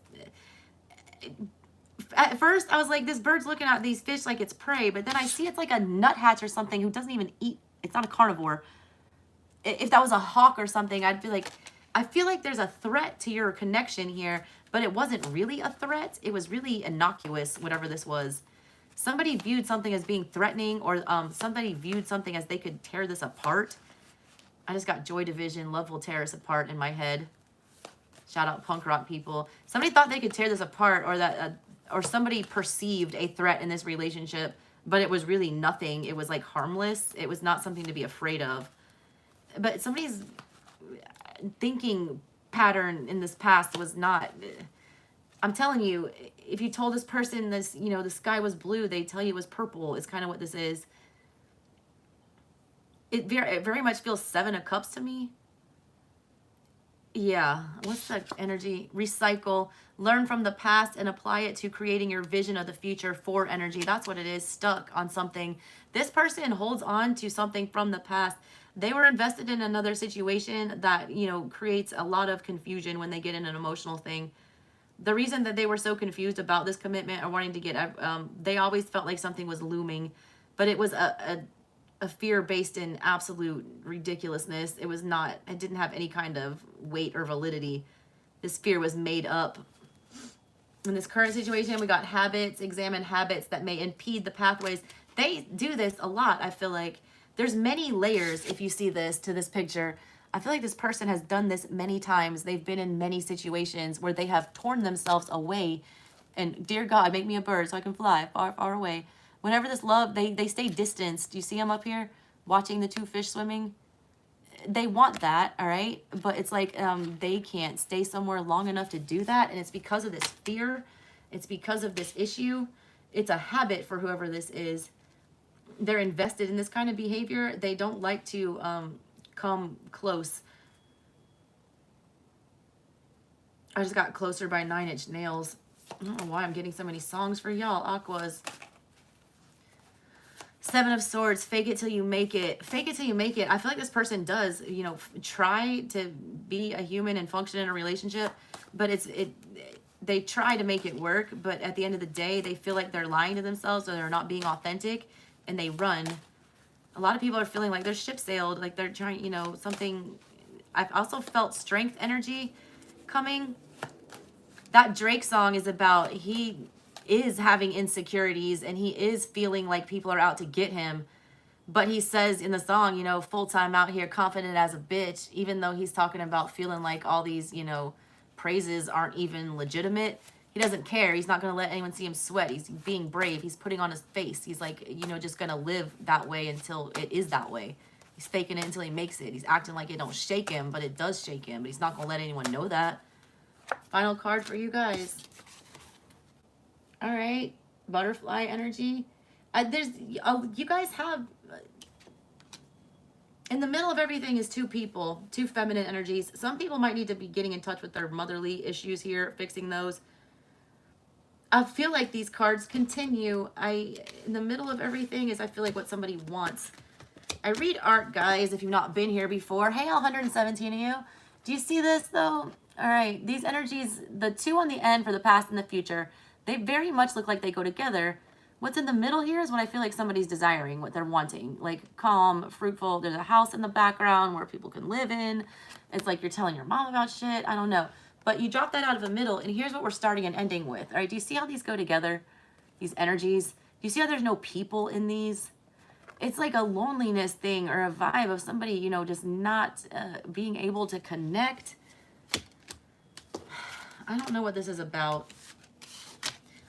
At first, I was like, this bird's looking at these fish like it's prey. But then I see it's like a nuthatch or something who doesn't even eat. It's not a carnivore. If that was a hawk or something, I'd be like, I feel like there's a threat to your connection here. But it wasn't really a threat. It was really innocuous, whatever this was. Somebody viewed something as being threatening, or somebody viewed something as they could tear this apart. I just got Joy Division, love will tear us apart in my head. Shout out punk rock people. Somebody thought they could tear this apart, or that, or somebody perceived a threat in this relationship, but it was really nothing. It was like harmless. It was not something to be afraid of. But somebody's thinking pattern in this past was not. I'm telling you, if you told this person this, you know, the sky was blue, they tell you it was purple. Is kind of what this is. It very much feels Seven of Cups to me. Yeah, what's that energy? Recycle, learn from the past and apply it to creating your vision of the future for energy. That's what it is, stuck on something. This person holds on to something from the past. They were invested in another situation that, you know, creates a lot of confusion when they get in an emotional thing. The reason that they were so confused about this commitment or wanting to get, they always felt like something was looming, but it was a fear based in absolute ridiculousness. It was not, it didn't have any kind of weight or validity. This fear was made up. In this current situation, we got habits, examine habits that may impede the pathways. They do this a lot, I feel like. There's many layers, if you see this, to this picture. I feel like this person has done this many times. They've been in many situations where they have torn themselves away. And dear God, make me a bird so I can fly far, far away. Whenever this love, they stay distanced. Do you see them up here watching the two fish swimming? They want that, all right? But it's like they can't stay somewhere long enough to do that. And it's because of this fear. It's because of this issue. It's a habit for whoever this is. They're invested in this kind of behavior. They don't like to come close. I just got closer by 9 Inch Nails. I don't know why I'm getting so many songs for y'all, Aquas. 7 of Swords, fake it till you make it. Fake it till you make it. I feel like this person does, you know, try to be a human and function in a relationship, but they try to make it work, but at the end of the day, they feel like they're lying to themselves or they're not being authentic, and they run. A lot of people are feeling like their ship sailed, like they're trying, you know, something. I've also felt strength energy coming. That Drake song is about, he is having insecurities and he is feeling like people are out to get him. But he says in the song, you know, full time out here, confident as a bitch, even though he's talking about feeling like all these, you know, praises aren't even legitimate. He doesn't care. He's not going to let anyone see him sweat. He's being brave. He's putting on his face. He's like, you know, just going to live that way until it is that way. He's faking it until he makes it. He's acting like it don't shake him, but it does shake him. But he's not going to let anyone know that. Final card for you guys. All right. Butterfly energy. You guys have, in the middle of everything is two people, two feminine energies. Some people might need to be getting in touch with their motherly issues here, fixing those. I feel like these cards continue. In the middle of everything is, I feel like what somebody wants. I read art, guys, if you've not been here before. Hey, all 117 of you. Do you see this, though? All right, these energies, the two on the end for the past and the future, they very much look like they go together. What's in the middle here is what I feel like somebody's desiring, what they're wanting. Like calm, fruitful. There's a house in the background where people can live in. It's like you're telling your mom about shit. I don't know. But you drop that out of the middle, and here's what we're starting and ending with. All right, do you see how these go together? These energies? Do you see how there's no people in these? It's like a loneliness thing or a vibe of somebody, you know, just not being able to connect. I don't know what this is about.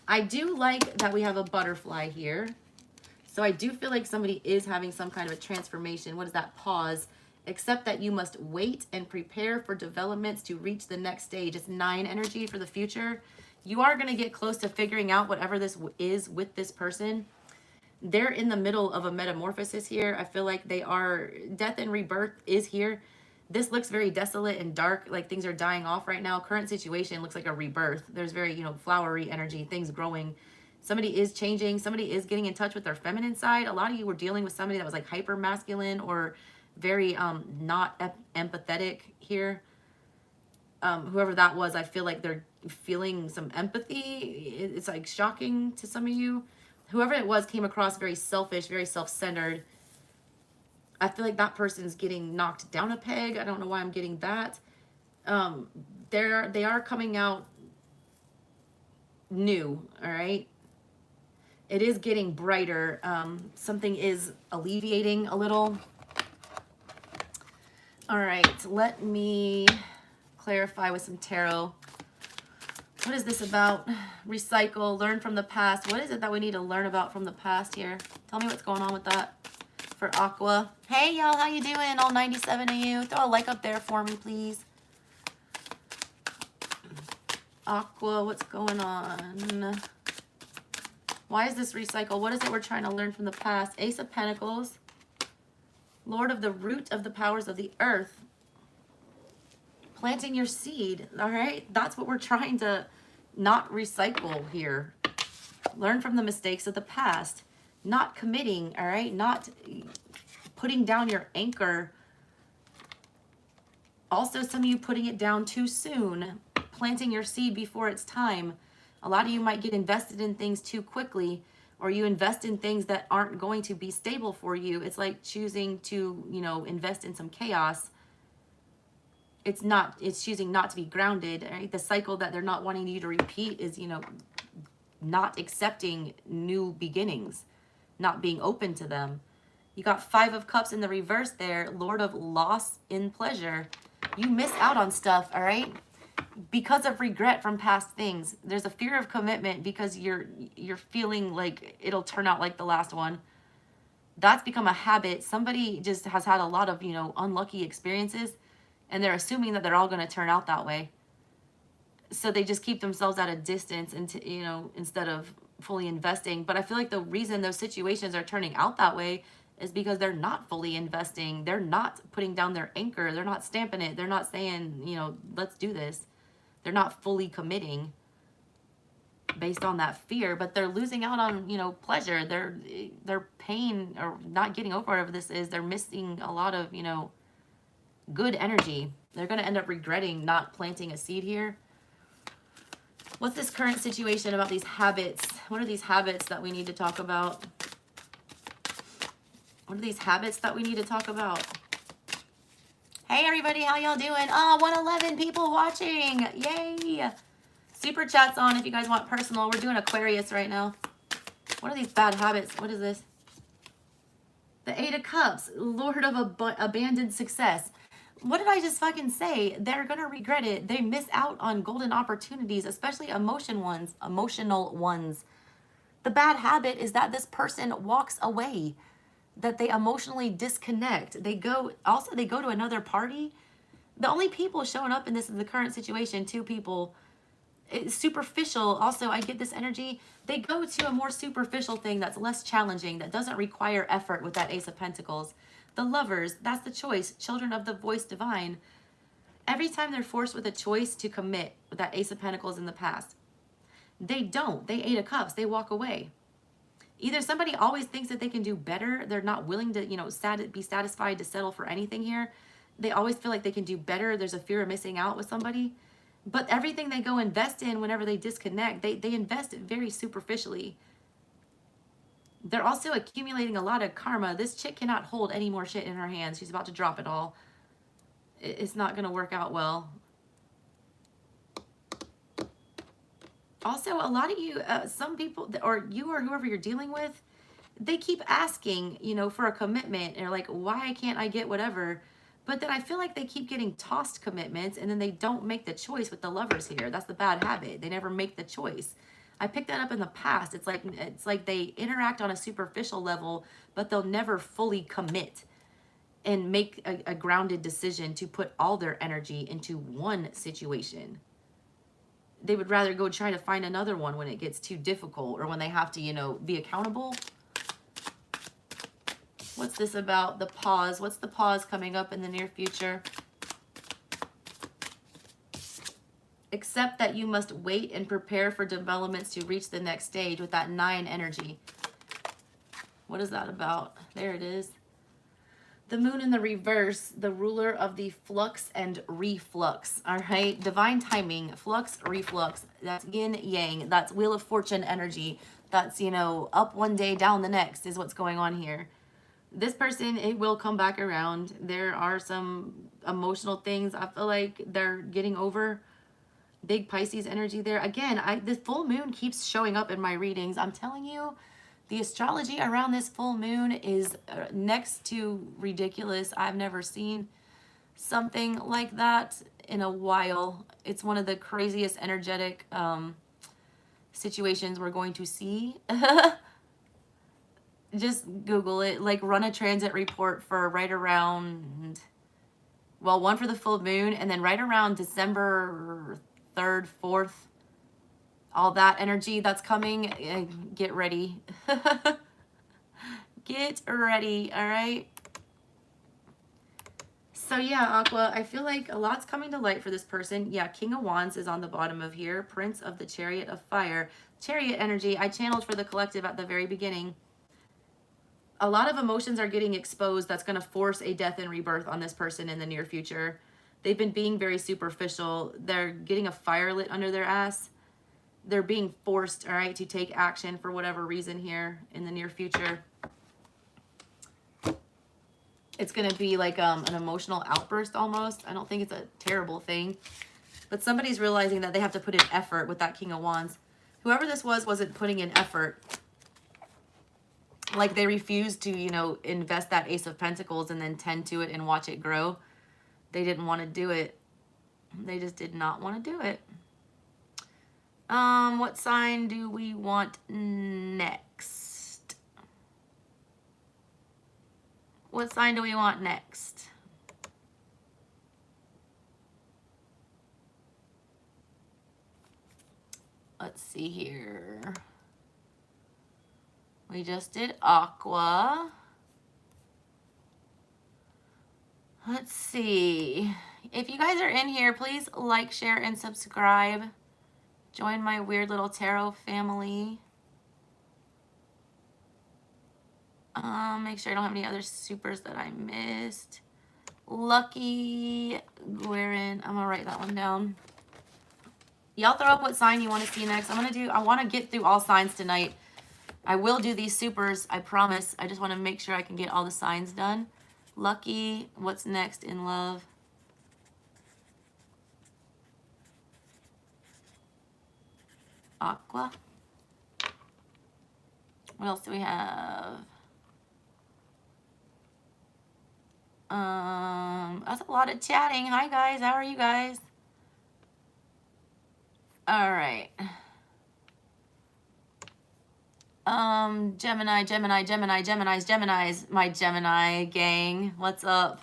I do like that we have a butterfly here. So I do feel like somebody is having some kind of a transformation. What is that? Pause. Except that you must wait and prepare for developments to reach the next stage. It's 9 energy for the future. You are going to get close to figuring out whatever this is with this person. They're in the middle of a metamorphosis here. I feel like they are, death and rebirth is here. This looks very desolate and dark, like things are dying off right now. Current situation looks like a rebirth. There's very, you know, flowery energy, things growing. Somebody is changing. Somebody is getting in touch with their feminine side. A lot of you were dealing with somebody that was like hyper masculine or very not empathetic here. Whoever that was, I feel like they're feeling some empathy. It's like shocking to some of you. Whoever it was came across very selfish, very self-centered. I feel like that person's getting knocked down a peg. I don't know why I'm getting that. They are coming out new, all right? It is getting brighter. Something is alleviating a little. All right, let me clarify with some tarot. What is this about? Recycle, learn from the past. What is it that we need to learn about from the past here? Tell me what's going on with that for Aqua. Hey, y'all, how you doing? All 97 of you. Throw a like up there for me, please. Aqua, what's going on? Why is this recycle? What is it we're trying to learn from the past? Ace of Pentacles. Lord of the root of the powers of the earth. Planting your seed, all right? That's what we're trying to not recycle here. Learn from the mistakes of the past. Not committing, all right? Not putting down your anchor Also, some of you putting it down too soon, planting your seed before it's time. A lot of you might get invested in things too quickly, or you invest in things that aren't going to be stable for you. It's like choosing to, invest in some chaos. It's choosing not to be grounded, right? The cycle that they're not wanting you to repeat is, not accepting new beginnings, not being open to them. You got 5 of Cups in the reverse there, Lord of Loss in Pleasure. You miss out on stuff, all right? Because of regret from past things. There's a fear of commitment because you're feeling like it'll turn out like the last one. That's become a habit. Somebody just has had a lot of, unlucky experiences, and they're assuming that they're all going to turn out that way. So they just keep themselves at a distance and, instead of fully investing. But I feel like the reason those situations are turning out that way is because they're not fully investing. They're not putting down their anchor. They're not stamping it. They're not saying, let's do this. They're not fully committing based on that fear, but they're losing out on, pleasure. Their pain or not getting over whatever this is. They're missing a lot of, good energy. They're going to end up regretting not planting a seed here. What's this current situation about these habits? What are these habits that we need to talk about? What are these habits that we need to talk about? Hey, everybody, how y'all doing? Oh, 111 people watching. Yay. Super chat's on if you guys want personal. We're doing Aquarius right now. What are these bad habits? What is this? The 8 of Cups, Lord of Abandoned Success. What did I just fucking say? They're going to regret it. They miss out on golden opportunities, especially emotional ones. The bad habit is that this person walks away, that they emotionally disconnect. They go to another party. The only people showing up in this is the current situation, 2 people. It's superficial. Also, I get this energy. They go to a more superficial thing that's less challenging, that doesn't require effort with that Ace of Pentacles. The Lovers, that's the choice. Children of the voice divine. Every time they're forced with a choice to commit with that Ace of Pentacles in the past, they don't. They 8 of Cups. They walk away. Either somebody always thinks that they can do better. They're not willing to, be satisfied to settle for anything here. They always feel like they can do better. There's a fear of missing out with somebody. But everything they go invest in whenever they disconnect, they invest it very superficially. They're also accumulating a lot of karma. This chick cannot hold any more shit in her hands. She's about to drop it all. It's not going to work out well. Also, a lot of you, some people, or you or whoever you're dealing with, they keep asking, for a commitment. And like, why can't I get whatever? But then I feel like they keep getting tossed commitments, and then they don't make the choice with the Lovers here. That's the bad habit. They never make the choice. I picked that up in the past. It's like they interact on a superficial level, but they'll never fully commit and make a grounded decision to put all their energy into one situation. They would rather go try to find another one when it gets too difficult or when they have to, be accountable. What's this about? The pause. What's the pause coming up in the near future? Except that you must wait and prepare for developments to reach the next stage with that 9 energy. What is that about? There it is. The moon in the reverse, the ruler of the flux and reflux. All right. Divine timing, flux, reflux. That's yin, yang. That's Wheel of Fortune energy. That's, up one day, down the next is what's going on here. This person, it will come back around. There are some emotional things I feel like they're getting over. Big Pisces energy there. Again, the full moon keeps showing up in my readings. I'm telling you, the astrology around this full moon is next to ridiculous. I've never seen something like that in a while. It's one of the craziest energetic situations we're going to see. Just Google it, like run a transit report for right around, well, one for the full moon, and then right around December 3rd, 4th, all that energy that's coming, get ready. Get ready, all right? So yeah, Aqua, I feel like a lot's coming to light for this person. Yeah, King of Wands is on the bottom of here. Prince of the Chariot of Fire. Chariot energy, I channeled for the collective at the very beginning. A lot of emotions are getting exposed that's going to force a death and rebirth on this person in the near future. They've been being very superficial. They're getting a fire lit under their ass. They're being forced, all right, to take action for whatever reason here in the near future. It's going to be like an emotional outburst almost. I don't think it's a terrible thing. But somebody's realizing that they have to put in effort with that King of Wands. Whoever this was wasn't putting in effort. Like they refused to, you know, invest that Ace of Pentacles and then tend to it and watch it grow. They didn't want to do it. They just did not want to do it. What sign do we want next? What sign do we want next? Let's see here. We just did Aqua. Let's see. If you guys are in here, please like, share, and subscribe. Join my weird little tarot family. Make sure I don't have any other supers that I missed. Lucky Guerin. I'm gonna write that one down. Y'all throw up what sign you want to see next. I want to get through all signs tonight. I will do these supers, I promise. I just want to make sure I can get all the signs done. Lucky, what's next in love? Aqua. What else do we have? That's a lot of chatting. Hi guys, how are you guys? All right. Geminis, my Gemini gang. What's up?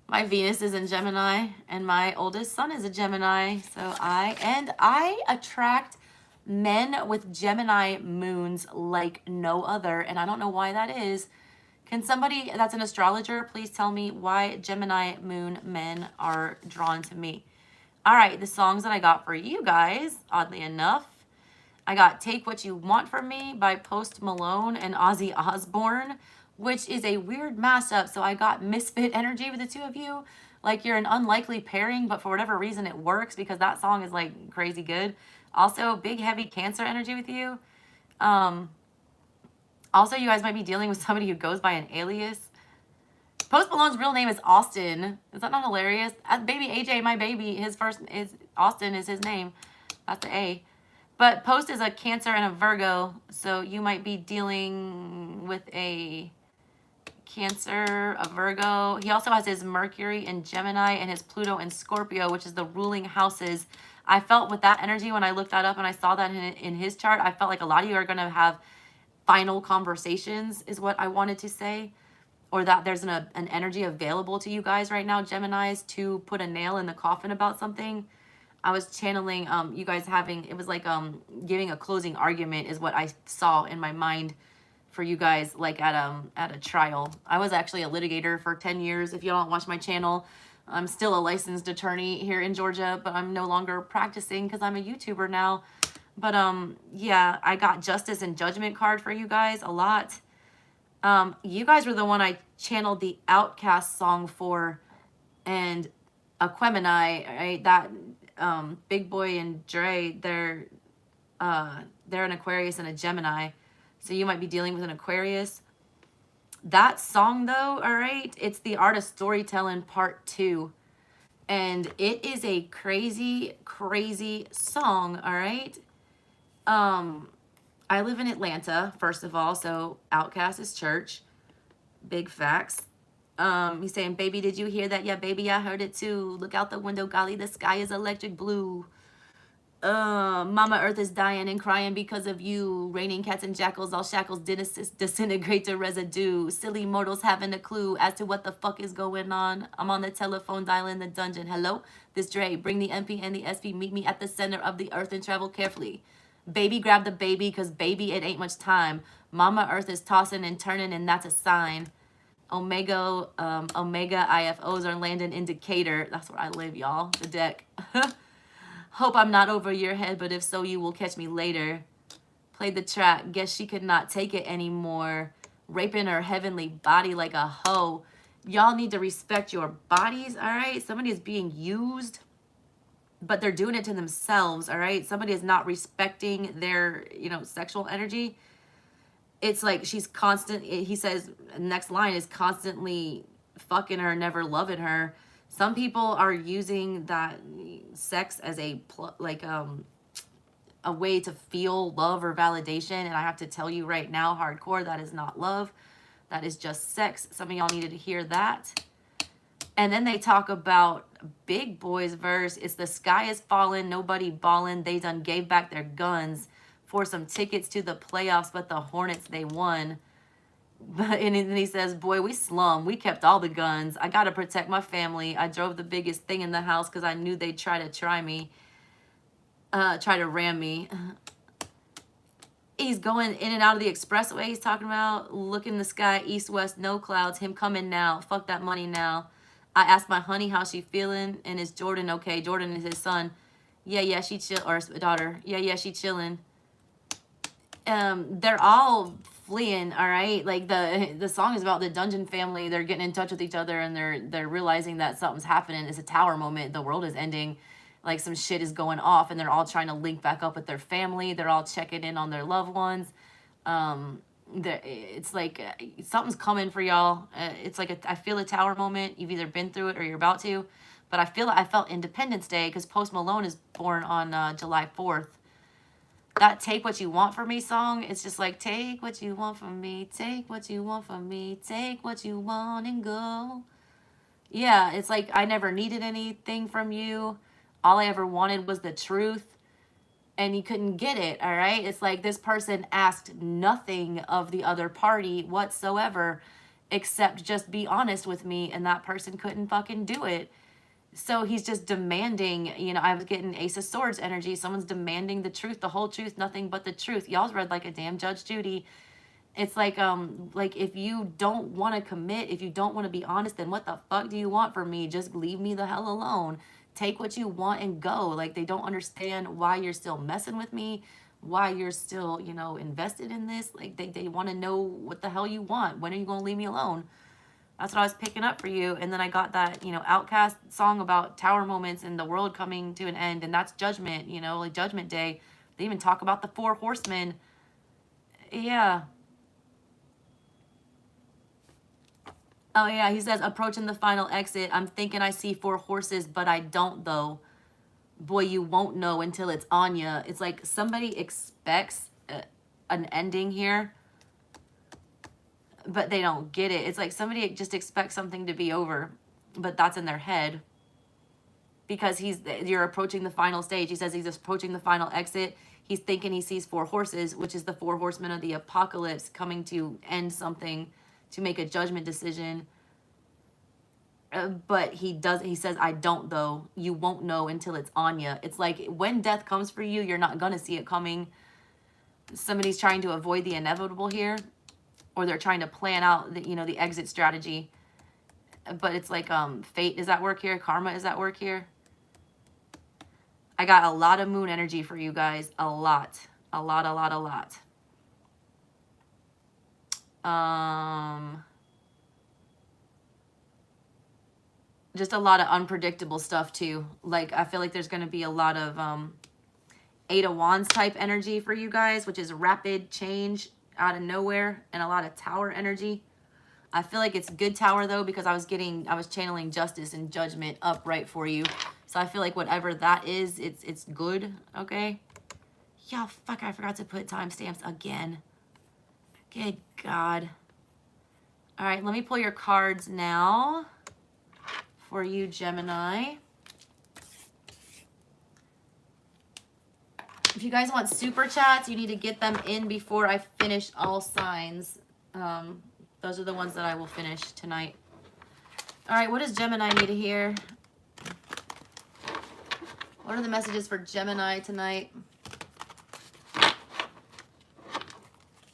My Venus is in Gemini, and my oldest son is a Gemini. So I attract men with Gemini moons like no other, and I don't know why that is. Can somebody that's an astrologer please tell me why Gemini moon men are drawn to me? All right, the songs that I got for you guys, oddly enough, I got Take What You Want From Me by Post Malone and Ozzy Osbourne, which is a weird mashup. So I got misfit energy with the two of you. Like you're an unlikely pairing, but for whatever reason it works because that song is like crazy good. Also, big heavy Cancer energy with you. Also, you guys might be dealing with somebody who goes by an alias. Post Malone's real name is Austin. Is that not hilarious? Baby AJ, my baby, his first is Austin is his name. That's the A. But Post is a Cancer and a Virgo, so you might be dealing with a Cancer, a Virgo. He also has his Mercury in Gemini and his Pluto in Scorpio, which is the ruling houses. I felt with that energy when I looked that up and I saw that in his chart, I felt like a lot of you are going to have final conversations is what I wanted to say. Or that there's an energy available to you guys right now, Geminis, to put a nail in the coffin about something. I was channeling you guys having, it was like giving a closing argument is what I saw in my mind for you guys, like at a trial. I was actually a litigator for 10 years. If you don't watch my channel, I'm still a licensed attorney here in Georgia, but I'm no longer practicing because I'm a YouTuber now. But yeah, I got Justice and Judgment card for you guys a lot. You guys were the one I channeled the Outcast song for, and Aquemini, right? That Big Boy and Dre, they're an Aquarius and a Gemini, so you might be dealing with an Aquarius. That song though, all right, it's the Art of Storytelling Part 2, and it is a crazy, crazy song, all right? I live in Atlanta, first of all, so Outcast is church. Big facts. He's saying, baby, did you hear that? Yeah, baby, I heard it too. Look out the window, golly, the sky is electric blue. Mama Earth is dying and crying because of you. Raining cats and jackals, all shackles disintegrate to residue. Silly mortals haven't a clue as to what the fuck is going on. I'm on the telephone dialing the dungeon. Hello, this Dre. Bring the MP and the SP. Meet me at the center of the earth and travel carefully. Baby, grab the baby, because baby, it ain't much time. Mama Earth is tossing and turning, and that's a sign. Omega IFOs are landing in Decatur. That's where I live, y'all. The deck. Hope I'm not over your head, but if so, you will catch me later. Played the track. Guess she could not take it anymore. Raping her heavenly body like a hoe. Y'all need to respect your bodies, all right? Somebody is being used, but they're doing it to themselves, all right? Somebody is not respecting their, you know, sexual energy. It's like she's constant, he says, next line is constantly fucking her, never loving her. Some people are using that sex as a way to feel love or validation. And I have to tell you right now, hardcore, that is not love. That is just sex. Some of y'all needed to hear that. And then they talk about Big Boy's verse. It's the sky is falling, nobody balling. They done gave back their guns for some tickets to the playoffs, but the Hornets, they won. And then he says, boy, we slum. We kept all the guns. I got to protect my family. I drove the biggest thing in the house because I knew they'd try to ram me. He's going in and out of the expressway. He's talking about look in the sky, east, west, no clouds. Him coming now. Fuck that money now. I asked my honey how she feeling, and is Jordan okay? Jordan is his son. Yeah, she chill, or daughter. Yeah, she chilling. They're all fleeing, all right? Like the song is about the Dungeon family. They're getting in touch with each other, and they're realizing that something's happening. It's a tower moment. The world is ending. Like some shit is going off, and they're all trying to link back up with their family. They're all checking in on their loved ones. It's like something's coming for y'all. It's like I feel a tower moment. You've either been through it or you're about to. But I felt Independence Day because Post Malone is born on July 4th. That Take What You Want From Me song, it's just like, take what you want from me, take what you want from me, take what you want and go. Yeah, it's like I never needed anything from you. All I ever wanted was the truth, and you couldn't get it, all right? It's like this person asked nothing of the other party whatsoever except just be honest with me, and that person couldn't fucking do it. So he's just demanding, you know, I was getting Ace of Swords energy. Someone's demanding the truth, the whole truth, nothing but the truth. Y'all's read like a damn Judge Judy. It's like if you don't want to commit, if you don't want to be honest, then what the fuck do you want from me? Just leave me the hell alone. Take what you want and go. Like, they don't understand why you're still messing with me, why you're still, you know, invested in this. Like, they want to know what the hell you want. When are you going to leave me alone? That's what I was picking up for you. And then I got that, you know, Outcast song about tower moments and the world coming to an end. And that's Judgment, you know, like Judgment Day. They even talk about the 4 horsemen. Yeah. Oh, yeah, he says, approaching the final exit. I'm thinking I see 4 horses, but I don't, though. Boy, you won't know until it's on ya. It's like somebody expects an ending here, but they don't get it. It's like somebody just expects something to be over, but that's in their head because you're approaching the final stage. He says he's approaching the final exit. He's thinking he sees 4 horses, which is the 4 horsemen of the apocalypse coming to end something, to make a judgment decision. But he says, I don't, though. You won't know until it's on you. It's like when death comes for you, you're not going to see it coming. Somebody's trying to avoid the inevitable here, or they're trying to plan out the, you know, the exit strategy. But it's like fate is at work here. Karma is at work here. I got a lot of moon energy for you guys. A lot. Just a lot of unpredictable stuff too. Like, I feel like there's going to be a lot of 8 of Wands type energy for you guys, which is rapid change out of nowhere, and a lot of tower energy. I feel like it's good tower though, because I was channeling justice and judgment upright for you. So I feel like whatever that is, it's good, okay? Yeah, fuck, I forgot to put timestamps again. Good God. All right, let me pull your cards now for you, Gemini. If you guys want super chats, you need to get them in before I finish all signs. Those are the ones that I will finish tonight. All right, what does Gemini need to hear? What are the messages for Gemini tonight?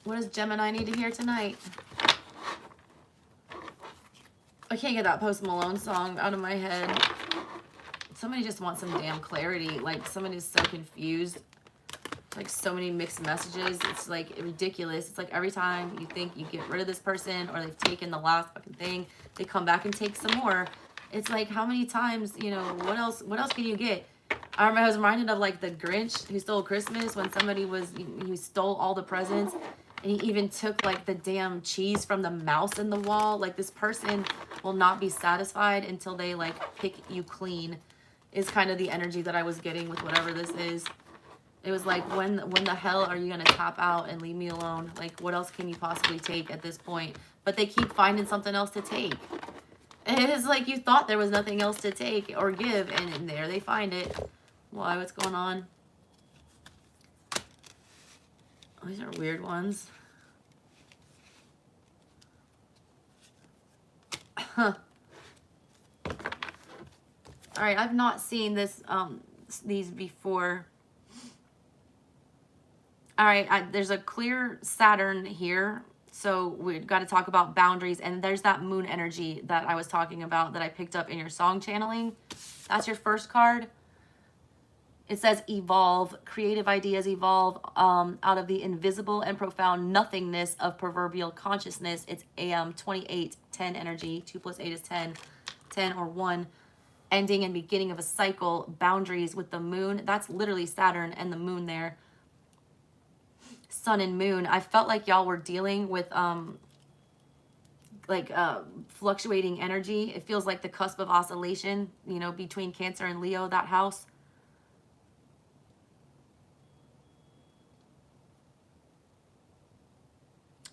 What does Gemini need to hear tonight? I can't get that Post Malone song out of my head. Somebody just wants some damn clarity. Like, somebody's so confused. Like so many mixed messages. It's like ridiculous. It's like every time you think you get rid of this person or they've taken the last fucking thing, they come back and take some more. It's like, how many times, you know, what else can you get? I was reminded of like the Grinch who stole Christmas, when somebody who stole all the presents, and he even took like the damn cheese from the mouse in the wall. Like, this person will not be satisfied until they like pick you clean, is kind of the energy that I was getting with whatever this is. It was like, when the hell are you going to tap out and leave me alone? Like, what else can you possibly take at this point? But they keep finding something else to take. And it's like, you thought there was nothing else to take or give, and there they find it. Why? What's going on? Oh, these are weird ones. Huh. All right, I've not seen these before. All right, there's a clear Saturn here, so we've got to talk about boundaries. And there's that moon energy that I was talking about that I picked up in your song channeling. That's your first card. It says evolve. Creative ideas evolve out of the invisible and profound nothingness of proverbial consciousness. It's AM 2810 energy. 2 + 8 is 10. 10 or 1. Ending and beginning of a cycle. Boundaries with the moon. That's literally Saturn and the moon there. Sun and moon. I felt like y'all were dealing with fluctuating energy. It feels like the cusp of oscillation, you know, between Cancer and Leo, that house.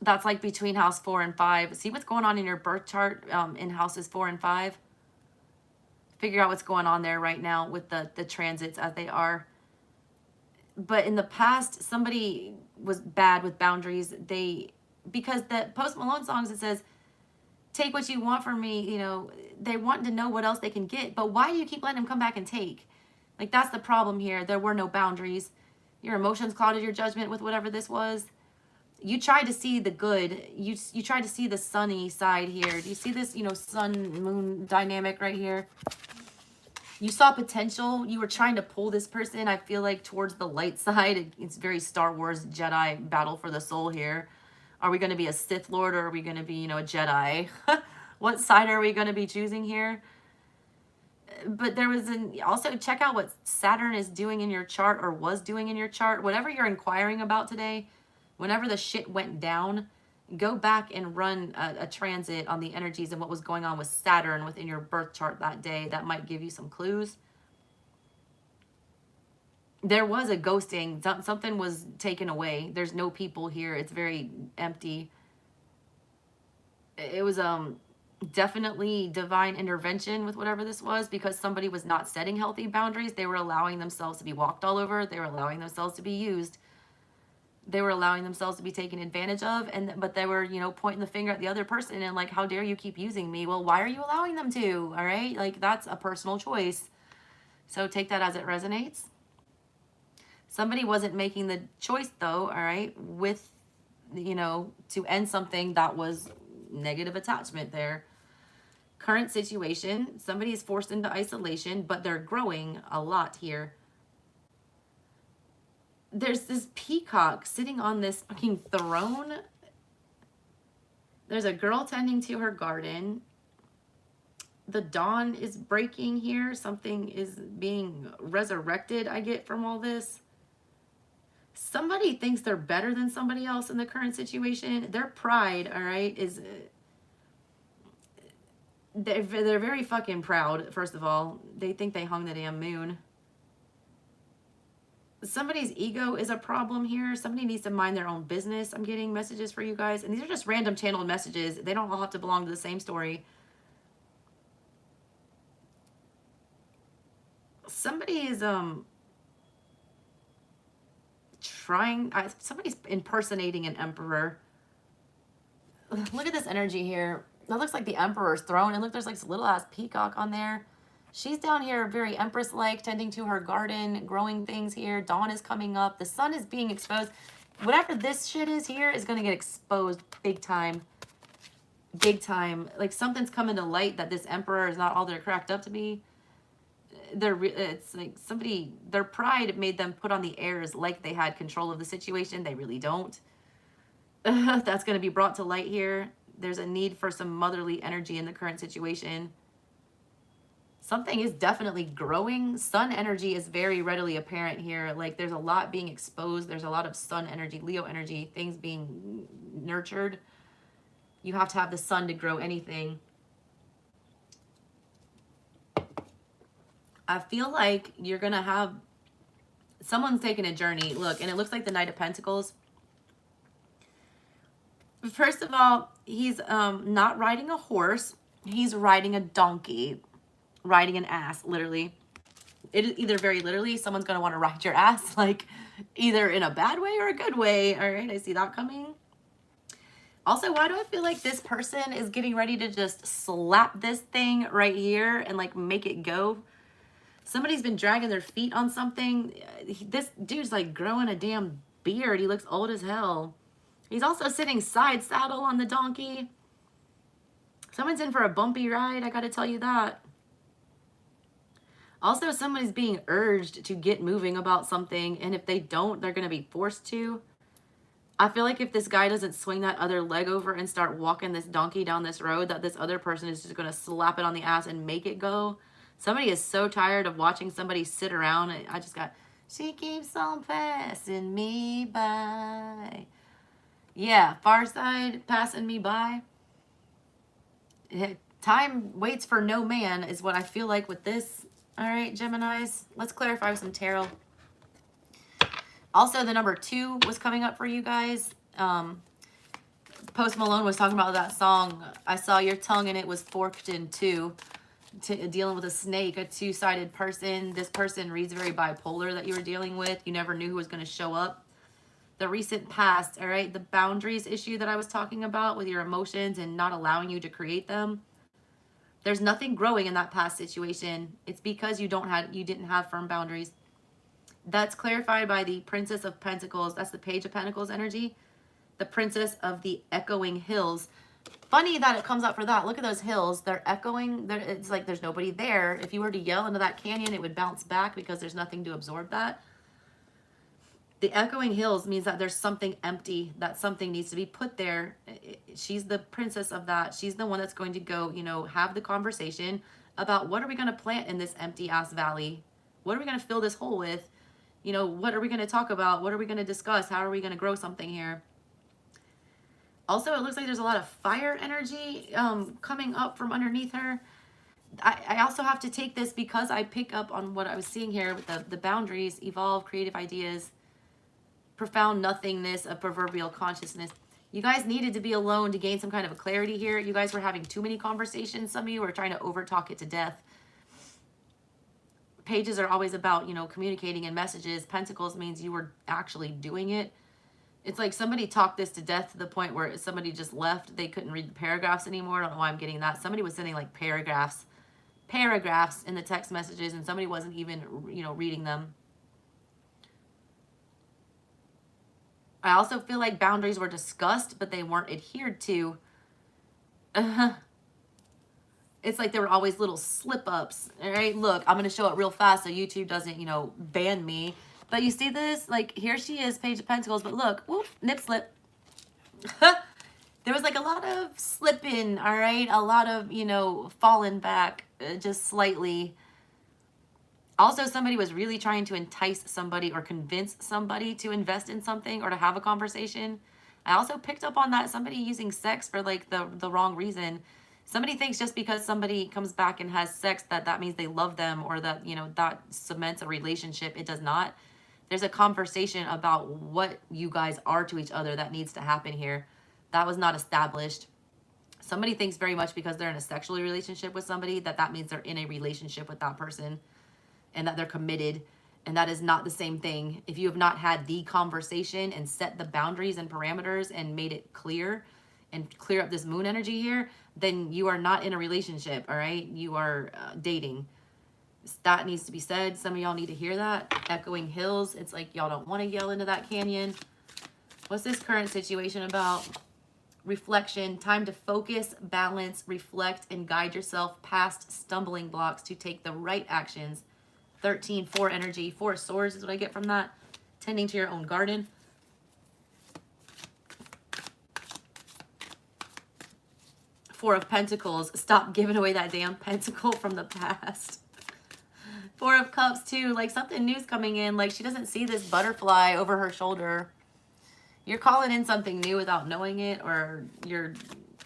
That's like between house 4 and 5. See what's going on in your birth chart in houses 4 and 5. Figure out what's going on there right now with the transits as they are. But in the past, somebody was bad with boundaries. Because the Post Malone songs, it says, take what you want from me. You know, they want to know what else they can get. But why do you keep letting them come back and take? Like, that's the problem here. There were no boundaries. Your emotions clouded your judgment with whatever this was. You tried to see the good. You tried to see the sunny side here. Do you see this, you know, sun-moon dynamic right here? You saw potential. You were trying to pull this person, I feel like, towards the light side. It's very Star Wars Jedi battle for the soul here. Are we going to be a Sith Lord, or are we going to be, you know, a Jedi? What side are we going to be choosing here? But there was also check out what Saturn is doing in your chart, or was doing in your chart. Whatever you're inquiring about today, whenever the shit went down, go back and run a transit on the energies and what was going on with Saturn within your birth chart that day. That might give you some clues. There was a ghosting. Something was taken away. There's no people here. It's very empty. It was definitely divine intervention with whatever this was, because somebody was not setting healthy boundaries. They were allowing themselves to be walked all over. They were allowing themselves to be used. They were allowing themselves to be taken advantage of, but they were, you know, pointing the finger at the other person and like, how dare you keep using me? Well, why are you allowing them to? All right, like, that's a personal choice. So take that as it resonates. Somebody wasn't making the choice though, all right, with, you know, to end something that was negative attachment there. Current situation, somebody is forced into isolation, but they're growing a lot here. There's this peacock sitting on this fucking throne. There's a girl tending to her garden. The dawn is breaking here. Something is being resurrected, I get from all this. Somebody thinks they're better than somebody else in the current situation. Their pride, all right, is... They're very fucking proud, first of all. They think they hung the damn moon. Somebody's ego is a problem here. Somebody needs to mind their own business. I'm getting messages for you guys. And these are just random channeled messages. They don't all have to belong to the same story. Somebody is somebody's impersonating an emperor. Look at this energy here. That looks like the emperor's throne. And look, there's like this little ass peacock on there. She's down here very empress-like, tending to her garden, growing things here. Dawn is coming up. The sun is being exposed. Whatever this shit is here is going to get exposed big time. Big time. Like, something's coming to light that this emperor is not all they're cracked up to be. it's like somebody, their pride made them put on the airs like they had control of the situation. They really don't. That's going to be brought to light here. There's a need for some motherly energy in the current situation. Something is definitely growing. Sun energy is very readily apparent here. Like there's a lot being exposed. There's a lot of sun energy, Leo energy, things being nurtured. You have to have the sun to grow anything. I feel like you're going to have, someone's taking a journey. Look, and it looks like the Knight of Pentacles. First of all, he's not riding a horse. He's riding a donkey, riding an ass, literally. It is either very literally, someone's going to want to ride your ass, like either in a bad way or a good way. All right, I see that coming. Also, why do I feel like this person is getting ready to just slap this thing right here and like make it go? Somebody's been dragging their feet on something. This dude's like growing a damn beard. He looks old as hell. He's also sitting side saddle on the donkey. Someone's in for a bumpy ride, I gotta tell you that. Also, somebody's being urged to get moving about something, and if they don't, they're gonna be forced to. I feel like if this guy doesn't swing that other leg over and start walking this donkey down this road, that this other person is just gonna slap it on the ass and make it go. Somebody is so tired of watching somebody sit around. I just got, she keeps on passing me by. Yeah, far side passing me by. Time waits for no man is what I feel like with this. All right, Geminis, let's clarify with some tarot. Also, the number 2 was coming up for you guys. Post Malone was talking about that song, I Saw Your Tongue and It Was Forked in Two. Dealing with a snake, a two-sided person. This person reads very bipolar that you were dealing with. You never knew who was going to show up. The recent past, all right, the boundaries issue that I was talking about with your emotions and not allowing you to create them. There's nothing growing in that past situation. It's because you didn't have firm boundaries. That's clarified by the Princess of Pentacles. That's the Page of Pentacles energy. The Princess of the Echoing Hills. Funny that it comes up for that. Look at those hills. They're echoing. It's like there's nobody there. If you were to yell into that canyon, it would bounce back because there's nothing to absorb that. The echoing hills means that there's something empty, that something needs to be put there. She's the princess of that. She's the one that's going to go, you know, have the conversation about what are we going to plant in this empty ass valley? What are we going to fill this hole with? You know, what are we going to talk about? What are we going to discuss? How are we going to grow something here? Also, it looks like there's a lot of fire energy coming up from underneath her. I also have to take this because I pick up on what I was seeing here with the boundaries, evolve, creative ideas, profound nothingness of proverbial consciousness. You guys needed to be alone to gain some kind of a clarity here. You guys were having too many conversations. Some of you were trying to overtalk it to death. Pages are always about, you know, communicating in messages. Pentacles means you were actually doing it. It's like somebody talked this to death to the point where somebody just left. They couldn't read the paragraphs anymore. I don't know why I'm getting that. Somebody was sending like paragraphs in the text messages, and somebody wasn't even, you know, reading them. I also feel like boundaries were discussed, but they weren't adhered to. It's like there were always little slip-ups. All right, look, I'm going to show it real fast so YouTube doesn't, you know, ban me. But you see this? Like, here she is, Page of Pentacles. But look, whoop, nip slip. There was like a lot of slipping, all right? A lot of, you know, falling back just slightly. Also, somebody was really trying to entice somebody or convince somebody to invest in something or to have a conversation. I also picked up on that. Somebody using sex for like the wrong reason. Somebody thinks just because somebody comes back and has sex that means they love them or that, you know, that cements a relationship. It does not. There's a conversation about what you guys are to each other that needs to happen here. That was not established. Somebody thinks very much because they're in a sexual relationship with somebody that means they're in a relationship with that person and that they're committed. And that is not the same thing. If you have not had the conversation and set the boundaries and parameters and made it clear and clear up this moon energy here, then you are not in a relationship, all right? You are dating. That needs to be said. Some of y'all need to hear that. Echoing hills. It's like y'all don't want to yell into that canyon. What's this current situation about? Reflection. Time to focus, balance, reflect, and guide yourself past stumbling blocks to take the right actions 13, 4 energy. 4 of Swords is what I get from that. Tending to your own garden. Four of Pentacles. Stop giving away that damn pentacle from the past. Four of Cups too. Like something new's coming in. Like she doesn't see this butterfly over her shoulder. You're calling in something new without knowing it, or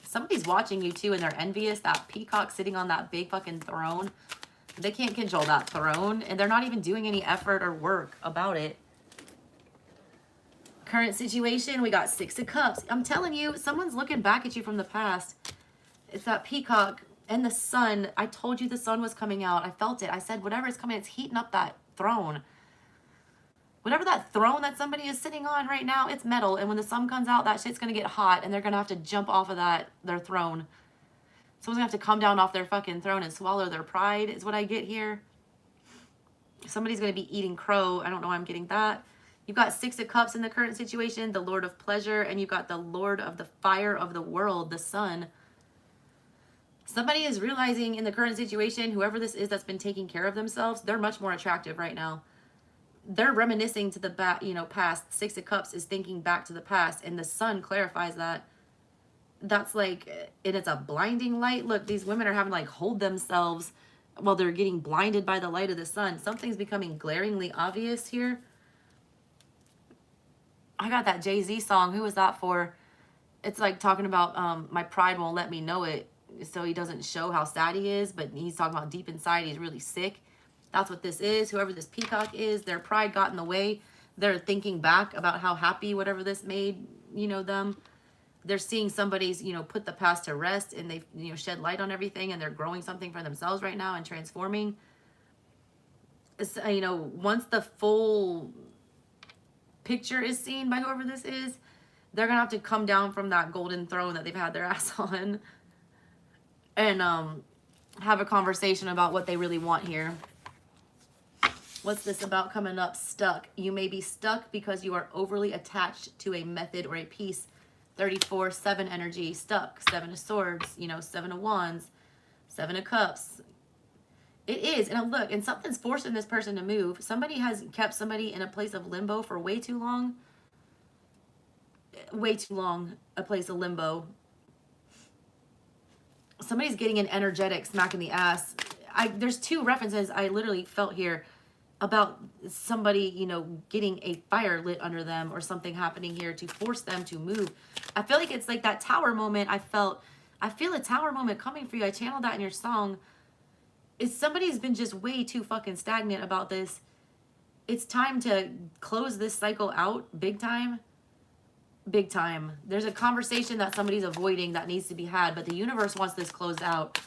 somebody's watching you too and they're envious. That peacock sitting on that big fucking throne. They can't control that throne and they're not even doing any effort or work about it. Current situation, we got 6 of Cups. I'm telling you, someone's looking back at you from the past. It's that peacock and the sun. I told you the sun was coming out. I felt it. I said, whatever is coming, it's heating up that throne. Whatever that throne that somebody is sitting on right now, it's metal. And when the sun comes out, that shit's going to get hot. And they're going to have to jump off of their throne. Someone's going to have to come down off their fucking throne and swallow their pride is what I get here. Somebody's going to be eating crow. I don't know why I'm getting that. You've got 6 of Cups in the current situation. The Lord of Pleasure. And you've got the Lord of the Fire of the World, the Sun. Somebody is realizing in the current situation, whoever this is that's been taking care of themselves, they're much more attractive right now. They're reminiscing to the past. 6 of Cups is thinking back to the past, and the sun clarifies that. That's like, and it's a blinding light. Look, these women are having to like hold themselves while they're getting blinded by the light of the sun. Something's becoming glaringly obvious here. I got that Jay-Z song. Who was that for? It's like talking about my pride won't let me know it, so he doesn't show how sad he is, but he's talking about deep inside he's really sick. That's what this is. Whoever this peacock is, their pride got in the way. They're thinking back about how happy whatever this made, them. They're seeing somebody's, put the past to rest, and they, shed light on everything, and they're growing something for themselves right now and transforming. It's, once the full picture is seen by whoever this is, they're going to have to come down from that golden throne that they've had their ass on and have a conversation about what they really want here. What's this about coming up? Stuck. You may be stuck because you are overly attached to a method or a piece. 34, 7 energy. Stuck. 7 of Swords. 7 of Wands. 7 of Cups. It is. And look, and something's forcing this person to move. Somebody has kept somebody in a place of limbo for way too long. Way too long. A place of limbo. Somebody's getting an energetic smack in the ass. There's 2 references I literally felt here about somebody, getting a fire lit under them or something happening here to force them to move. I feel like it's like that tower moment. I feel a tower moment coming for you. I channeled that in your song. Somebody's been just way too fucking stagnant about this. It's time to close this cycle out big time. Big time. There's a conversation that somebody's avoiding that needs to be had, but the universe wants this closed out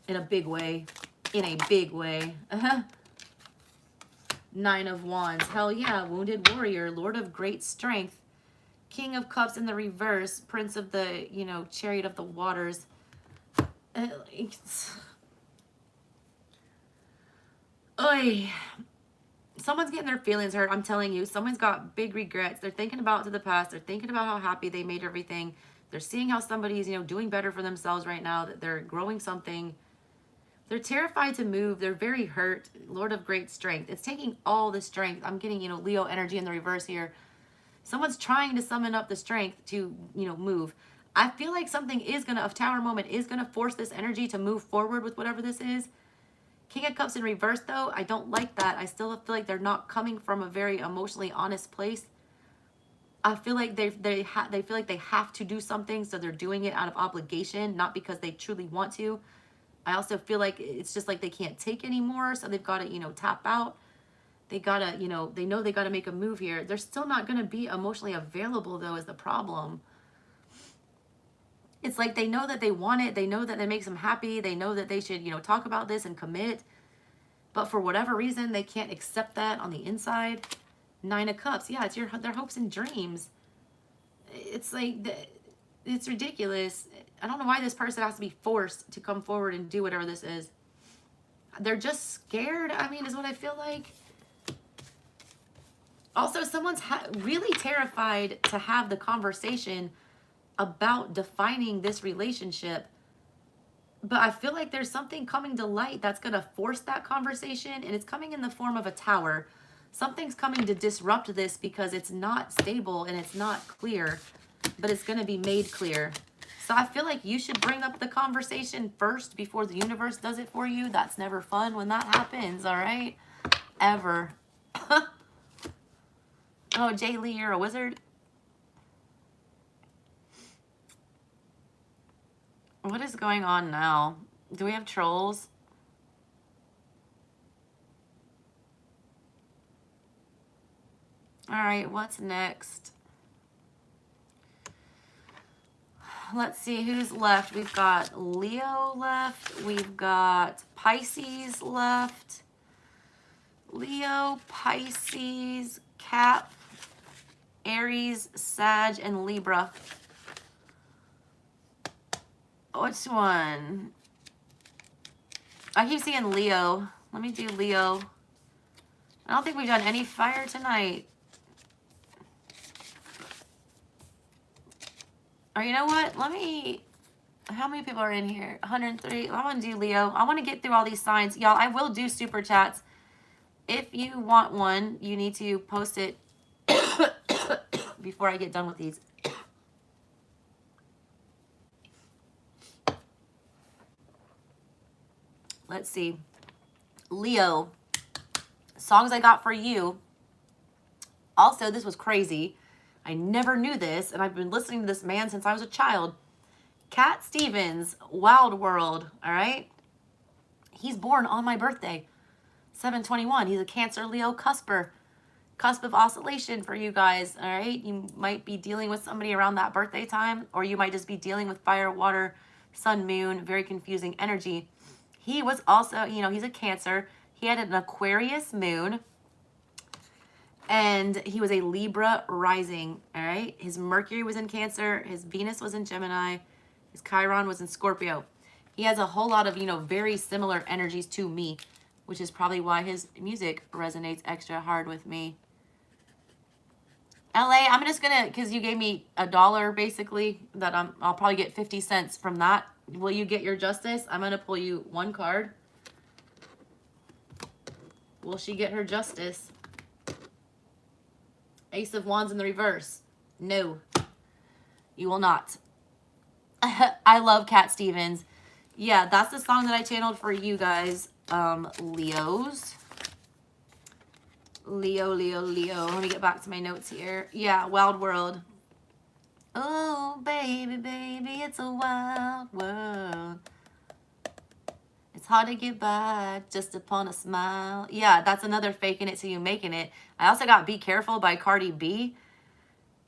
in a big way. In a big way. 9 of Wands. Hell yeah. Wounded warrior. Lord of great strength. King of Cups in the reverse. Prince of the, Chariot of the waters. Oy. Someone's getting their feelings hurt. I'm telling you, someone's got big regrets. They're thinking about to the past. They're thinking about how happy they made everything. They're seeing how somebody's, doing better for themselves right now, that they're growing something. They're terrified to move. They're very hurt. Lord of great strength. It's taking all the strength. I'm getting, Leo energy in the reverse here. Someone's trying to summon up the strength to, move. I feel like something is going to, a tower moment is going to force this energy to move forward with whatever this is. King of Cups in reverse, though, I don't like that. I still feel like they're not coming from a very emotionally honest place. I feel like they feel like they have to do something, so they're doing it out of obligation, not because they truly want to. I also feel like it's just like they can't take anymore, so they've got to, tap out. They got to, they know they got to make a move here. They're still not going to be emotionally available, though, is the problem. It's like they know that they want it. They know that it makes them happy. They know that they should, talk about this and commit. But for whatever reason, they can't accept that on the inside. 9 of Cups. Yeah, it's their hopes and dreams. It's like, it's ridiculous. I don't know why this person has to be forced to come forward and do whatever this is. They're just scared, is what I feel like. Also, someone's really terrified to have the conversation about defining this relationship But I feel like there's something coming to light that's going to force that conversation, and it's coming in the form of a tower. Something's coming to disrupt this because it's not stable and it's not clear, but it's going to be made clear. So I feel like you should bring up the conversation first before the universe does it for you. That's never fun when that happens, all right? Ever. Oh, Jay Lee, you're a wizard? What is going on now? Do we have trolls? All right, what's next? Let's see who's left. We've got Leo left. We've got Pisces left. Leo, Pisces, Cap, Aries, Sag, and Libra. Which one? I keep seeing Leo. Let me do Leo. I don't think we've done any fire tonight. Or you know what? Let me... How many people are in here? 103. I want to do Leo. I want to get through all these signs. Y'all, I will do super chats. If you want one, you need to post it before I get done with these. Let's see. Leo. Songs I got for you. Also, this was crazy. I never knew this, and I've been listening to this man since I was a child. Cat Stevens, Wild World, all right? He's born on my birthday, 7/21. He's a Cancer Leo cusper. Cusp of oscillation for you guys, all right? You might be dealing with somebody around that birthday time, or you might just be dealing with fire, water, sun, moon, very confusing energy. He was also, you know, he's a Cancer. He had an Aquarius moon. And he was a Libra rising, all right? His Mercury was in Cancer. His Venus was in Gemini. His Chiron was in Scorpio. He has a whole lot of, you know, very similar energies to me, which is probably why his music resonates extra hard with me. LA, I'm just going to, because you gave me $1 basically, that I'll probably get 50 cents from that. Will you get your justice? I'm going to pull you one card. Will she get her justice? Ace of Wands in the reverse. No, you will not. I love Cat Stevens. Yeah, that's the song that I channeled for you guys. Leos. Leo. Let me get back to my notes here. Yeah, Wild World. Oh, baby, it's a wild world. It's hard to get by just upon a smile. Yeah, that's another faking it till you making it. I also got Be Careful by Cardi B.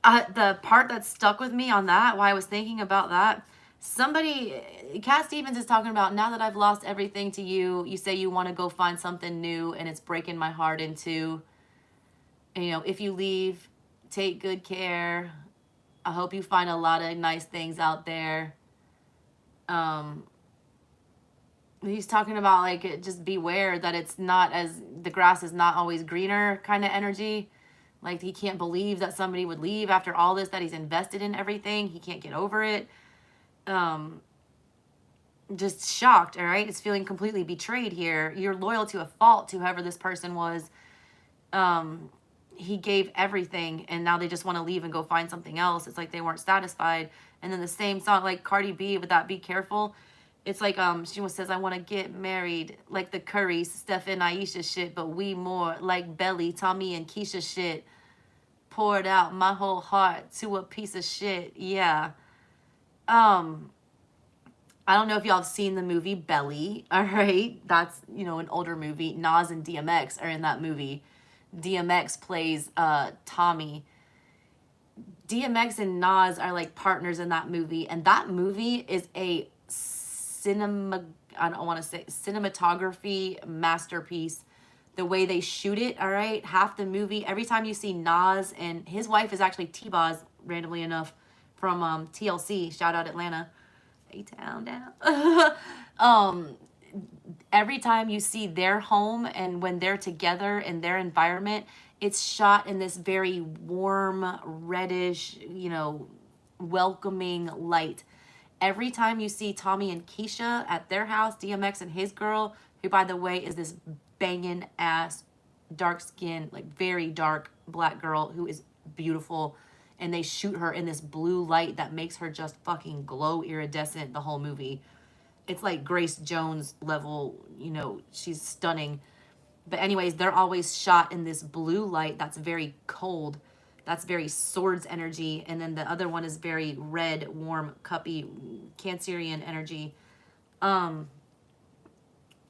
The part that stuck with me on that, why I was thinking about that, somebody, Cat Stevens is talking about, now that I've lost everything to you, you say you want to go find something new, and it's breaking my heart in two. And, you know, if you leave, take good care. I hope you find a lot of nice things out there. He's talking about, like, just beware that it's not as, the grass is not always greener kind of energy. Like, he can't believe that somebody would leave after all this, that he's invested in everything. He can't get over it. Just shocked, all right? It's feeling completely betrayed here. You're loyal to a fault to whoever this person was. He gave everything, and now they just want to leave and go find something else. It's like they weren't satisfied. And then the same song, like Cardi B with that Be Careful, it's like she says, I want to get married like the Currys, Steph and Aisha shit, but we more like Belly, Tommy and Keisha shit. Poured out my whole heart to a piece of shit. Yeah. I don't know if y'all have seen the movie Belly. All right. That's, you know, an older movie. Nas and DMX are in that movie. DMX plays Tommy. DMX and Nas are like partners in that movie. And that movie is a cinematography masterpiece. The way they shoot it, all right? Half the movie, every time you see Nas, and his wife is actually T-Boz, randomly enough, from TLC, shout out Atlanta. A-Town down. Every time you see their home and when they're together in their environment, it's shot in this very warm, reddish, you know, welcoming light. Every time you see Tommy and Keisha at their house, DMX and his girl, who by the way is this banging ass, dark skin, like very dark black girl who is beautiful, and they shoot her in this blue light that makes her just fucking glow iridescent the whole movie. It's like Grace Jones level, you know, she's stunning. But anyways, they're always shot in this blue light that's very cold. That's very swords energy. And then the other one is very red, warm, cuppy, Cancerian energy.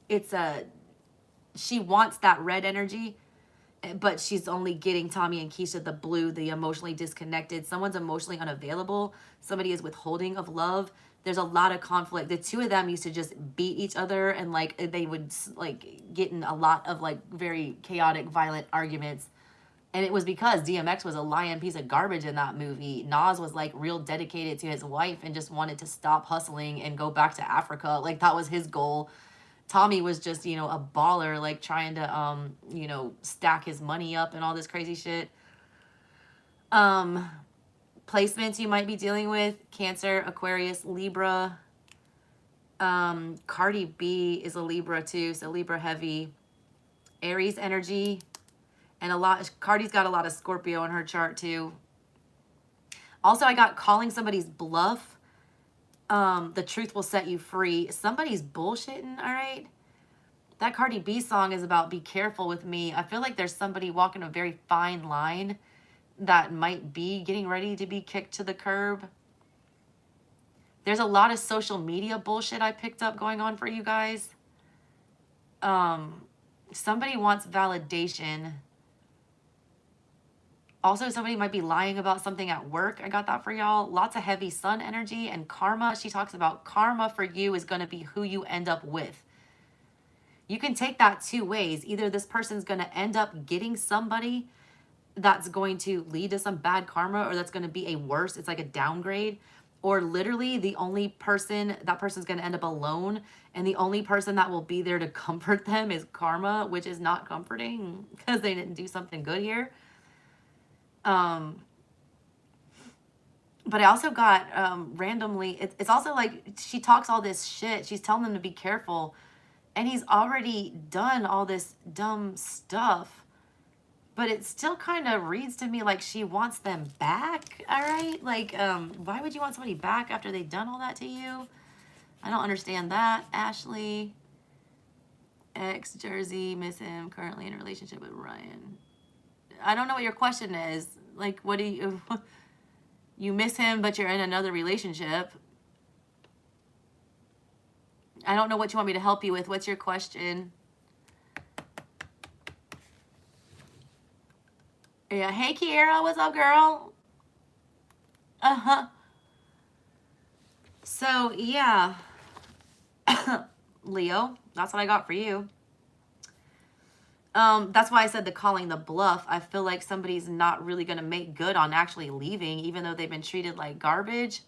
It's a, she wants that red energy, but she's only getting Tommy and Keisha the blue, the emotionally disconnected. Someone's emotionally unavailable. Somebody is withholding of love. There's a lot of conflict. The two of them used to just beat each other, and like they would like get in a lot of like very chaotic, violent arguments. And it was because DMX was a lying piece of garbage in that movie. Nas was like real dedicated to his wife and just wanted to stop hustling and go back to Africa. Like that was his goal. Tommy was just, you know, a baller, like trying to, you know, stack his money up and all this crazy shit. Placements you might be dealing with: Cancer, Aquarius, Libra. Cardi B is a Libra too, so Libra heavy. Aries energy. And Cardi's got a lot of Scorpio in her chart too. Also, I got calling somebody's bluff. The truth will set you free. Somebody's bullshitting, all right? That Cardi B song is about be careful with me. I feel like there's somebody walking a very fine line that might be getting ready to be kicked to the curb. There's a lot of social media bullshit I picked up going on for you guys. Somebody wants validation. Also, somebody might be lying about something at work. I got that for y'all. Lots of heavy sun energy and karma. She talks about karma for you is going to be who you end up with. You can take that two ways. Either this person's going to end up getting somebody that's going to lead to some bad karma, or that's going to be a worse, it's like a downgrade. Or literally the only person, that person's going to end up alone, and the only person that will be there to comfort them is karma, which is not comforting because they didn't do something good here. But I also got randomly, it's also like she talks all this shit. She's telling them to be careful, and he's already done all this dumb stuff. But it still kind of reads to me like she wants them back, all right? Like, why would you want somebody back after they've done all that to you? I don't understand that. Ashley, ex-Jersey, miss him, currently in a relationship with Ryan. I don't know what your question is. Like, what do you... You miss him, but you're in another relationship. I don't know what you want me to help you with. What's your question? Yeah. Hey, Kiera. What's up, girl? Uh-huh. So, yeah. Leo, that's what I got for you. That's why I said the calling the bluff. I feel like somebody's not really going to make good on actually leaving, even though they've been treated like garbage.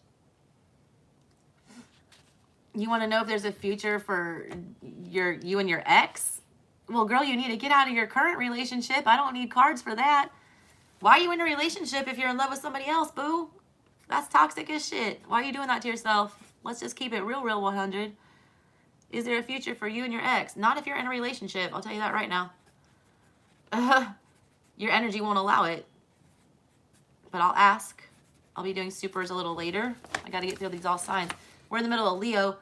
You want to know if there's a future for you and your ex? Well, girl, you need to get out of your current relationship. I don't need cards for that. Why are you in a relationship if you're in love with somebody else, boo? That's toxic as shit. Why are you doing that to yourself? Let's just keep it real 100. Is there a future for you and your ex? Not if you're in a relationship. I'll tell you that right now. Your energy won't allow it. But I'll ask. I'll be doing supers a little later. I got to get through these all signs. We're in the middle of Leo.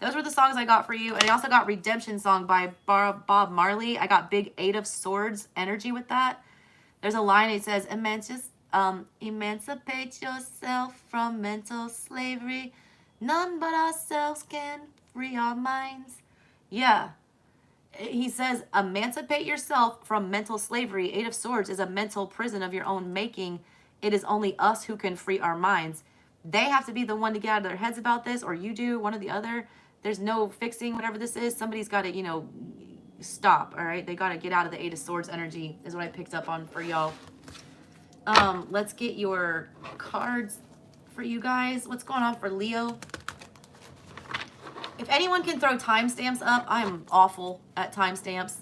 Those were the songs I got for you. And I also got Redemption Song by Bob Marley. I got big 8 of Swords energy with that. There's a line, it says, emancipate yourself from mental slavery. None but ourselves can free our minds. Yeah. He says, emancipate yourself from mental slavery. 8 of Swords is a mental prison of your own making. It is only us who can free our minds. They have to be the one to get out of their heads about this, or you do, one or the other. There's no fixing whatever this is. Somebody's got to, stop, all right? They got to get out of the 8 of Swords energy is what I picked up on for y'all. Let's get your cards for you guys. What's going on for Leo? If anyone can throw timestamps up, I'm awful at timestamps.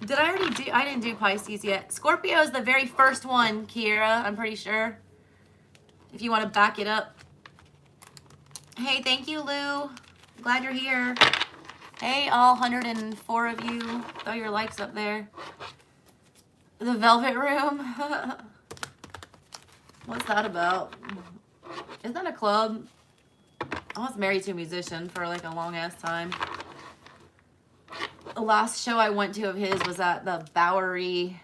Did I already do? I didn't do Pisces yet. Scorpio is the very first one, Kiera, I'm pretty sure. If you want to back it up. Hey, thank you, Lou. Glad you're here. Hey, all 104 of you. Throw your likes up there. The Velvet Room. What's that about? Isn't that a club? I was married to a musician for like a long ass time. The last show I went to of his was at the Bowery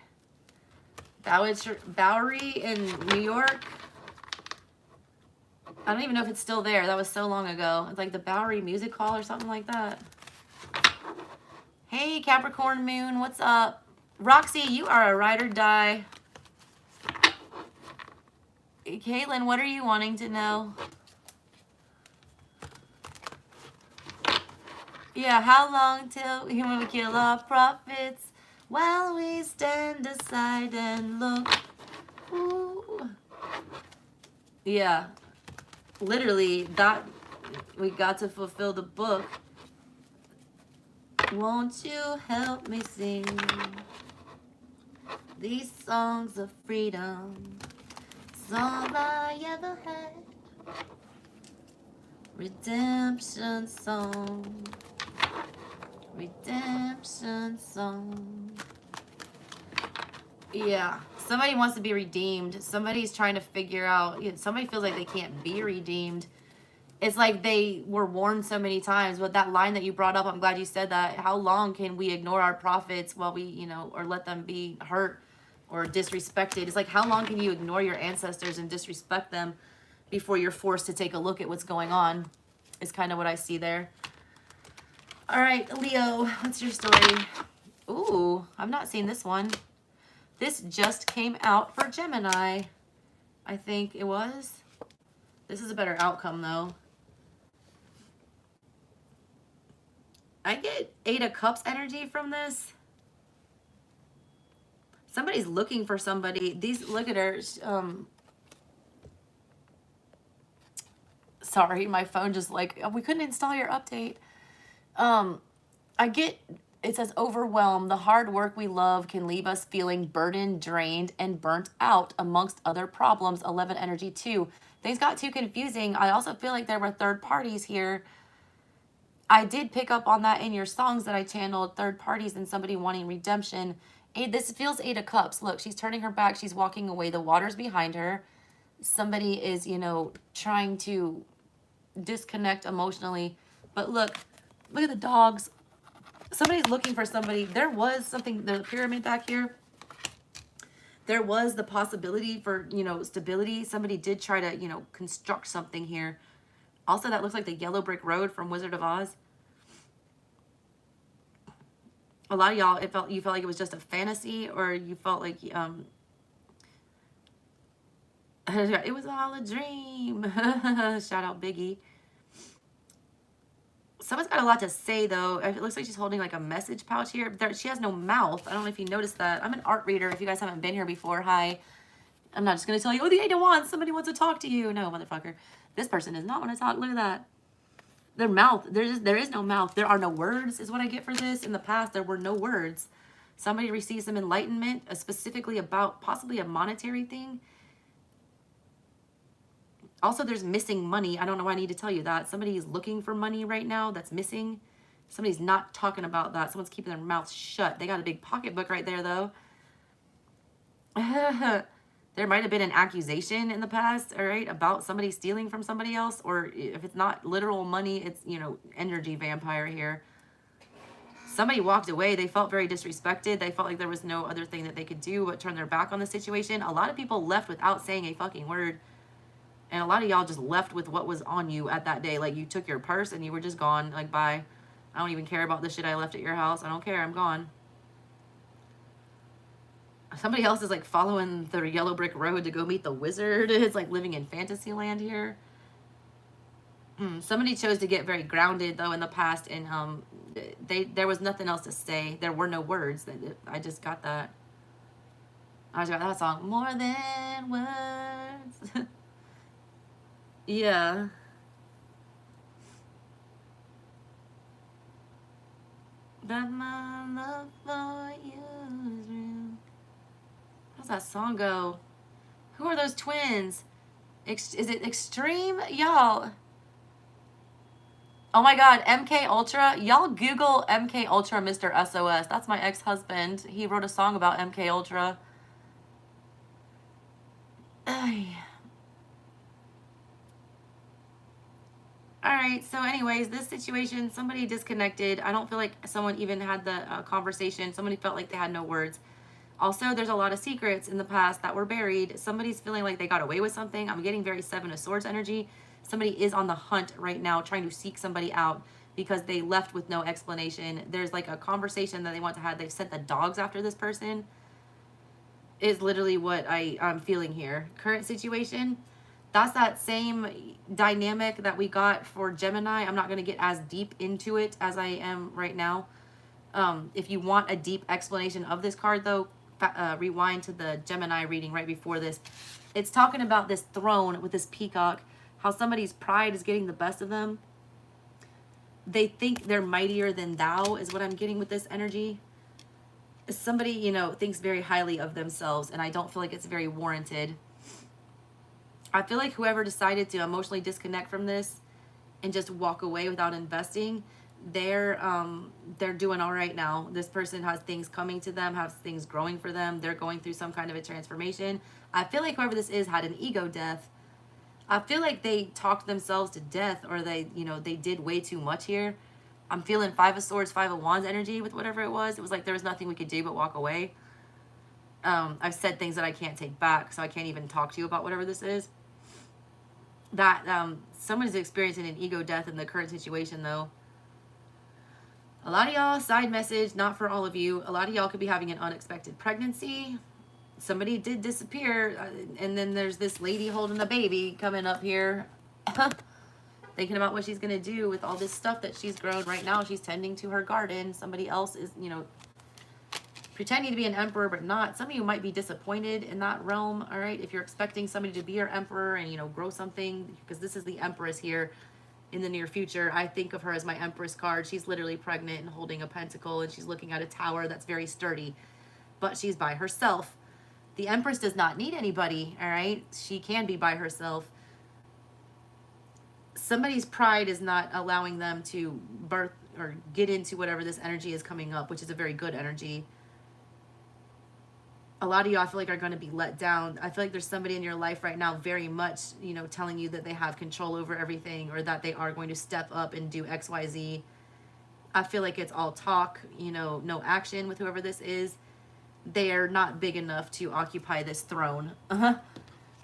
in New York. I don't even know if it's still there. That was so long ago. It's like the Bowery Music Hall or something like that. Hey, Capricorn Moon, what's up? Roxy, you are a ride or die. Caitlin, what are you wanting to know? Yeah, how long till we will kill our prophets while we stand aside and look? Ooh. Yeah, literally, that we got to fulfill the book. Won't you help me sing these songs of freedom? It's all I ever had. Redemption song. Redemption song. Yeah, somebody wants to be redeemed. Somebody's trying to figure out, somebody feels like they can't be redeemed. It's like they were warned so many times, but that line that you brought up, I'm glad you said that. How long can we ignore our prophets while we, or let them be hurt or disrespected? It's like, how long can you ignore your ancestors and disrespect them before you're forced to take a look at what's going on? Is kind of what I see there. All right, Leo, what's your story? Ooh, I've not seen this one. This just came out for Gemini. I think it was. This is a better outcome, though. I get 8 of Cups energy from this. Somebody's looking for somebody. Look at her. Sorry, my phone just we couldn't install your update. It says overwhelmed. The hard work we love can leave us feeling burdened, drained, and burnt out amongst other problems. 11 energy 2. Things got too confusing. I also feel like there were third parties here. I did pick up on that in your songs that I channeled, third parties and somebody wanting redemption. This feels 8 of Cups. Look, she's turning her back. She's walking away. The water's behind her. Somebody is, trying to disconnect emotionally. But look at the dogs. Somebody's looking for somebody. There was something, the pyramid back here. There was the possibility for, stability. Somebody did try to, construct something here. Also, that looks like the yellow brick road from Wizard of Oz. A lot of y'all, you felt like it was just a fantasy, or you felt like it was all a dream. Shout out Biggie. Someone's got a lot to say, though. It looks like she's holding like a message pouch here. She has no mouth. I don't know if you noticed that. I'm an art reader. If you guys haven't been here before, hi. I'm not just going to tell you, oh, the 8 of Wands, somebody wants to talk to you. No, motherfucker. This person does not want to talk. Look at that. Their mouth. There is no mouth. There are no words is what I get for this. In the past, there were no words. Somebody receives some enlightenment, specifically about possibly a monetary thing. Also, there's missing money. I don't know why I need to tell you that. Somebody is looking for money right now that's missing. Somebody's not talking about that. Someone's keeping their mouth shut. They got a big pocketbook right there, though. There might have been an accusation in the past, all right, about somebody stealing from somebody else. Or if it's not literal money, it's, energy vampire here. Somebody walked away. They felt very disrespected. They felt like there was no other thing that they could do but turn their back on the situation. A lot of people left without saying a fucking word. And a lot of y'all just left with what was on you at that day. Like, you took your purse and you were just gone. Like, bye. I don't even care about the shit I left at your house. I don't care. I'm gone. Somebody else is, like, following the yellow brick road to go meet the wizard. It's like living in fantasy land here. Somebody chose to get very grounded, though, in the past. And there was nothing else to say. There were no words. I just got that. I just got that song. More than words. Yeah. But my love for you is real. How's that song go? Who are those twins? Is it Extreme? Y'all. Oh my God, MK Ultra. Y'all Google MK Ultra Mr. SOS. That's my ex-husband. He wrote a song about MK Ultra. Ay. All right, so anyways, this situation, somebody disconnected. I don't feel like someone even had the conversation. Somebody felt like they had no words. Also, there's a lot of secrets in the past that were buried. Somebody's feeling like they got away with something. I'm getting very Seven of Swords energy. Somebody is on the hunt right now trying to seek somebody out because they left with no explanation. There's like a conversation that they want to have. They've sent the dogs after this person is literally what I'm feeling here. Current situation, that's that same dynamic that we got for Gemini. I'm not going to get as deep into it as I am right now. If you want a deep explanation of this card, though, rewind to the Gemini reading right before this. It's talking about this throne with this peacock, how somebody's pride is getting the best of them. They think they're mightier than thou is what I'm getting with this energy. Somebody, you know, thinks very highly of themselves, and I don't feel like it's very warranted. I feel like whoever decided to emotionally disconnect from this and just walk away without investing, they're doing all right now. This person has things coming to them, has things growing for them. They're going through some kind of a transformation. I feel like whoever this is had an ego death. I feel like they talked themselves to death, or they, you know, they did way too much here. I'm feeling Five of Swords, Five of Wands energy with whatever it was. It was like there was nothing we could do but walk away. I've said things that I can't take back, so I can't even talk to you about whatever this is. That someone is experiencing an ego death in the current situation, though. A lot of y'all, side message, not for all of you, a lot of y'all could be having an unexpected pregnancy. Somebody did disappear, and then there's this lady holding a baby coming up here. Thinking about what she's going to do with all this stuff that she's grown. Right now, she's tending to her garden. Somebody else is, you know, pretending to be an emperor, but not. Some of you might be disappointed in that realm, all right? If you're expecting somebody to be your emperor and, you know, grow something, because this is the Empress here in the near future. I think of her as my Empress card. She's literally pregnant and holding a pentacle, and she's looking at a tower that's very sturdy, but she's by herself. The Empress does not need anybody, all right? She can be by herself. Somebody's pride is not allowing them to birth or get into whatever this energy is coming up, which is a very good energy. A lot of you, I feel like, are going to be let down. I feel like there's somebody in your life right now very much, you know, telling you that they have control over everything, or that they are going to step up and do X, Y, Z. I feel like it's all talk, you know, no action with whoever this is. They are not big enough to occupy this throne. All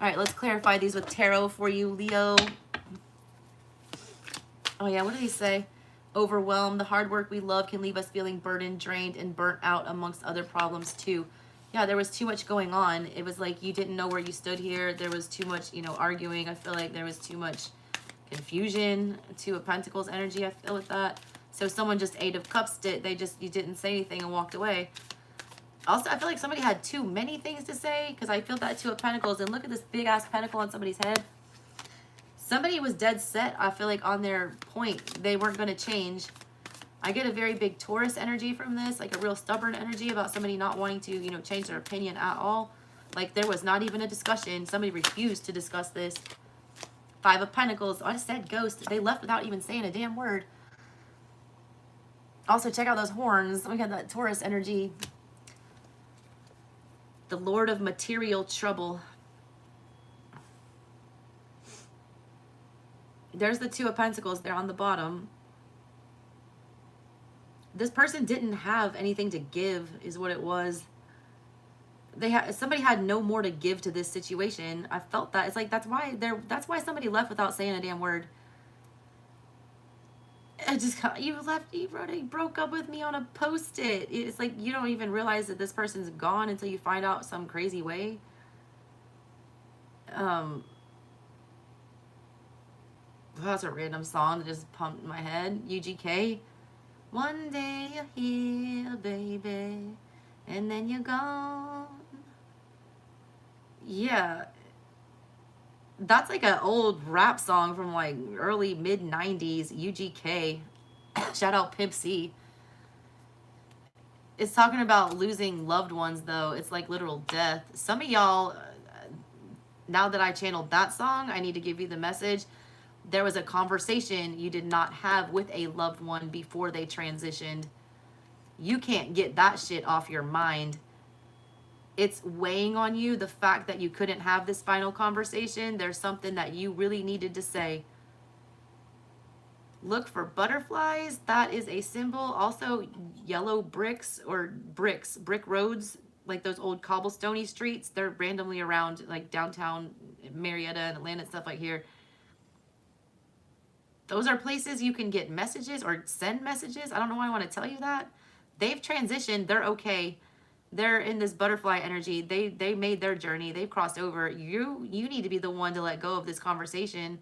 right, let's clarify these with tarot for you, Leo. Oh yeah, what did he say? Overwhelmed. The hard work we love can leave us feeling burdened, drained, and burnt out, amongst other problems too. Yeah, there was too much going on. It was like you didn't know where you stood here. There was too much, you know, arguing. I feel like there was too much confusion. Two of Pentacles energy, I feel with that. So someone just Eight of Cups did. You didn't say anything and walked away. Also, I feel like somebody had too many things to say, because I feel that Two of Pentacles. And look at this big ass pentacle on somebody's head. Somebody was dead set, I feel like, on their point. They weren't going to change. I get a very big Taurus energy from this, like a real stubborn energy about somebody not wanting to, you know, change their opinion at all. Like there was not even a discussion. Somebody refused to discuss this. Five of Pentacles. I just said ghost. They left without even saying a damn word. Also, check out those horns. We got that Taurus energy. The Lord of Material Trouble. There's the Two of Pentacles there on the bottom. This person didn't have anything to give, is what it was. Somebody had no more to give to this situation. I felt that. It's like that's why somebody left without saying a damn word. You broke up with me on a post-it. It's like you don't even realize that this person's gone until you find out some crazy way. That's a random song that just pumped in my head. UGK. One day you're here, baby, and then you're gone. Yeah. That's like an old rap song from like early mid-90s. UGK. Shout out Pimp C. It's talking about losing loved ones, though. It's like literal death. Some of y'all, now that I channeled that song, I need to give you the message. There was a conversation you did not have with a loved one before they transitioned. You can't get that shit off your mind. It's weighing on you, the fact that you couldn't have this final conversation. There's something that you really needed to say. Look for butterflies. That is a symbol. Also, yellow bricks or brick roads, like those old cobblestoney streets. They're randomly around like downtown Marietta and Atlanta and stuff like here. Those are places you can get messages or send messages. I don't know why I want to tell you that. They've transitioned. They're okay. They're in this butterfly energy. They made their journey. They've crossed over. You need to be the one to let go of this conversation.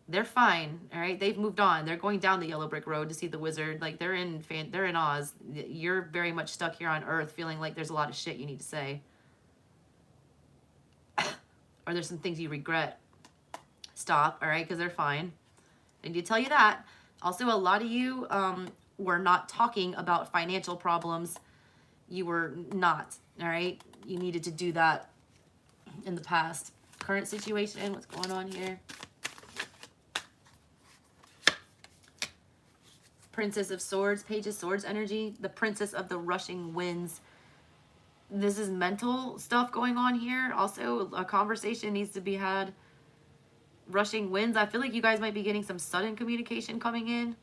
They're fine, all right? They've moved on. They're going down the yellow brick road to see the wizard. Like, they're in Oz. You're very much stuck here on Earth feeling like there's a lot of shit you need to say. Or there's some things you regret. Stop, all right? Because they're fine. I need to tell you that. Also, a lot of you were not talking about financial problems. You were not, all right? You needed to do that in the past. Current situation, what's going on here? Princess of Swords, Page of Swords energy, the Princess of the Rushing Winds. This is mental stuff going on here. Also, a conversation needs to be had. Rushing winds. I feel like you guys might be getting some sudden communication coming in.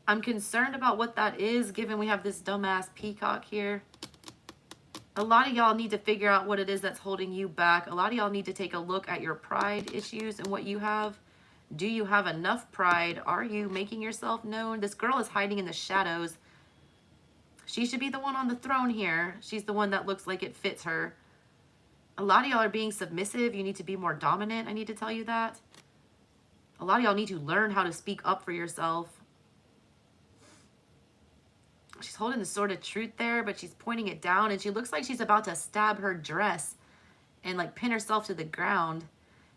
I'm concerned about what that is, given we have this dumbass peacock here. A lot of y'all need to figure out what it is that's holding you back. A lot of y'all need to take a look at your pride issues and what you have. Do you have enough pride? Are you making yourself known? This girl is hiding in the shadows. She should be the one on the throne here. She's the one that looks like it fits her. A lot of y'all are being submissive. You need to be more dominant. I need to tell you that. A lot of y'all need to learn how to speak up for yourself. She's holding the sword of truth there, but she's pointing it down, and she looks like she's about to stab her dress and like pin herself to the ground.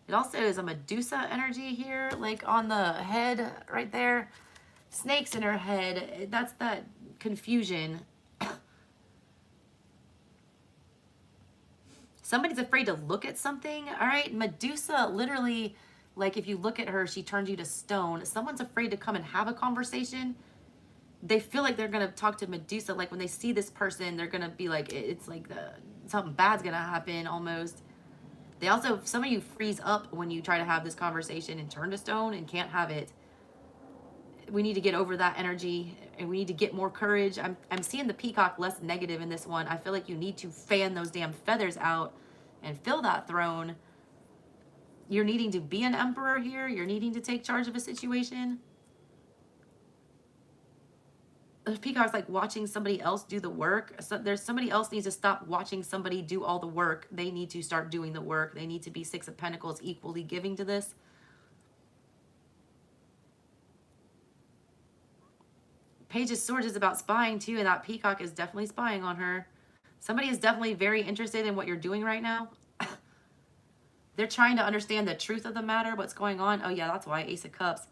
It also is a Medusa energy here, like on the head right there. Snakes in her head. That's that confusion. Somebody's afraid to look at something. All right, Medusa literally, like if you look at her, she turns you to stone. Someone's afraid to come and have a conversation. They feel like they're going to talk to Medusa. Like when they see this person, they're going to be like, it's like something bad's going to happen almost. They also, some of you freeze up when you try to have this conversation and turn to stone and can't have it. We need to get over that energy, and we need to get more courage. I'm seeing the peacock less negative in this one. I feel like you need to fan those damn feathers out and fill that throne. You're needing to be an emperor here. You're needing to take charge of a situation. The peacock's like watching somebody else do the work. So there's somebody else needs to stop watching somebody do all the work. They need to start doing the work. They need to be Six of Pentacles equally giving to this. Page of Swords is about spying too, and that peacock is definitely spying on her. Somebody is definitely very interested in what you're doing right now. They're trying to understand the truth of the matter, what's going on. Oh yeah, that's why. Ace of Cups.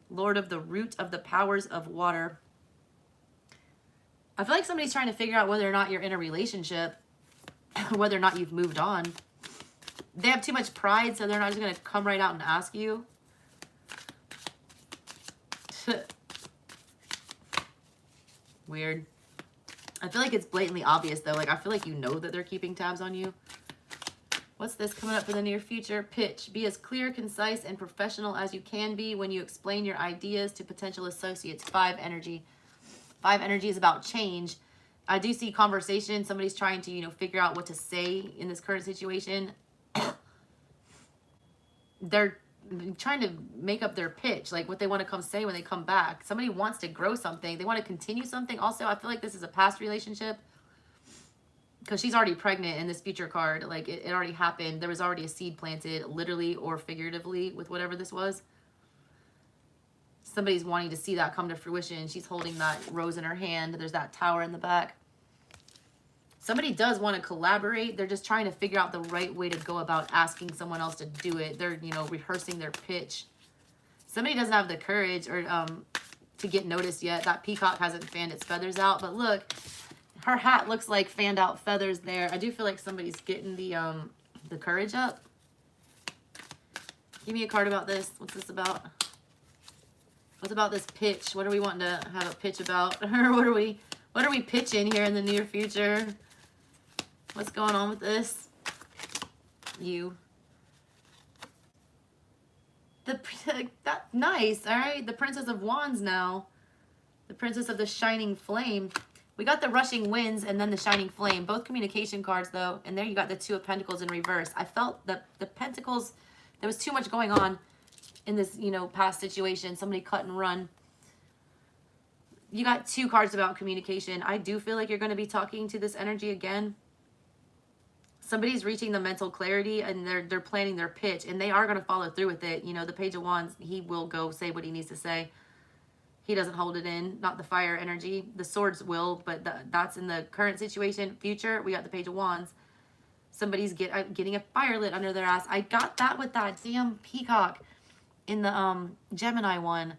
Lord of the root of the powers of water. I feel like somebody's trying to figure out whether or not you're in a relationship, whether or not you've moved on. They have too much pride, so they're not just going to come right out and ask you. Weird. I feel like it's blatantly obvious, though. Like, I feel like you know that they're keeping tabs on you. What's this coming up for the near future? Pitch. Be as clear, concise, and professional as you can be when you explain your ideas to potential associates. 5 energy. 5 energy is about change. I do see conversation. Somebody's trying to, figure out what to say in this current situation. They're trying to make up their pitch, like what they want to come say when they come back. Somebody wants to grow something. They want to continue something. Also, I feel like this is a past relationship because she's already pregnant in this future card. Like it already happened. There was already a seed planted, literally or figuratively, with whatever this was. Somebody's wanting to see that come to fruition. She's holding that rose in her hand. There's that tower in the back. Somebody does want to collaborate. They're just trying to figure out the right way to go about asking someone else to do it. They're, rehearsing their pitch. Somebody doesn't have the courage or to get noticed yet. That peacock hasn't fanned its feathers out. But look, her hat looks like fanned out feathers there. I do feel like somebody's getting the courage up. Give me a card about this. What's this about? What's about this pitch? What are we wanting to have a pitch about? Or what are we pitching here in the near future? What's going on with this? You. That's nice. All right. The Princess of Wands now. The Princess of the Shining Flame. We got the Rushing Winds and then the Shining Flame. Both communication cards, though. And there you got the Two of Pentacles in reverse. I felt that the Pentacles, there was too much going on in this, you know, past situation. Somebody cut and run. You got two cards about communication. I do feel like you're going to be talking to this energy again. Somebody's reaching the mental clarity and they're planning their pitch. And they are going to follow through with it. You know, the Page of Wands, he will go say what he needs to say. He doesn't hold it in, not the fire energy. The swords will, but that's in the current situation. Future, we got the Page of Wands. Somebody's getting a fire lit under their ass. I got that with that damn peacock in the Gemini one.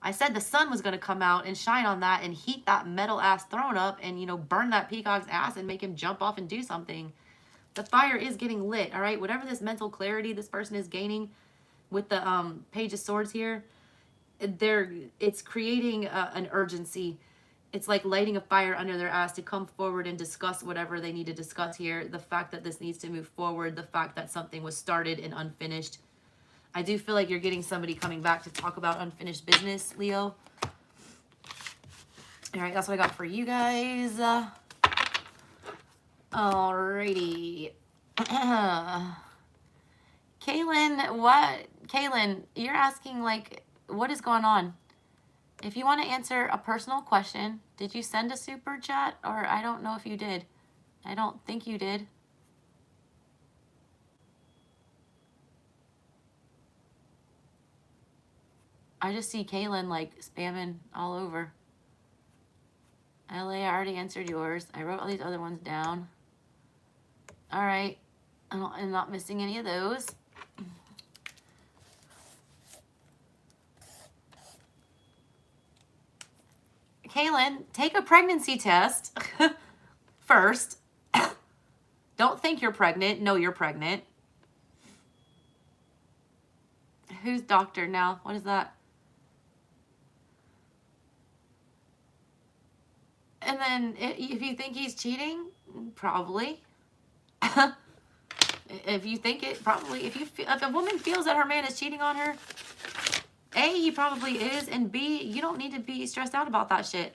I said the sun was going to come out and shine on that and heat that metal ass throne up and, you know, burn that peacock's ass and make him jump off and do something. The fire is getting lit, all right? Whatever this mental clarity this person is gaining with the Page of Swords here, it's creating an urgency. It's like lighting a fire under their ass to come forward and discuss whatever they need to discuss here. The fact that this needs to move forward, the fact that something was started and unfinished. I do feel like you're getting somebody coming back to talk about unfinished business, Leo. All right, that's what I got for you guys. Alrighty. Kaylin, you're asking, like, what is going on? If you want to answer a personal question, did you send a super chat? Or I don't know if you did. I don't think you did. I just see Kaylin, like, spamming all over. LA, I already answered yours. I wrote all these other ones down. All right. I'm not missing any of those. Kaylin, take a pregnancy test first. Don't think you're pregnant. Know you're pregnant. Who's doctor now? What is that? And then if you think he's cheating, probably. If you think it, probably. If a woman feels that her man is cheating on her, A, he probably is, and B, you don't need to be stressed out about that shit.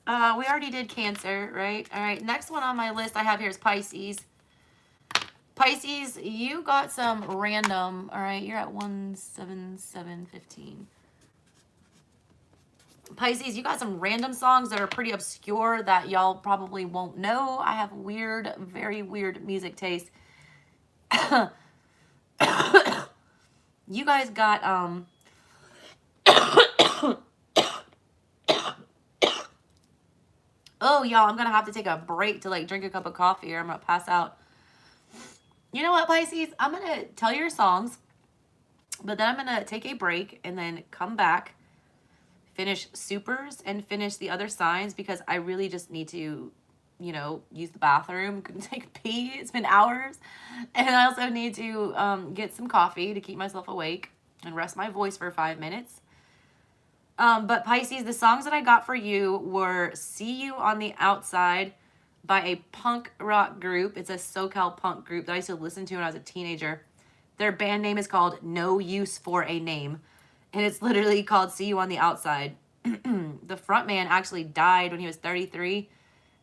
We already did Cancer, right? All right, next one on my list I have here is Pisces. Pisces, you got some random, all right, you're at 17715. Pisces, you got some random songs that are pretty obscure that y'all probably won't know. I have weird, very weird music taste. You guys got, oh, y'all, I'm going to have to take a break to, like, drink a cup of coffee or I'm going to pass out. You know what, Pisces? I'm going to tell your songs, but then I'm going to take a break and then come back, finish supers and finish the other signs because I really just need to, you know, use the bathroom, take a pee. It's been hours. And I also need to get some coffee to keep myself awake and rest my voice for 5 minutes. But Pisces, the songs that I got for you were See You on the Outside by a punk rock group. It's a SoCal punk group that I used to listen to when I was a teenager. Their band name is called No Use for a Name. And it's literally called See You on the Outside. The front man actually died when he was 33.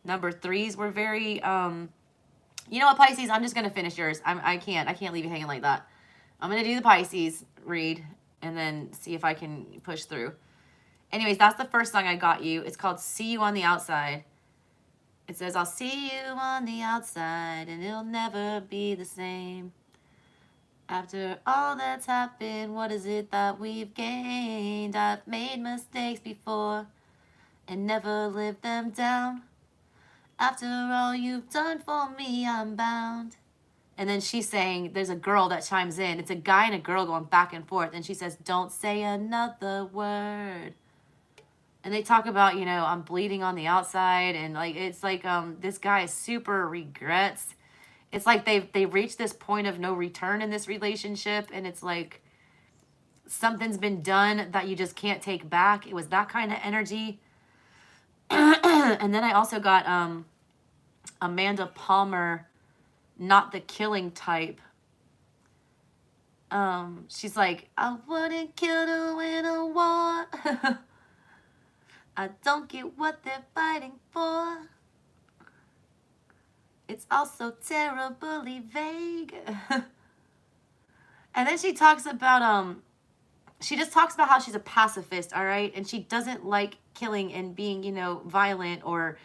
Number threes were very, you know what, Pisces, I'm just going to finish yours. I can't leave you hanging like that. I'm going to do the Pisces read and then see if I can push through. Anyways, that's the first song I got you. It's called See You on the Outside. It says, I'll see you on the outside and it'll never be the same. After all that's happened, what is it that we've gained? I've made mistakes before and never lived them down. After all you've done for me, I'm bound. And then she's saying, there's a girl that chimes in. It's a guy and a girl going back and forth. And she says, don't say another word. And they talk about, you know, I'm bleeding on the outside. And, like, it's like this guy super regrets. It's like they've reached this point of no return in this relationship, and it's like something's been done that you just can't take back. It was that kind of energy. And then I also got Amanda Palmer, not the killing type. She's like, I wouldn't kill her in a war. I don't get what they're fighting for. It's also terribly vague. And then she talks about she just talks about how she's a pacifist, all right? And she doesn't like killing and being, you know, violent or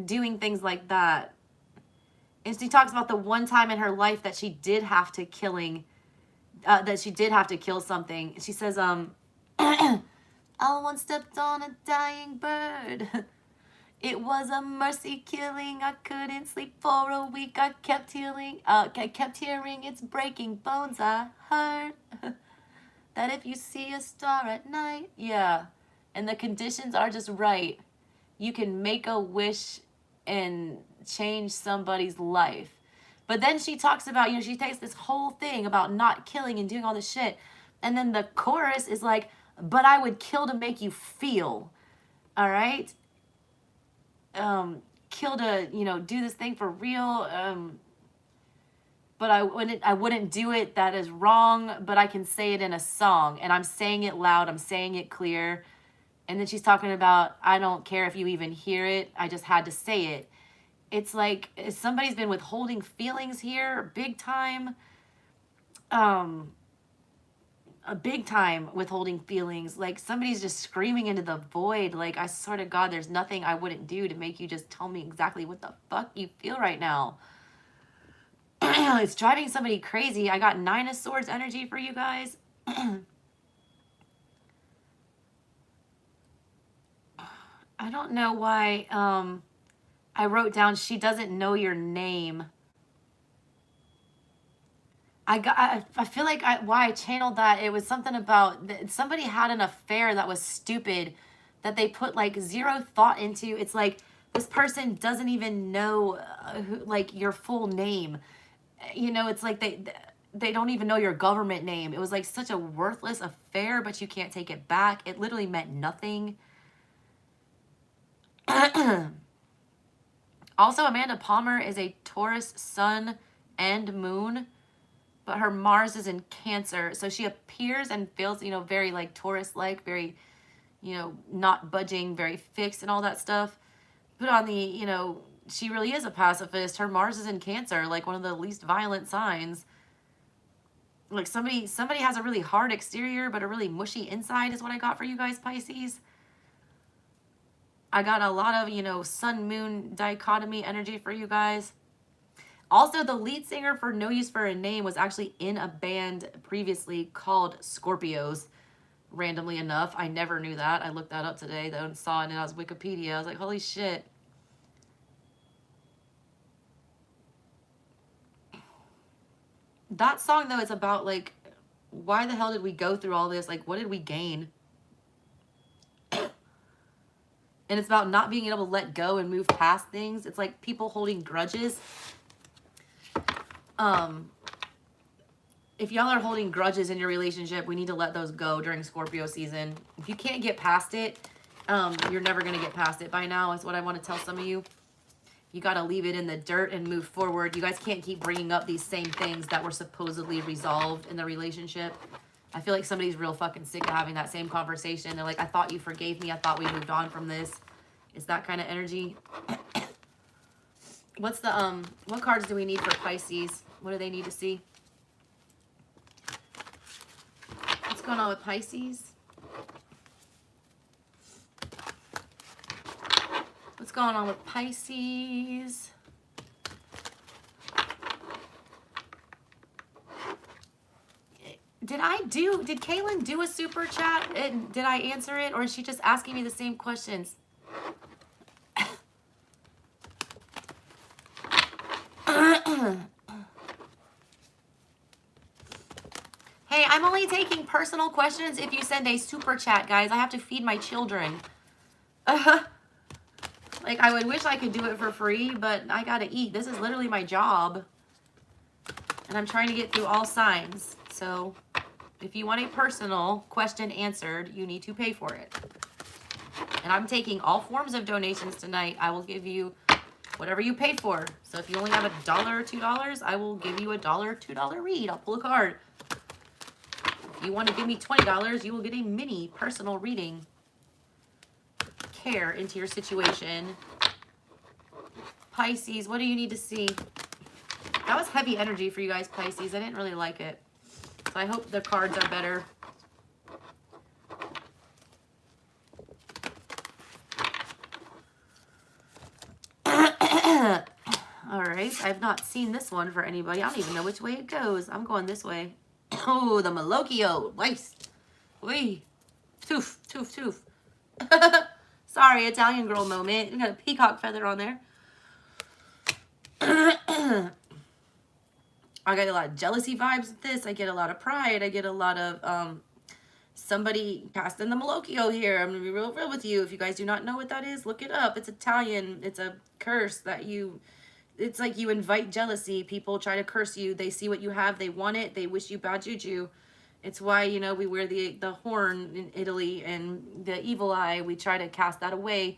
doing things like that. And she talks about the one time in her life that she did have to kill something. She says, I once stepped on a dying bird. It was a mercy killing. I couldn't sleep for a week. I kept hearing it's breaking bones. I heard that if you see a star at night, yeah, and the conditions are just right, you can make a wish and change somebody's life. But then she talks about, you know, she takes this whole thing about not killing and doing all this shit. And then the chorus is like, but I would kill to make you feel. All right? Kill to, you know, do this thing for real. But I wouldn't do it. That is wrong, but I can say it in a song. And I'm saying it loud. I'm saying it clear. And then she's talking about, I don't care if you even hear it. I just had to say it. It's like somebody's been withholding feelings here, big time. A big time withholding feelings. Like somebody's just screaming into the void. Like, I swear to God, there's nothing I wouldn't do to make you just tell me exactly what the fuck you feel right now. It's driving somebody crazy. I got 9 of Swords energy for you guys. I don't know why I wrote down she doesn't know your name. I feel like why I channeled that, it was something about somebody had an affair that was stupid that they put like zero thought into. It's like this person doesn't even know like your full name. You know, it's like they don't even know your government name. It was like such a worthless affair, but you can't take it back. It literally meant nothing. Also, Amanda Palmer is a Taurus sun and moon, but her Mars is in Cancer. So she appears and feels, you know, very like Taurus-like, very, you know, not budging, very fixed and all that stuff. But on the, you know, she really is a pacifist. Her Mars is in Cancer, like one of the least violent signs. Like somebody has a really hard exterior, but a really mushy inside is what I got for you guys, Pisces. I got a lot of, you know, sun-moon dichotomy energy for you guys. Also, the lead singer for No Use for a Name was actually in a band previously called Scorpios. Randomly enough, I never knew that. I looked that up today, though, and saw it in Wikipedia. I was like, holy shit. That song, though, it's about, like, why the hell did we go through all this? Like, what did we gain? And it's about not being able to let go and move past things. It's like people holding grudges. If y'all are holding grudges in your relationship, we need to let those go during Scorpio season. If you can't get past it, you're never going to get past it by now, is what I want to tell some of you. You got to leave it in the dirt and move forward. You guys can't keep bringing up these same things that were supposedly resolved in the relationship. I feel like somebody's real fucking sick of having that same conversation. They're like, I thought you forgave me. I thought we moved on from this. It's that kind of energy. What's the, what cards do we need for Pisces? What do they need to see? What's going on with Pisces? What's going on with Pisces? Did Kaylin do a super chat? And did I answer it? Or is she just asking me the same questions? Hey, I'm only taking personal questions if you send a super chat, guys. I have to feed my children. Like, I would wish I could do it for free, but I gotta eat. This is literally my job. And I'm trying to get through all signs. So if you want a personal question answered, you need to pay for it. And I'm taking all forms of donations tonight. I will give you whatever you pay for. So if you only have $1 or $2, I will give you $1 or $2 read. I'll pull a card. If you want to give me $20, you will get a mini personal reading. Care into your situation. Pisces, what do you need to see? That was heavy energy for you guys, Pisces. I didn't really like it. So I hope the cards are better. All right. I've not seen this one for anybody. I don't even know which way it goes. I'm going this way. Oh, the Malocchio. Nice. Wee. Toof, toof, toof. Sorry, Italian girl moment. You got a peacock feather on there. I get a lot of jealousy vibes with this. I get a lot of pride. I get a lot of somebody cast in the Malocchio here. I'm gonna be real with you. If you guys do not know what that is, look it up. It's Italian. It's a curse that it's like you invite jealousy. People try to curse you. They see what you have. They want it. They wish you bad juju. It's why, you know, we wear the horn in Italy and the evil eye. We try to cast that away.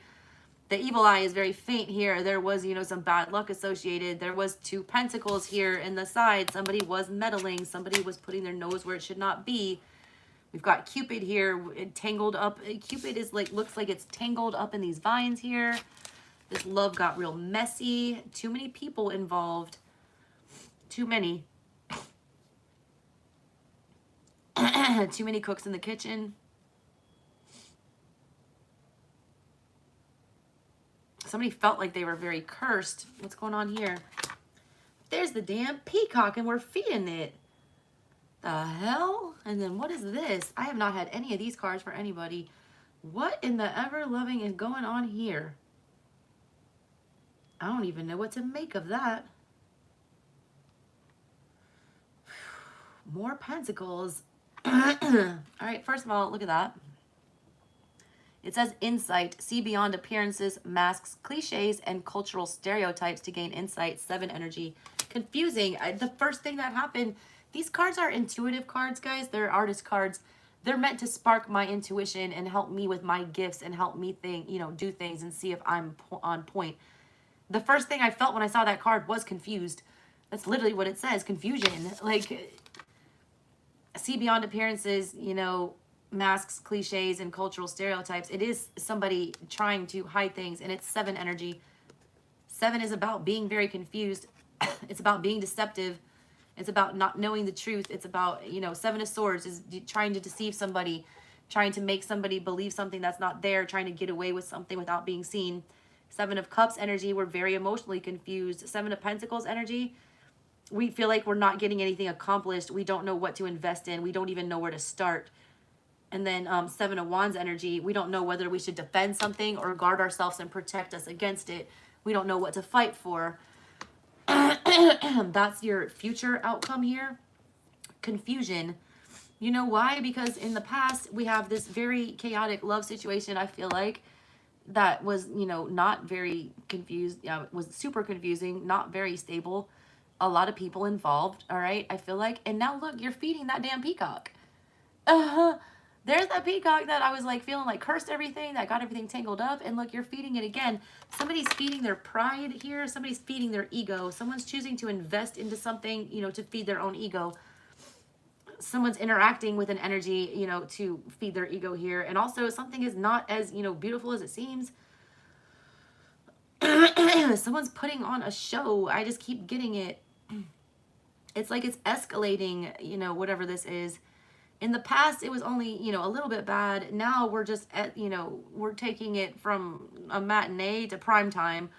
The evil eye is very faint here. There was, you know, some bad luck associated. There was 2 pentacles here in the side. Somebody was meddling. Somebody was putting their nose where it should not be. We've got Cupid here, tangled up. Cupid is like, looks like it's tangled up in these vines here. This love got real messy. Too many people involved. Too many. Too many cooks in the kitchen. Somebody felt like they were very cursed. What's going on here? There's the damn peacock and we're feeding it. The hell? And then what is this? I have not had any of these cards for anybody. What in the ever-loving is going on here? I don't even know what to make of that. More pentacles. All right, first of all, look at that. It says insight, see beyond appearances, masks, cliches, and cultural stereotypes to gain insight. 7 energy. Confusing. The first thing that happened, these cards are intuitive cards, guys. They're artist cards. They're meant to spark my intuition and help me with my gifts and help me think, you know, do things and see if I'm on point. The first thing I felt when I saw that card was confused. That's literally what it says, confusion. Like, see beyond appearances, you know, masks, cliches, and cultural stereotypes. It is somebody trying to hide things, and it's 7 energy. 7 is about being very confused. It's about being deceptive. It's about not knowing the truth. It's about, you know, 7 of Swords is trying to deceive somebody, trying to make somebody believe something that's not there, trying to get away with something without being seen. 7 of Cups energy, we're very emotionally confused. 7 of Pentacles energy, we feel like we're not getting anything accomplished. We don't know what to invest in. We don't even know where to start. And then 7 of Wands energy, we don't know whether we should defend something or guard ourselves and protect us against it. We don't know what to fight for. That's your future outcome here. Confusion. You know why? Because in the past, we have this very chaotic love situation, I feel like, that was, you know, not very confused. Yeah, it was super confusing, not very stable. A lot of people involved, all right? I feel like, and now look, you're feeding that damn peacock. There's that peacock that I was like feeling like cursed everything, that got everything tangled up. And look, you're feeding it again. Somebody's feeding their pride here. Somebody's feeding their ego. Someone's choosing to invest into something, you know, to feed their own ego. Someone's interacting with an energy, you know, to feed their ego here. And also something is not as, you know, beautiful as it seems. Someone's putting on a show. I just keep getting it. It's like it's escalating, you know, whatever this is. In the past, it was only, you know, a little bit bad. Now we're just at, you know, we're taking it from a matinee to prime time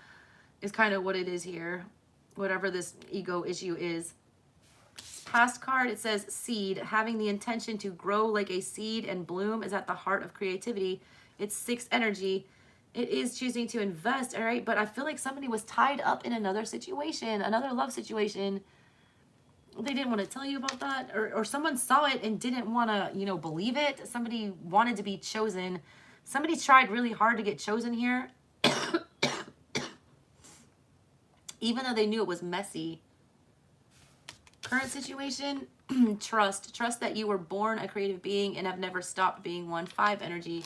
is kind of what it is here. Whatever this ego issue is. Past card, it says seed. Having the intention to grow like a seed and bloom is at the heart of creativity. It's 6 energy. It is choosing to invest, all right? But I feel like somebody was tied up in another situation, another love situation. They didn't want to tell you about that, or someone saw it and didn't want to, you know, believe it. Somebody wanted to be chosen. Somebody tried really hard to get chosen here. Even though they knew it was messy. Current situation, trust. Trust that you were born a creative being and have never stopped being one. 5 energy.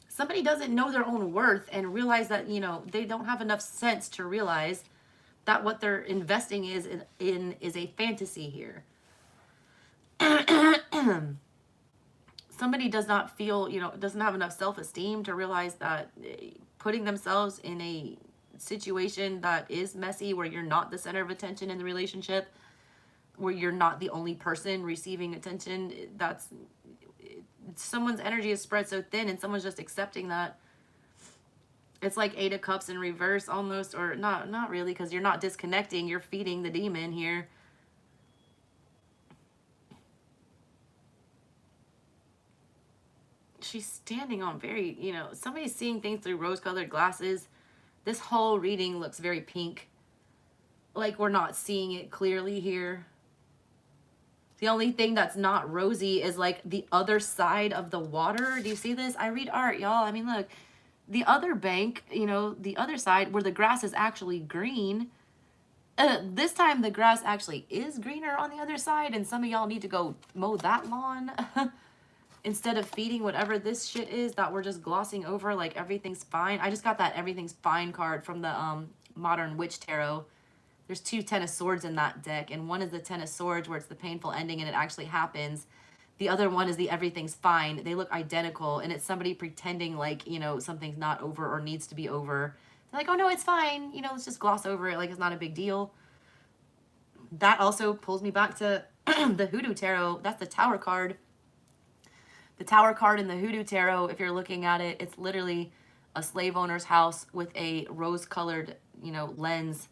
Somebody doesn't know their own worth and realize that, you know, they don't have enough sense to realize that what they're investing in is a fantasy here. Somebody does not feel, you know, doesn't have enough self-esteem to realize that putting themselves in a situation that is messy, where you're not the center of attention in the relationship, where you're not the only person receiving attention, that's, someone's energy is spread so thin and someone's just accepting that. It's like 8 of Cups in reverse almost, or not really, because you're not disconnecting, you're feeding the demon here. She's standing on very, you know, somebody's seeing things through rose-colored glasses. This whole reading looks very pink. Like we're not seeing it clearly here. The only thing that's not rosy is like the other side of the water. Do you see this? I read art, y'all. I mean, look, the other bank, you know, the other side where the grass is actually green. This time the grass actually is greener on the other side, and some of y'all need to go mow that lawn. Instead of feeding whatever this shit is that we're just glossing over like everything's fine. I just got that everything's fine card from the Modern Witch Tarot. There's 2 Ten of Swords in that deck, and one is the Ten of Swords where it's the painful ending and it actually happens. The other one is the everything's fine. They look identical, and it's somebody pretending like, you know, something's not over or needs to be over. They're like, oh no, it's fine. You know, let's just gloss over it like it's not a big deal. That also pulls me back to the Hoodoo Tarot. That's the Tower card. The Tower card in the Hoodoo Tarot, if you're looking at it, it's literally a slave owner's house with a rose-colored, you know, lens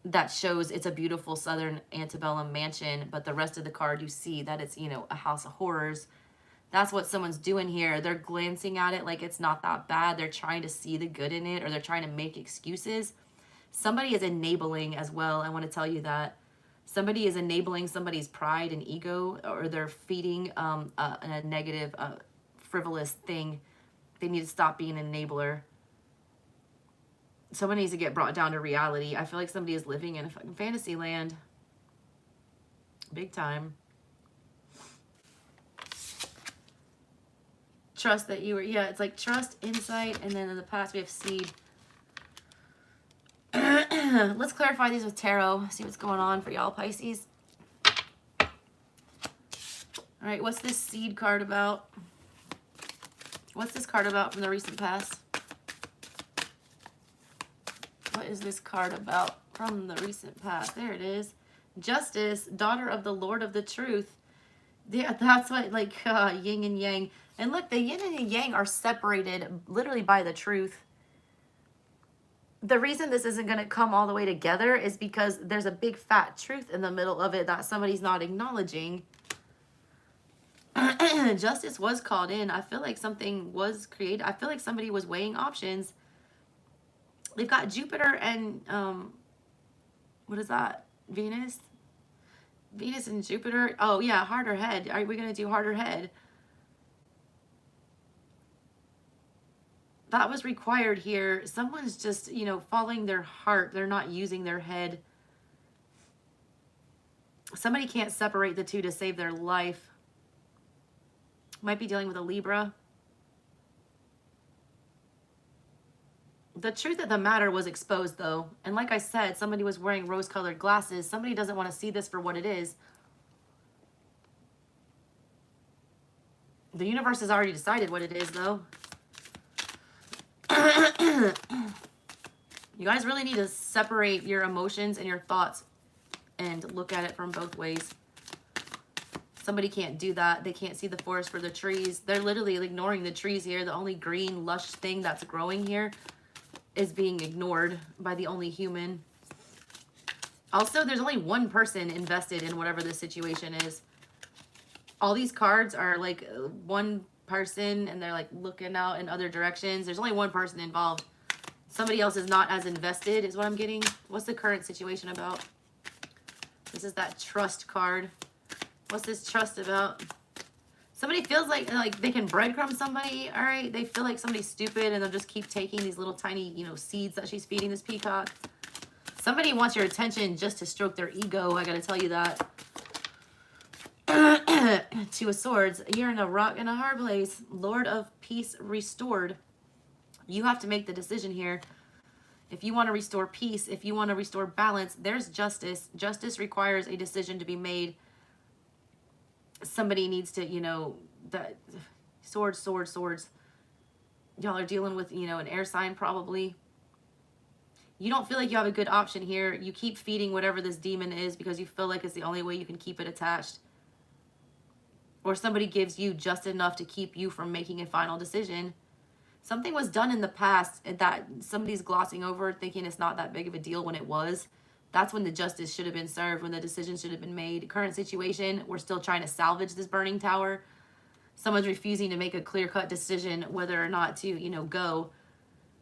that shows it's a beautiful southern antebellum mansion, but the rest of the card you see that it's, you know, a house of horrors. That's what someone's doing here. They're glancing at it like it's not that bad. They're trying to see the good in it, or they're trying to make excuses. Somebody is enabling as well. I want to tell you that. Somebody is enabling somebody's pride and ego, or they're feeding a negative, frivolous thing. They need to stop being an enabler. Someone needs to get brought down to reality. I feel like somebody is living in a fucking fantasy land. Big time. Trust that you were, yeah, it's like trust, insight, and then in the past we have seed. Let's clarify these with tarot. See what's going on for y'all, Pisces. All right, what's this seed card about? What's this card about from the recent past? What is this card about from the recent past? There it is. Justice, daughter of the Lord of the Truth. Yeah, that's what, like, yin and yang. And look, the yin and the yang are separated literally by the truth. The reason this isn't going to come all the way together is because there's a big fat truth in the middle of it that somebody's not acknowledging. Justice was called in. I feel like something was created. I feel like somebody was weighing options. They've got Jupiter and, what is that? Venus? Venus and Jupiter. Oh, yeah, heart or head. Are we going to do heart or head? That was required here. Someone's just, you know, following their heart. They're not using their head. Somebody can't separate the two to save their life. Might be dealing with a Libra. The truth of the matter was exposed, though. And like I said, somebody was wearing rose-colored glasses. Somebody doesn't want to see this for what it is. The universe has already decided what it is, though. You guys really need to separate your emotions and your thoughts and look at it from both ways. Somebody can't do that. They can't see the forest for the trees. They're literally ignoring the trees here. The only green, lush thing that's growing here is being ignored by the only human. Also, there's only one person invested in whatever this situation is. All these cards are like one person, and they're like looking out in other directions. There's only one person involved. Somebody else is not as invested is what I'm getting. What's the current situation about? This is that trust card. What's this trust about? Somebody feels like they can breadcrumb somebody. All right, they feel like somebody's stupid, and they'll just keep taking these little tiny, you know, seeds that she's feeding this peacock. Somebody wants your attention just to stroke their ego. I got to tell you that. Two of Swords. You're in a rock and a hard place. Lord of Peace restored. You have to make the decision here. If you want to restore peace, if you want to restore balance, there's justice. Justice requires a decision to be made. Somebody needs to, you know, that swords, swords, swords. Y'all are dealing with, you know, an air sign probably. You don't feel like you have a good option here. You keep feeding whatever this demon is because you feel like it's the only way you can keep it attached. Or somebody gives you just enough to keep you from making a final decision. Something was done in the past that somebody's glossing over, thinking it's not that big of a deal when it was. That's when the justice should have been served, when the decision should have been made. Current situation, we're still trying to salvage this burning tower. Someone's refusing to make a clear-cut decision whether or not to, you know, go.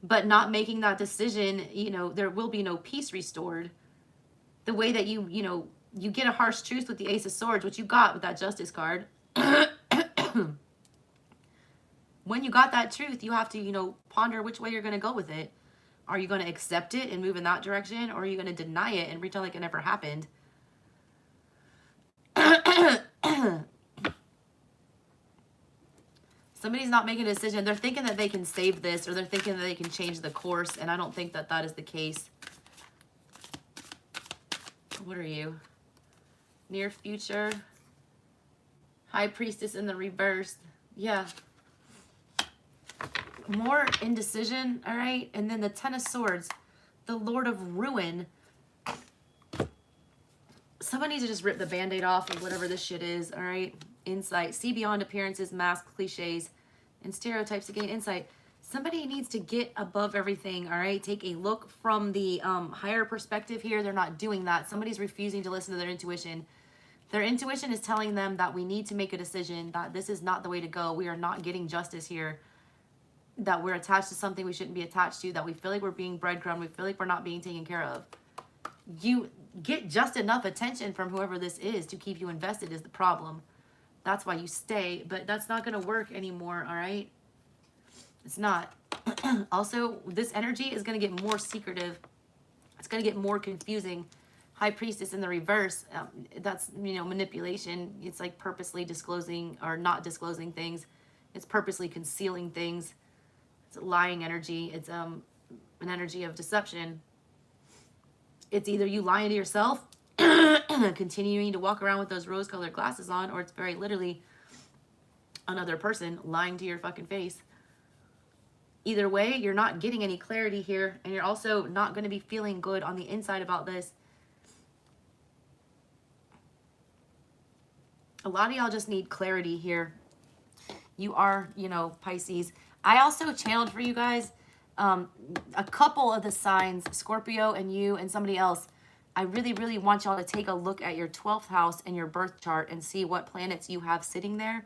But not making that decision, you know, there will be no peace restored. The way that you know, you get a harsh truth with the Ace of Swords, which you got with that Justice card. When you got that truth, you have to, you know, ponder which way you're going to go with it. Are you going to accept it and move in that direction? Or are you going to deny it and pretend like it never happened? Somebody's not making a decision. They're thinking that they can save this, or they're thinking that they can change the course, and I don't think that that is the case. What are you? Near future. High Priestess in the reverse. Yeah. More indecision, all right? And then the Ten of Swords, the Lord of Ruin. Someone needs to just rip the Band-Aid off of whatever this shit is, all right? Insight. See beyond appearances, masks, cliches, and stereotypes to gain insight. Somebody needs to get above everything, all right? Take a look from the higher perspective here. They're not doing that. Somebody's refusing to listen to their intuition. Their intuition is telling them that we need to make a decision, that this is not the way to go. We are not getting justice here. That we're attached to something we shouldn't be attached to, that we feel like we're being breadcrumbed, we feel like we're not being taken care of. You get just enough attention from whoever this is to keep you invested is the problem. That's why you stay, but that's not going to work anymore, all right? It's not. Also, this energy is going to get more secretive. It's going to get more confusing. High Priestess in the reverse, that's, you know, manipulation. It's like purposely disclosing or not disclosing things. It's purposely concealing things. It's lying energy. It's an energy of deception. It's either you lying to yourself, continuing to walk around with those rose-colored glasses on, or it's very literally another person lying to your fucking face. Either way, you're not getting any clarity here, and you're also not going to be feeling good on the inside about this. A lot of y'all just need clarity here. You are, you know, Pisces. I also channeled for you guys a couple of the signs, Scorpio and you and somebody else. I really, really want y'all to take a look at your 12th house and your birth chart and see what planets you have sitting there.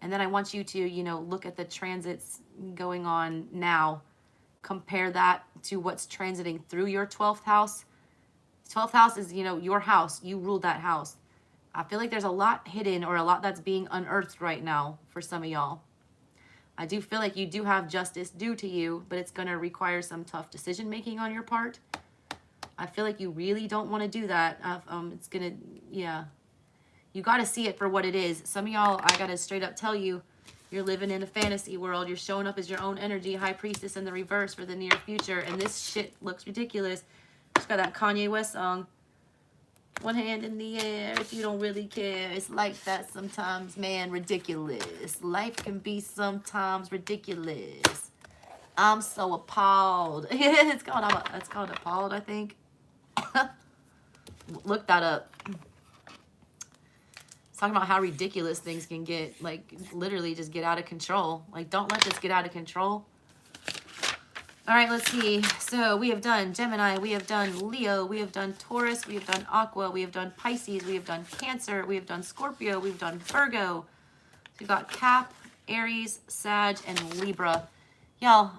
And then I want you to, you know, look at the transits going on now. Compare that to what's transiting through your 12th house. 12th house is, you know, your house. You rule that house. I feel like there's a lot hidden or a lot that's being unearthed right now for some of y'all. I do feel like you do have justice due to you, but it's going to require some tough decision making on your part. I feel like you really don't want to do that. It's going to, yeah. You got to see it for what it is. Some of y'all, I got to straight up tell you, you're living in a fantasy world. You're showing up as your own energy, High Priestess in the reverse for the near future. And this shit looks ridiculous. Just got that Kanye West song. One hand in the air if you don't really care. It's like that sometimes, man. Ridiculous. Life can be sometimes ridiculous. I'm so appalled. It's called Appalled, I think. Look that up. It's talking about how ridiculous things can get. Like, literally just get out of control. Like, don't let this get out of control. All right, let's see. So we have done Gemini, we have done Leo, we have done Taurus, we have done Aqua, we have done Pisces, we have done Cancer, we have done Scorpio, we've done Virgo. So we've got Cap, Aries, Sag, and Libra. Y'all,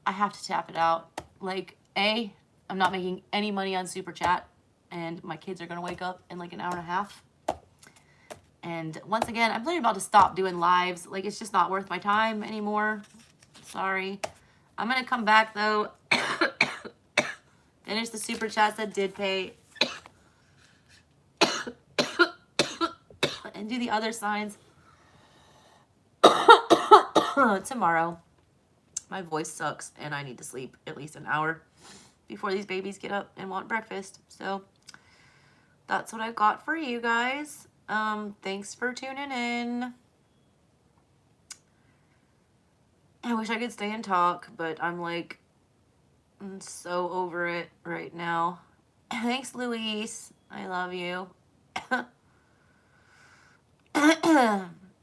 I have to tap it out. Like, I'm not making any money on Super Chat, and my kids are going to wake up in like an hour and a half. And once again, I'm literally about to stop doing lives. Like, it's just not worth my time anymore. Sorry. I'm going to come back, though, Finish the super chats that did pay. And do the other signs tomorrow. My voice sucks and I need to sleep at least an hour before these babies get up and want breakfast. So that's what I've got for you guys. Thanks for tuning in. I wish I could stay and talk, but I'm like, I'm so over it right now. Thanks, Luis. I love you.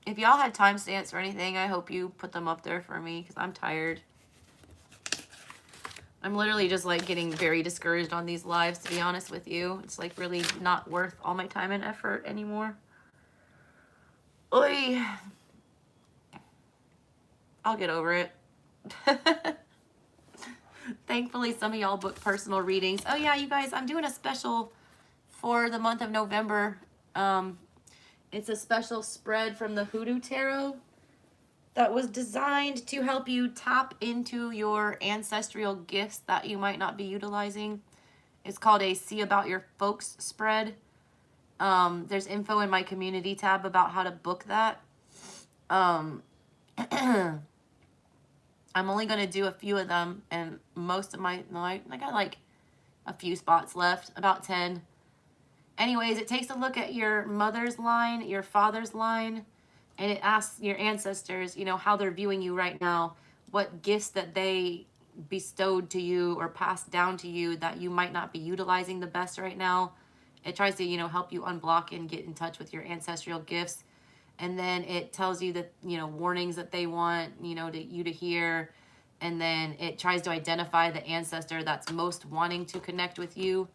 If y'all had timestamps or anything, I hope you put them up there for me because I'm tired. I'm literally just like getting very discouraged on these lives, to be honest with you. It's like really not worth all my time and effort anymore. Oy. I'll get over it. Thankfully, some of y'all book personal readings. Oh yeah, you guys, I'm doing a special for the month of November. It's a special spread from the Hoodoo Tarot that was designed to help you tap into your ancestral gifts that you might not be utilizing. It's called a See About Your Folks spread. There's info in my community tab about how to book that. I'm only going to do a few of them, and most of I got like a few spots left, about 10. Anyways, it takes a look at your mother's line, your father's line, and it asks your ancestors, you know, how they're viewing you right now, what gifts that they bestowed to you or passed down to you that you might not be utilizing the best right now. It tries to, you know, help you unblock and get in touch with your ancestral gifts. And then it tells you that, you know, warnings that they want, you know, you to hear. And then it tries to identify the ancestor that's most wanting to connect with you.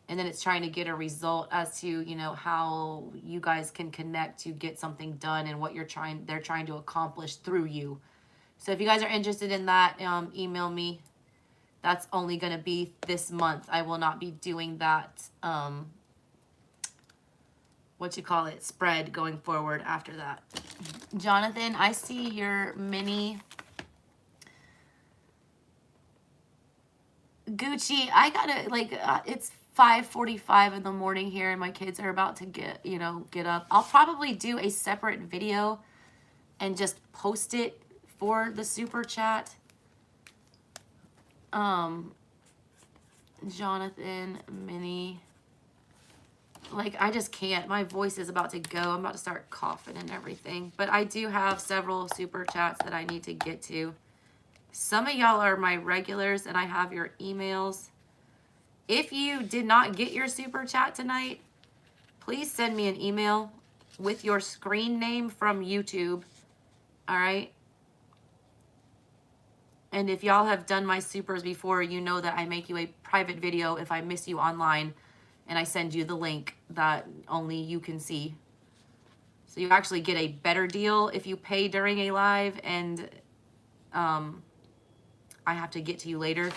And then it's trying to get a result as to, you know, how you guys can connect to get something done and what they're trying to accomplish through you. So if you guys are interested in that, email me. That's only going to be this month. I will not be doing that, spread going forward after that. Jonathan, I see your mini Gucci. I gotta, it's 5:45 in the morning here and my kids are about to get up. I'll probably do a separate video and just post it for the super chat. Jonathan, Minnie, I just can't. My voice is about to go. I'm about to start coughing and everything. But I do have several super chats that I need to get to. Some of y'all are my regulars and I have your emails. If you did not get your super chat tonight, please send me an email with your screen name from YouTube. All right? And if y'all have done my supers before, you know that I make you a private video if I miss you online and I send you the link that only you can see. So you actually get a better deal if you pay during a live and I have to get to you later.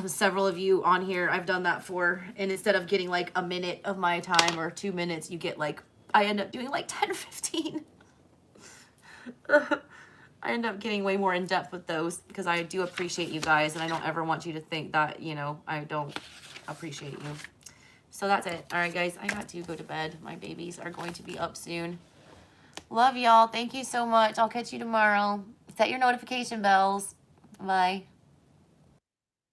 Several of you on here I've done that for, and instead of getting like a minute of my time or 2 minutes, you get I end up doing 10 or 15. I end up getting way more in depth with those because I do appreciate you guys and I don't ever want you to think that, you know, I don't appreciate you. So that's it. All right, guys, I got to go to bed. My babies are going to be up soon. Love y'all. Thank you so much. I'll catch you tomorrow. Set your notification bells. Bye.